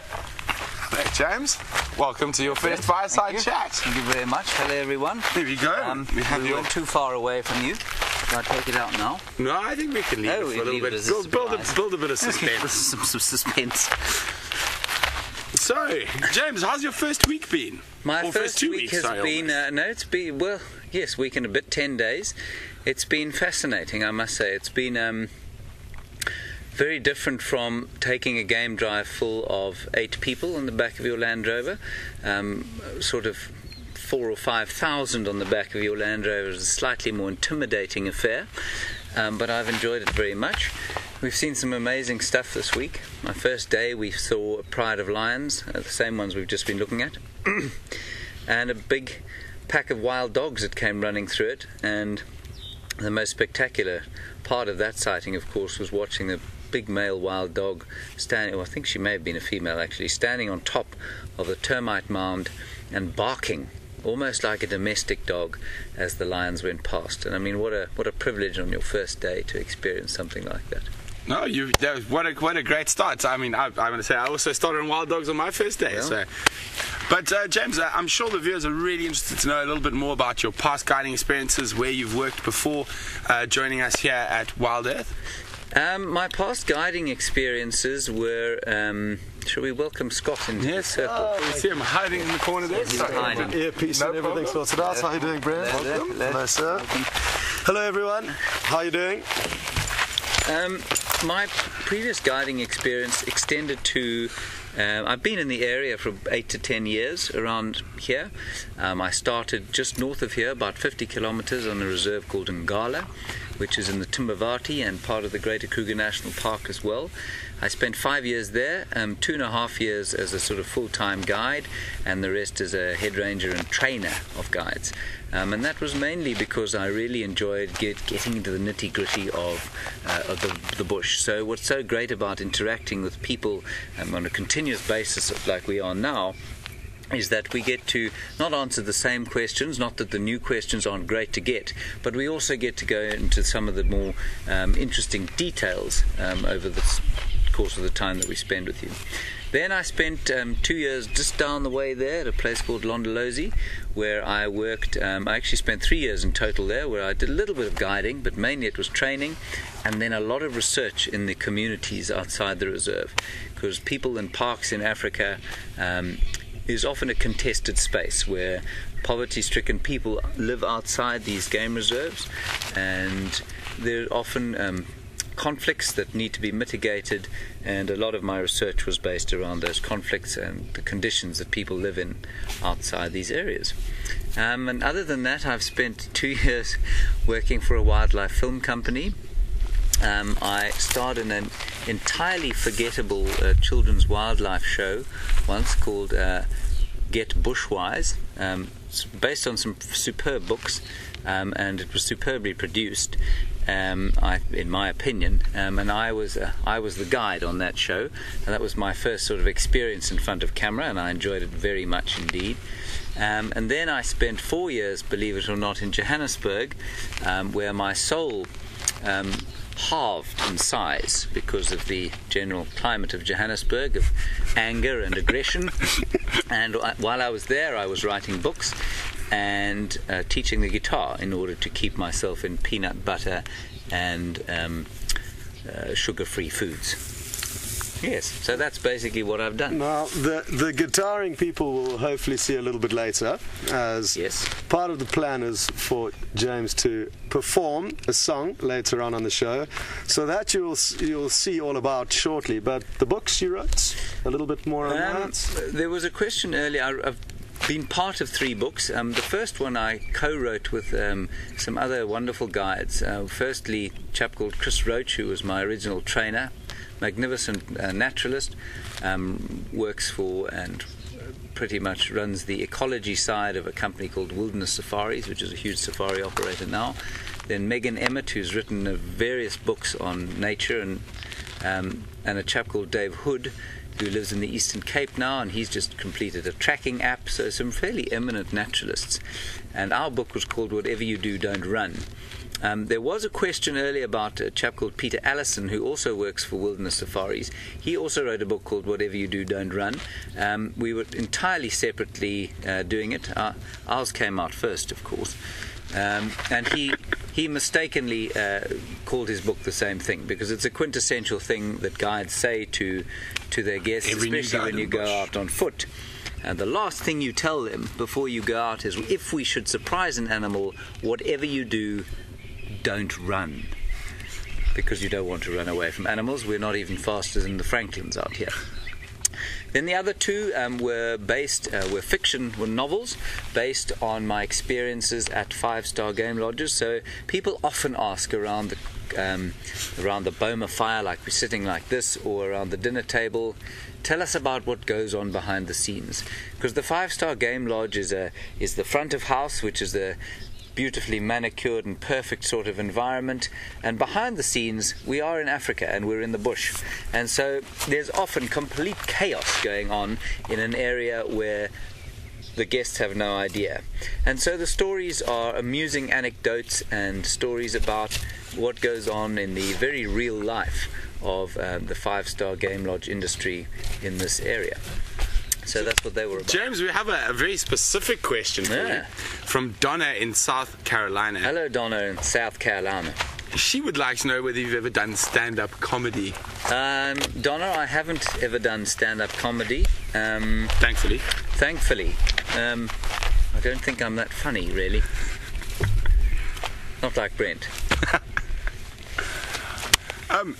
Hey, James, welcome to your first Fireside Chat. Thank you very much. Hello, everyone. Here we go. We weren't too far away from you. Can I take it out now? No, I think we can leave it for a little bit. Build a bit of suspense. some suspense. So, James, how's your first week been? My first week has been, it's been, well, yes, week and a bit, 10 days. It's been fascinating, I must say. It's been very different from taking a game drive full of 8 people on the back of your Land Rover. Sort of 4,000 or 5,000 on the back of your Land Rover is a slightly more intimidating affair, but I've enjoyed it very much. We've seen some amazing stuff this week. My first day we saw a pride of lions, the same ones we've just been looking at, and a big pack of wild dogs that came running through it. And the most spectacular part of that sighting, of course, was watching the big male wild dog standing, well, I think she may have been a female actually, standing on top of the termite mound and barking almost like a domestic dog as the lions went past. And I mean, what a privilege on your first day to experience something like that. No, what a great start. I mean, I'm going to say I also started on wild dogs on my first day. Yeah. So. But James, I'm sure the viewers are really interested to know a little bit more about your past guiding experiences, where you've worked before joining us here at WildEarth. My past guiding experiences were. Shall we welcome Scott into the circle? We see him hiding in the corner there. Earpiece and everything sorted out. How are you doing, Brent? Welcome. Hello, sir. Hello, everyone. How are you doing? My previous guiding experience extended to. I've been in the area for 8 to 10 years around here. I started just north of here, about 50 kilometers on a reserve called Impala, which is in the Timbavati and part of the Greater Kruger National Park as well. I spent 5 years there, 2.5 years as a sort of full-time guide, and the rest as a head ranger and trainer of guides. And that was mainly because I really enjoyed getting into the nitty-gritty of the bush. So what's so great about interacting with people on a continuous basis like we are now is that we get to not answer the same questions, not that the new questions aren't great to get, but we also get to go into some of the more interesting details over the course of the time that we spend with you. Then I spent 2 years just down the way there at a place called Londolozi, where I worked. I actually spent 3 years in total there, where I did a little bit of guiding, but mainly it was training, and then a lot of research in the communities outside the reserve, because people in parks in Africa is often a contested space where poverty-stricken people live outside these game reserves, and there are often conflicts that need to be mitigated, and a lot of my research was based around those conflicts and the conditions that people live in outside these areas. And other than that, I've spent 2 years working for a wildlife film company. I starred in an entirely forgettable children's wildlife show once called Get Bushwise. It's based on some superb books, and it was superbly produced, in my opinion. And I was the guide on that show, and that was my first sort of experience in front of camera, and I enjoyed it very much indeed. And then I spent 4 years, believe it or not, in Johannesburg, where my soul halved in size because of the general climate of Johannesburg, of anger and aggression. And while I was there, I was writing books and teaching the guitar in order to keep myself in peanut butter and sugar-free foods. Yes, so that's basically what I've done. Now, the guitaring people will hopefully see a little bit later, as part of the plan is for James to perform a song later on the show, so that you'll see all about shortly. But the books you wrote, a little bit more on that? There was a question earlier. I've been part of 3 books. The first one I co-wrote with some other wonderful guides. Firstly, a chap called Chris Roach, who was my original trainer, magnificent naturalist, works for and pretty much runs the ecology side of a company called WildEarth Safaris, which is a huge safari operator now. Then Megan Emmett, who's written various books on nature, and a chap called Dave Hood, who lives in the Eastern Cape now, and he's just completed a tracking app. So some fairly eminent naturalists. And our book was called Whatever You Do, Don't Run. There was a question earlier about a chap called Peter Allison, who also works for WildEarth Safaris. He also wrote a book called Whatever You Do, Don't Run. We were entirely separately doing it. Ours came out first, of course. And he mistakenly called his book the same thing, because it's a quintessential thing that guides say to their guests, especially when you go out on foot. And the last thing you tell them before you go out is, if we should surprise an animal, whatever you do, don't run. Because you don't want to run away from animals. We're not even faster than the Franklins out here. Then the other 2 were fiction, were novels based on my experiences at 5-star game lodges. So people often ask around the Boma fire, like we're sitting like this, or around the dinner table, tell us about what goes on behind the scenes. Because the 5-star game lodge is the front of house, which is the beautifully manicured and perfect sort of environment, and behind the scenes we are in Africa and we're in the bush, and so there's often complete chaos going on in an area where the guests have no idea. And so the stories are amusing anecdotes and stories about what goes on in the very real life of the 5-star game lodge industry in this area. So that's what they were about. James, we have a very specific question for you from Donna in South Carolina. Hello, Donna in South Carolina. She would like to know whether you've ever done stand-up comedy. Donna, I haven't ever done stand-up comedy. Thankfully. Thankfully. I don't think I'm that funny, really. Not like Brent.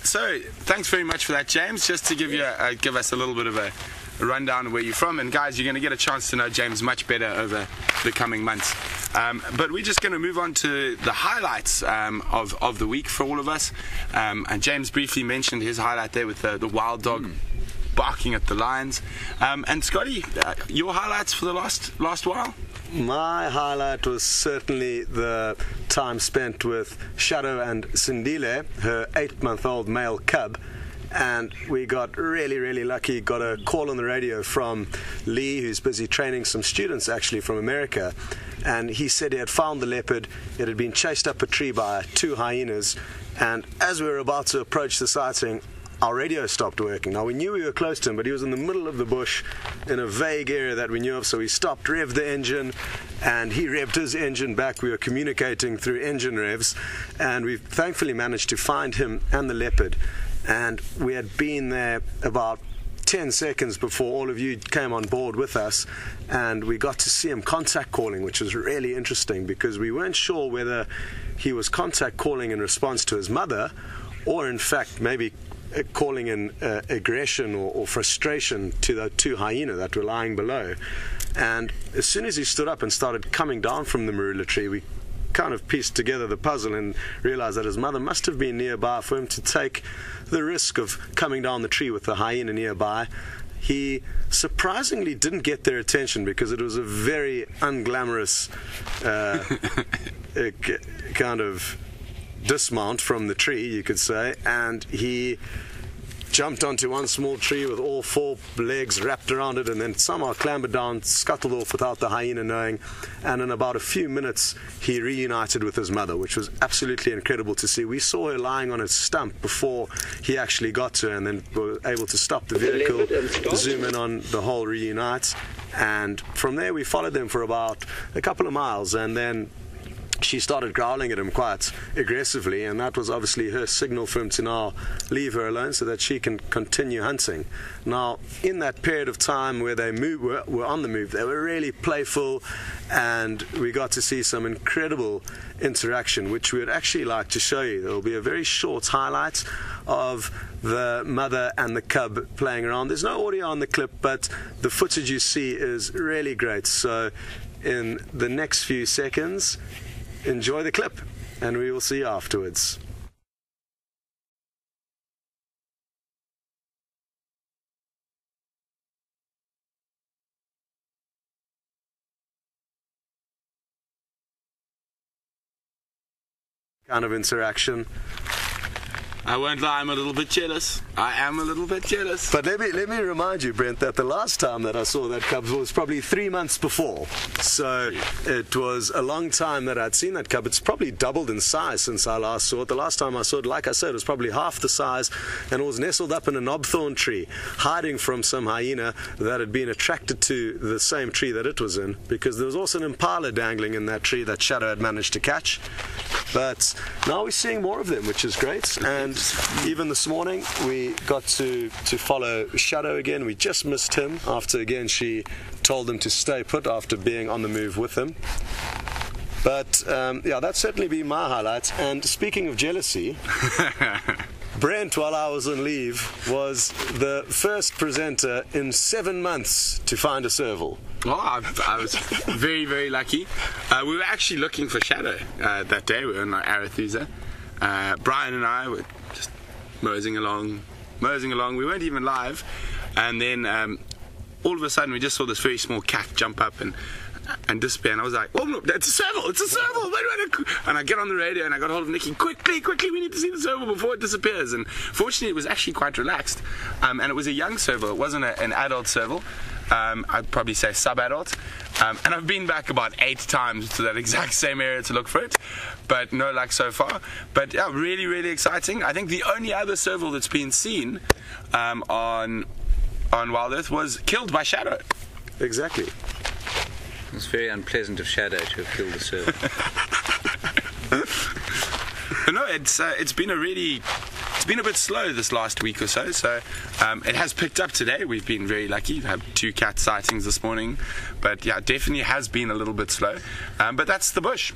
So, thanks very much for that, James. Just to give you give us a little bit of a rundown of where you're from, and guys, you're going to get a chance to know James much better over the coming months. But we're just going to move on to the highlights of the week for all of us. And James briefly mentioned his highlight there with the wild dog barking at the lions. And Scotty, your highlights for the last while? My highlight was certainly the time spent with Shadow and Sindile, her 8-month-old male cub. And we got really lucky. Got a call on the radio from Lee, who's busy training some students actually from America, and he said he had found the leopard. It had been chased up a tree by 2 hyenas, and as we were about to approach the sighting, our radio stopped working. Now, we knew we were close to him, but he was in the middle of the bush in a vague area that we knew of, so we stopped, revved the engine, and he revved his engine back. We were communicating through engine revs, and we thankfully managed to find him and the leopard. And we had been there about 10 seconds before all of you came on board with us, and we got to see him contact calling, which was really interesting because we weren't sure whether he was contact calling in response to his mother or in fact maybe calling in aggression or frustration to the 2 hyenas that were lying below. And as soon as he stood up and started coming down from the marula tree, we kind of pieced together the puzzle and realized that his mother must have been nearby for him to take the risk of coming down the tree with the hyena nearby. He surprisingly didn't get their attention because it was a very unglamorous kind of dismount from the tree, you could say, and he jumped onto one small tree with all 4 legs wrapped around it and then somehow clambered down, scuttled off without the hyena knowing, and in about a few minutes he reunited with his mother, which was absolutely incredible to see. We saw her lying on a stump before he actually got to her, and then were able to stop the vehicle, zoom in on the whole reunite, and from there we followed them for about a couple of miles, and then she started growling at him quite aggressively, and that was obviously her signal for him to now leave her alone so that she can continue hunting. Now, in that period of time where they were on the move, they were really playful, and we got to see some incredible interaction, which we would actually like to show you. There will be a very short highlight of the mother and the cub playing around. There's no audio on the clip, but the footage you see is really great. So in the next few seconds, enjoy the clip, and we will see you afterwards. Kind of interaction. I won't lie, I'm a little bit jealous. I am a little bit jealous. But let me remind you, Brent, that the last time that I saw that cub was probably 3 months before. So it was a long time that I'd seen that cub. It's probably doubled in size since I last saw it. The last time I saw it, like I said, it was probably half the size, and it was nestled up in a knobthorn tree, hiding from some hyena that had been attracted to the same tree that it was in, because there was also an impala dangling in that tree that Shadow had managed to catch. But now we're seeing more of them, which is great. And even this morning we got to follow Shadow again. We just missed him after again she told him to stay put after being on the move with him. But yeah, that's certainly been my highlights. And speaking of jealousy, Brent, while I was on leave, was the first presenter in 7 months to find a serval. Oh, I was very, very lucky. We were actually looking for Shadow that day. We were on Arethusa. Brian and I were just moseying along. We weren't even live. And then all of a sudden we just saw this very small cat jump up and disappear, and I was like, oh look, it's a serval, and I get on the radio and I got hold of Nikki, quickly, we need to see the serval before it disappears. And fortunately it was actually quite relaxed, and it was a young serval. It wasn't an adult serval. I'd probably say sub-adult, And I've been back about 8 times to that exact same area to look for it, but no luck so far. But yeah, really, really exciting. I think the only other serval that's been seen on WildEarth was killed by Shadow. Exactly. It's very unpleasant of Shadow to have killed the serval. But no, it's been a bit slow this last week or so. So it has picked up today. We've been very lucky to have 2 cat sightings this morning. But yeah, definitely has been a little bit slow. But that's the bush.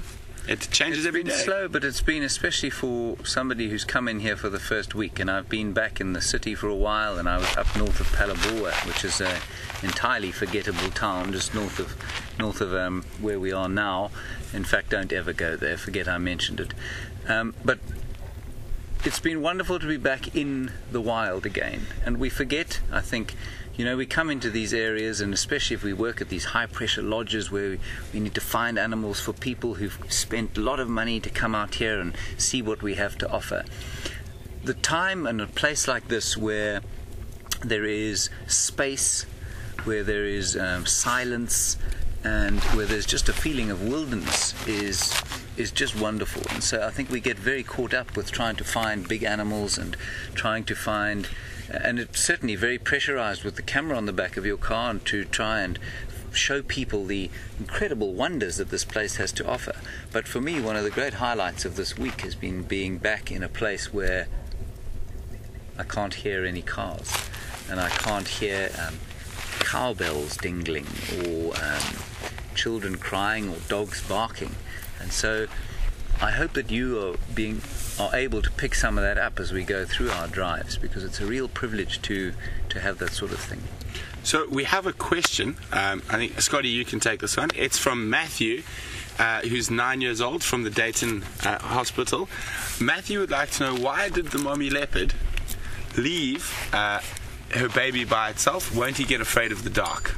It changes every day. It's been slow, but it's been, especially for somebody who's come in here for the first week, and I've been back in the city for a while, and I was up north of Phalaborwa, which is an entirely forgettable town just north of where we are now. In fact, don't ever go there. Forget I mentioned it. But it's been wonderful to be back in the wild again, and we forget, I think. We come into these areas, and especially if we work at these high-pressure lodges where we need to find animals for people who've spent a lot of money to come out here and see what we have to offer. The time and a place like this where there is space, where there is silence, and where there's just a feeling of wilderness is just wonderful. And so I think we get very caught up with trying to find big animals and trying to find... And it's certainly very pressurized with the camera on the back of your car, and to try and show people the incredible wonders that this place has to offer. But for me, one of the great highlights of this week has been being back in a place where I can't hear any cars, and I can't hear cowbells dingling, or children crying, or dogs barking. And so I hope that you are able to pick some of that up as we go through our drives, because it's a real privilege to have that sort of thing. So we have a question. I think, Scotty, you can take this one. It's from Matthew, who's 9 years old, from the Dayton hospital. Matthew would like to know, why did the mommy leopard leave her baby by itself? Won't he get afraid of the dark?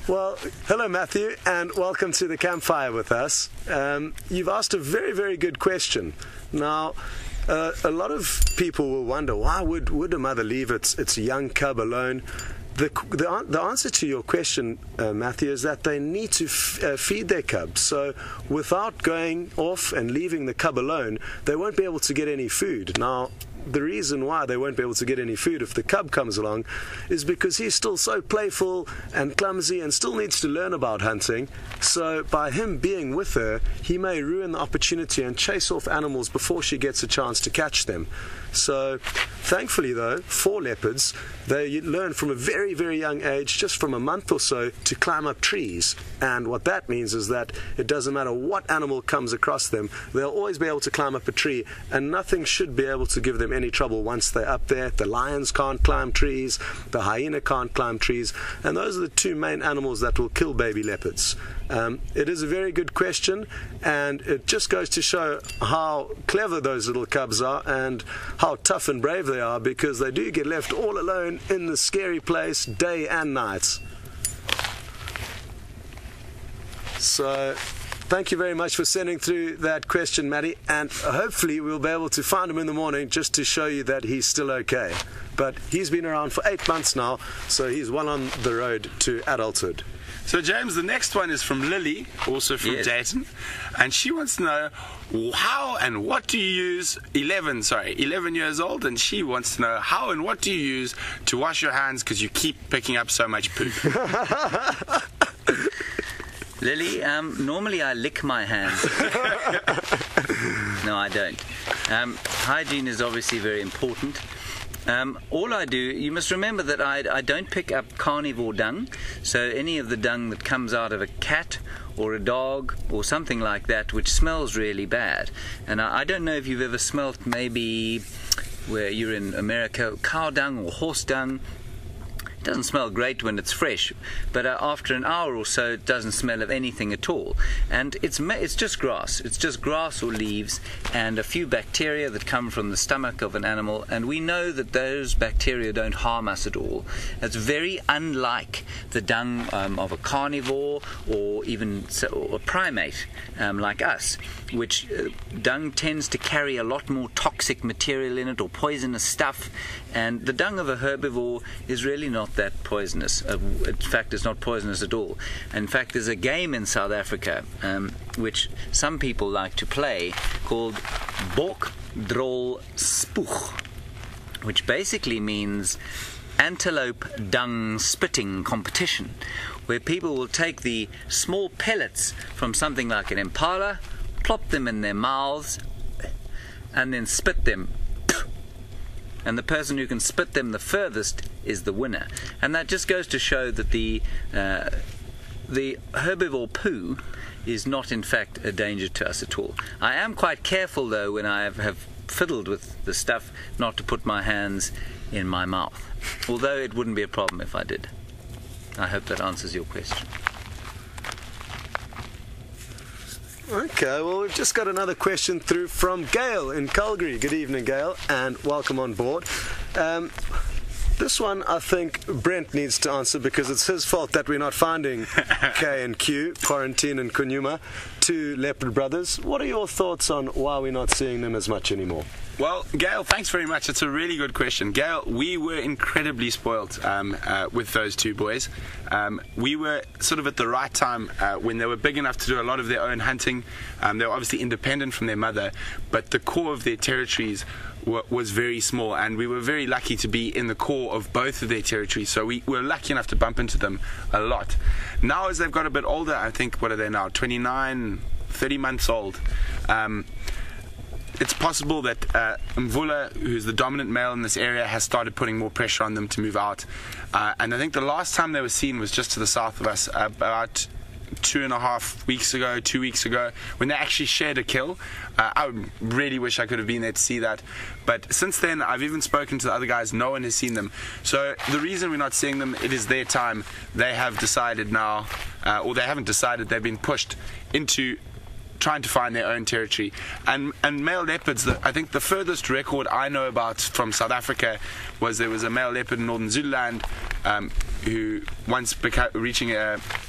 Well, hello Matthew, and welcome to the campfire with us. You've asked a very, very good question. Now, a lot of people will wonder, why would a mother leave its young cub alone? The answer to your question, Matthew, is that they need to feed their cubs. So without going off and leaving the cub alone, they won't be able to get any food. Now, the reason why they won't be able to get any food if the cub comes along is because he's still so playful and clumsy and still needs to learn about hunting. So by him being with her, he may ruin the opportunity and chase off animals before she gets a chance to catch them. So thankfully, though, for leopards, they learn from a very, very young age, just from a month or so, to climb up trees. And what that means is that it doesn't matter what animal comes across them, they'll always be able to climb up a tree, and nothing should be able to give them any trouble once they're up there. The lions can't climb trees, the hyena can't climb trees, and those are the 2 main animals that will kill baby leopards. It is a very good question, and it just goes to show how clever those little cubs are and how tough and brave they are, because they do get left all alone in the scary place day and night. So thank you very much for sending through that question, Matty, and hopefully we'll be able to find him in the morning just to show you that he's still okay. But he's been around for 8 months now, so he's well on the road to adulthood. So James, the next one is from Lily, also from Dayton, and she wants to know how and what do you use, 11 years old, and she wants to know how and what do you use to wash your hands because you keep picking up so much poop. Lily, normally I lick my hands. No, I don't. Hygiene is obviously very important. All I do, you must remember that I don't pick up carnivore dung, so any of the dung that comes out of a cat or a dog or something like that, which smells really bad. And I don't know if you've ever smelt, maybe where you're in America, cow dung or horse dung. It doesn't smell great when it's fresh, but after an hour or so it doesn't smell of anything at all. And it's just grass. It's just grass or leaves and a few bacteria that come from the stomach of an animal, and we know that those bacteria don't harm us at all. It's very unlike the dung of a carnivore or even a primate like us, which dung tends to carry a lot more toxic material in it or poisonous stuff, and the dung of a herbivore is really not not that poisonous. In fact, it's not poisonous at all. In fact, there's a game in South Africa which some people like to play called bok drol spoeg, which basically means antelope dung spitting competition, where people will take the small pellets from something like an impala, plop them in their mouths, and then spit them. And the person who can spit them the furthest is the winner. And that just goes to show that the herbivore poo is not in fact a danger to us at all. I am quite careful though when I have fiddled with the stuff not to put my hands in my mouth, although it wouldn't be a problem if I did. I hope that answers your question. Okay, well, we've just got another question through from Gail in Calgary. Good evening, Gail, and welcome on board. This one, I think Brent needs to answer because it's his fault that we're not finding K and Q, Quarantine and Nkuhumas, two leopard brothers. What are your thoughts on why we're not seeing them as much anymore? Well, Gail, thanks very much. It's a really good question. Gail, we were incredibly spoilt with those two boys. We were sort of at the right time when they were big enough to do a lot of their own hunting. They were obviously independent from their mother, but the core of their territories was very small, and we were very lucky to be in the core of both of their territories, so we were lucky enough to bump into them a lot. Now, as they've got a bit older, I think, what are they now, 29, 30 months old, it's possible that Mvula, who's the dominant male in this area, has started putting more pressure on them to move out. And I think the last time they were seen was just to the south of us, about 2.5 weeks ago, 2 weeks ago, when they actually shared a kill. I really wish I could have been there to see that. But since then, I've even spoken to the other guys. No one has seen them. So the reason we're not seeing them, it is their time. They have decided now, or they haven't decided, they've been pushed into trying to find their own territory. And male leopards, I think the furthest record I know about from South Africa was there was a male leopard in northern Zululand who, once reaching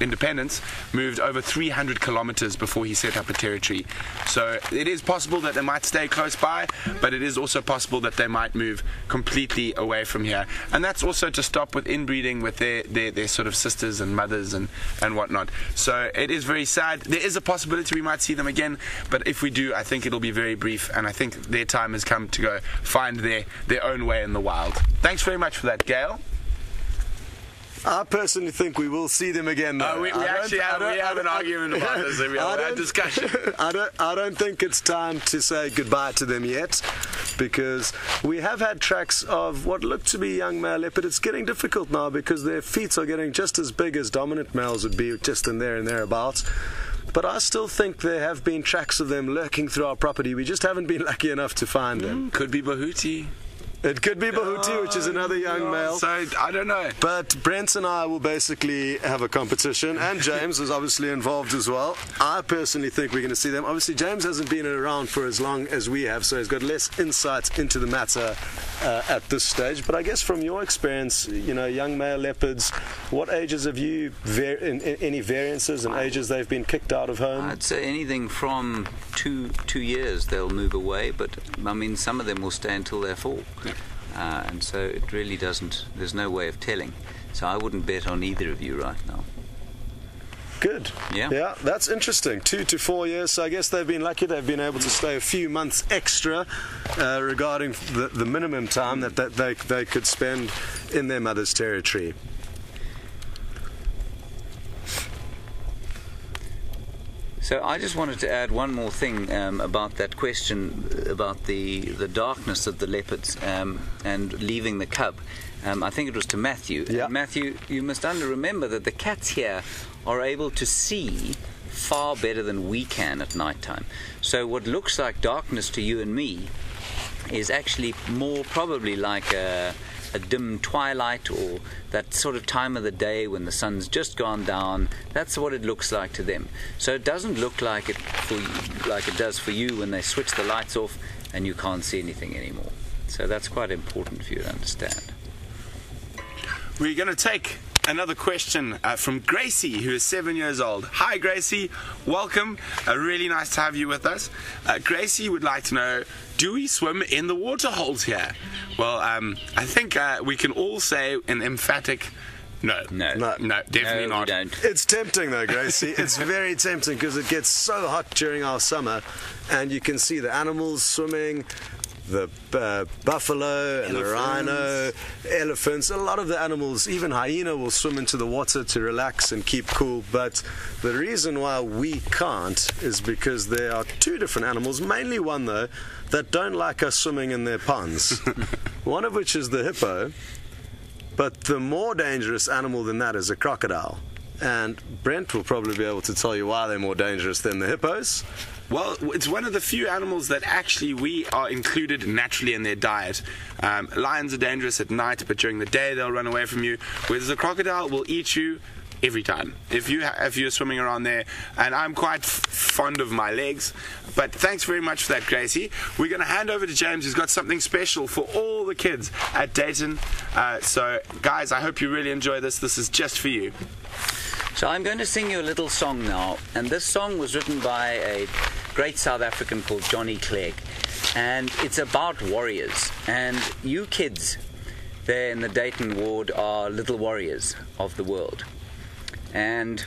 independence, moved over 300 kilometers before he set up a territory. So it is possible that they might stay close by, but it is also possible that they might move completely away from here. And that's also to stop with inbreeding with their sort of sisters and mothers and whatnot. So it is very sad. There is a possibility we might see them again, but if we do, I think it'll be very brief, and I think their time has come to go find their own way in the wild. Thanks very much for that, Gail. I personally think we will see them again, though. We have an argument about this. We have a discussion. I don't think it's time to say goodbye to them yet, because we have had tracks of what look to be young male leopard. It's getting difficult now because their feet are getting just as big as dominant males would be, just in there and thereabouts. But I still think there have been tracks of them lurking through our property. We just haven't been lucky enough to find them. Could be Bahuti. It could be Bahuti, which is another young male. So, I don't know. But Brent and I will basically have a competition, and James is obviously involved as well. I personally think we're going to see them. Obviously, James hasn't been around for as long as we have, so he's got less insight into the matter at this stage. But I guess from your experience, you know, young male leopards, what ages have you, any variances in ages they've been kicked out of home? I'd say anything from 2 years they'll move away, but I mean, some of them will stay until they're 4. And so it really doesn't, there's no way of telling. So I wouldn't bet on either of you right now. Good. Yeah, that's interesting. 2 to 4 years. So I guess they've been lucky. They've been able to stay a few months extra regarding the minimum time that they could spend in their mother's territory. So I just wanted to add one more thing about that question about the darkness of the leopards and leaving the cub. I think it was to Matthew. Yeah. Matthew, you must remember that the cats here are able to see far better than we can at night time. So what looks like darkness to you and me is actually more probably like a dim twilight, or that sort of time of the day when the sun's just gone down. That's what it looks like to them. So it doesn't look like it for you, like it does for you when they switch the lights off and you can't see anything anymore. So that's quite important for you to understand. We're going to take another question from Gracie, who is 7 years old. Hi, Gracie. Welcome. Really nice to have you with us. Gracie would like to know, do we swim in the water holes here? Well, I think we can all say an emphatic no. No, definitely not. We don't. It's tempting though, Gracie. It's very tempting because it gets so hot during our summer, and you can see the animals swimming, the buffalo and the rhino, elephants. A lot of the animals, even hyena, will swim into the water to relax and keep cool. But the reason why we can't is because there are two different animals, mainly one though, that don't like us swimming in their ponds. One of which is the hippo. But the more dangerous animal than that is a crocodile. And Brent will probably be able to tell you why they're more dangerous than the hippos. Well, it's one of the few animals that actually we are included naturally in their diet. Lions are dangerous at night, but during the day they'll run away from you. Whereas a crocodile will eat you every time if you're swimming around there. And I'm quite fond of my legs. But thanks very much for that, Gracie. We're going to hand over to James, who's got something special for all the kids at Dayton. So guys, I hope you really enjoy this. This is just for you. So I'm going to sing you a little song now, and this song was written by a great South African called Johnny Clegg, and it's about warriors. And you kids there in the Dayton ward are little warriors of the world. And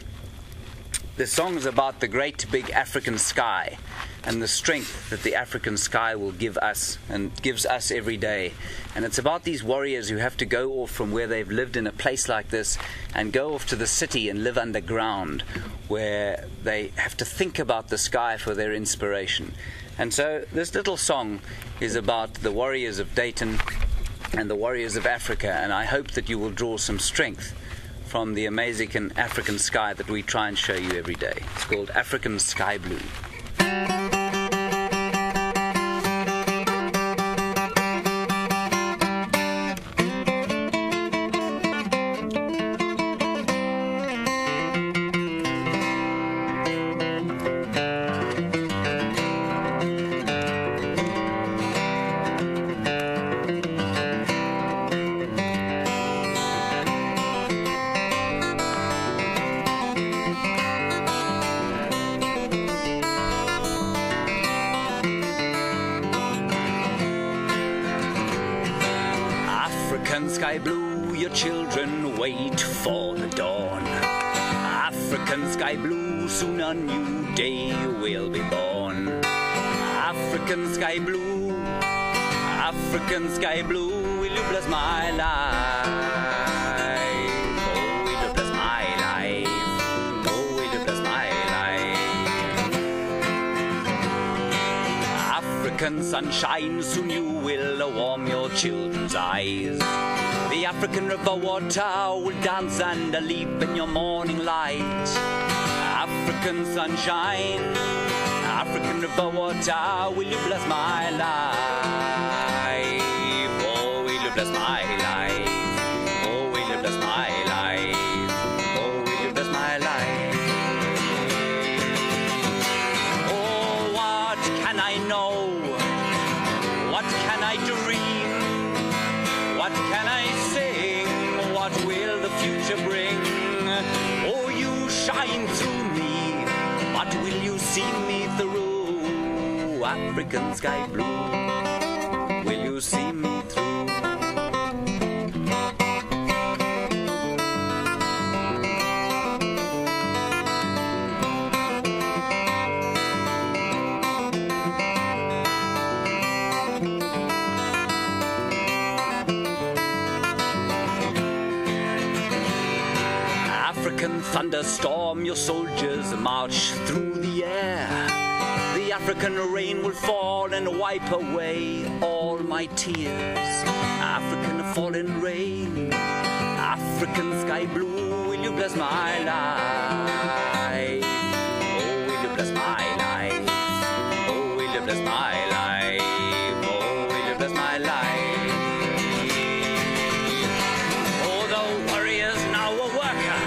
the song is about the great big African sky and the strength that the African sky will give us and gives us every day. And it's about these warriors who have to go off from where they've lived in a place like this and go off to the city and live underground, where they have to think about the sky for their inspiration. And so this little song is about the warriors of Dayton and the warriors of Africa, and I hope that you will draw some strength from the amazing African sky that we try and show you every day. It's called African Sky Blue. Sky blue, your children wait for the dawn. African sky blue, soon a new day will be born. African sky blue, will you bless my life? Oh, will you bless my life? Oh, will you bless my life? African sunshine, soon you will warm your children's eyes. The African river water will dance and leap in your morning light. African sunshine, African river water, will you bless my life? Oh, will you bless my life? Oh, will you bless my life? Oh, will you bless my life? Oh, what can I know? What can I dream? What can I sing? What will the future bring? Oh, you shine through me, but will you see me through? African sky blue, will you see me through? African thunderstorm, your soldiers march through the air. The African rain will fall and wipe away all my tears. African fallen rain, African sky blue, will you bless my life? Oh, will you bless my life? Oh, will you bless my life? Oh, will you bless my life? Oh, the warrior's now a worker.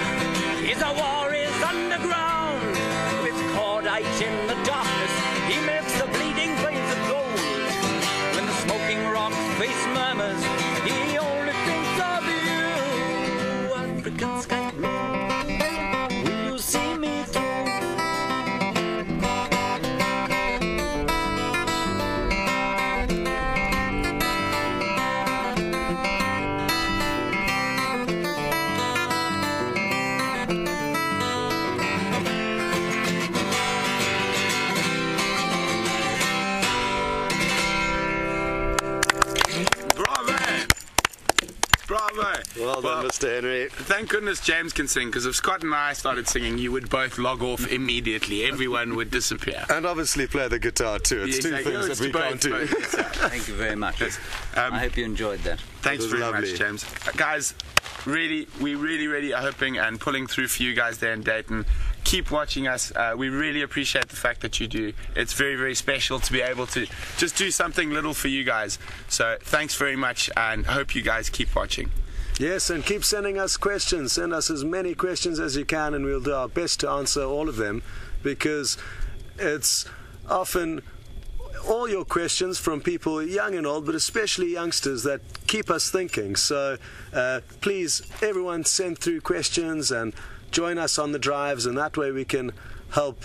His war is underground. With cordite in the darkness, he makes the bleeding veins of gold. When the smoking rock's face murmurs, he only thinks of you. African sky. Well done, Mr. Henry. Thank goodness James can sing, because if Scott and I started singing, you would both log off immediately. Everyone would disappear. And obviously play the guitar too. It's two things that we can't do. Thank you very much. I hope you enjoyed that. Thanks very much, James. Guys, we really are hoping and pulling through for you guys there in Dayton. Keep watching us. We really appreciate the fact that you do. It's very, very special to be able to just do something little for you guys. So thanks very much, and hope you guys keep watching. Yes, and keep sending us questions. Send us as many questions as you can, and we'll do our best to answer all of them, because it's often all your questions from people young and old, but especially youngsters, that keep us thinking. So please, everyone, send through questions and join us on the drives, and that way we can help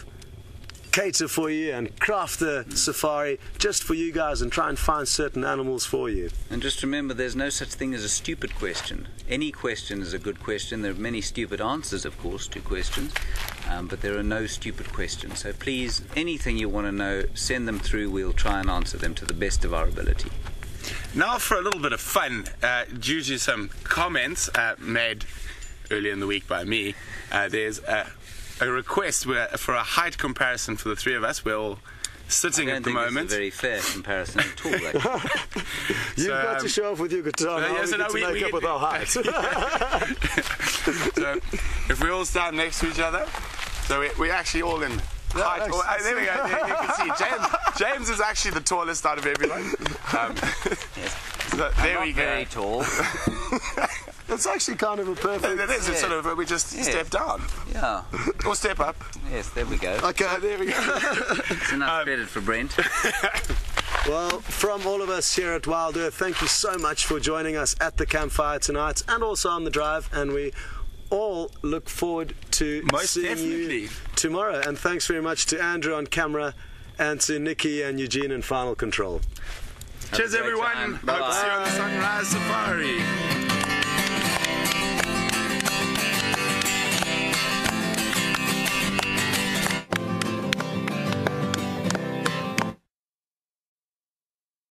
cater for you and craft the safari just for you guys and try and find certain animals for you. And just remember, there's no such thing as a stupid question. Any question is a good question. There are many stupid answers, of course, to questions, but there are no stupid questions. So please, anything you want to know, send them through. We'll try and answer them to the best of our ability. Now for a little bit of fun, due to some comments made earlier in the week by me, there's a request for a height comparison for the three of us. We're all sitting at the moment. It's a very fair comparison at all, actually. You've got to show off with your guitar now. We make up with our height. So if we all stand next to each other, so we're actually all in height. There we go. There you can see James is actually the tallest out of everyone. Yes. So there we go. Very tall. It's actually kind of a perfect... It is. It's sort of, we just step down. Yeah. Or step up. Yes, there we go. Okay, there we go. It's enough credit for Brent. Well, from all of us here at Wild Earth, thank you so much for joining us at the campfire tonight and also on the drive, and we all look forward to seeing you tomorrow. And thanks very much to Andrew on camera and to Nikki and Eugene in Final Control. Cheers, everyone. Hope to see you on the Sunrise Safari.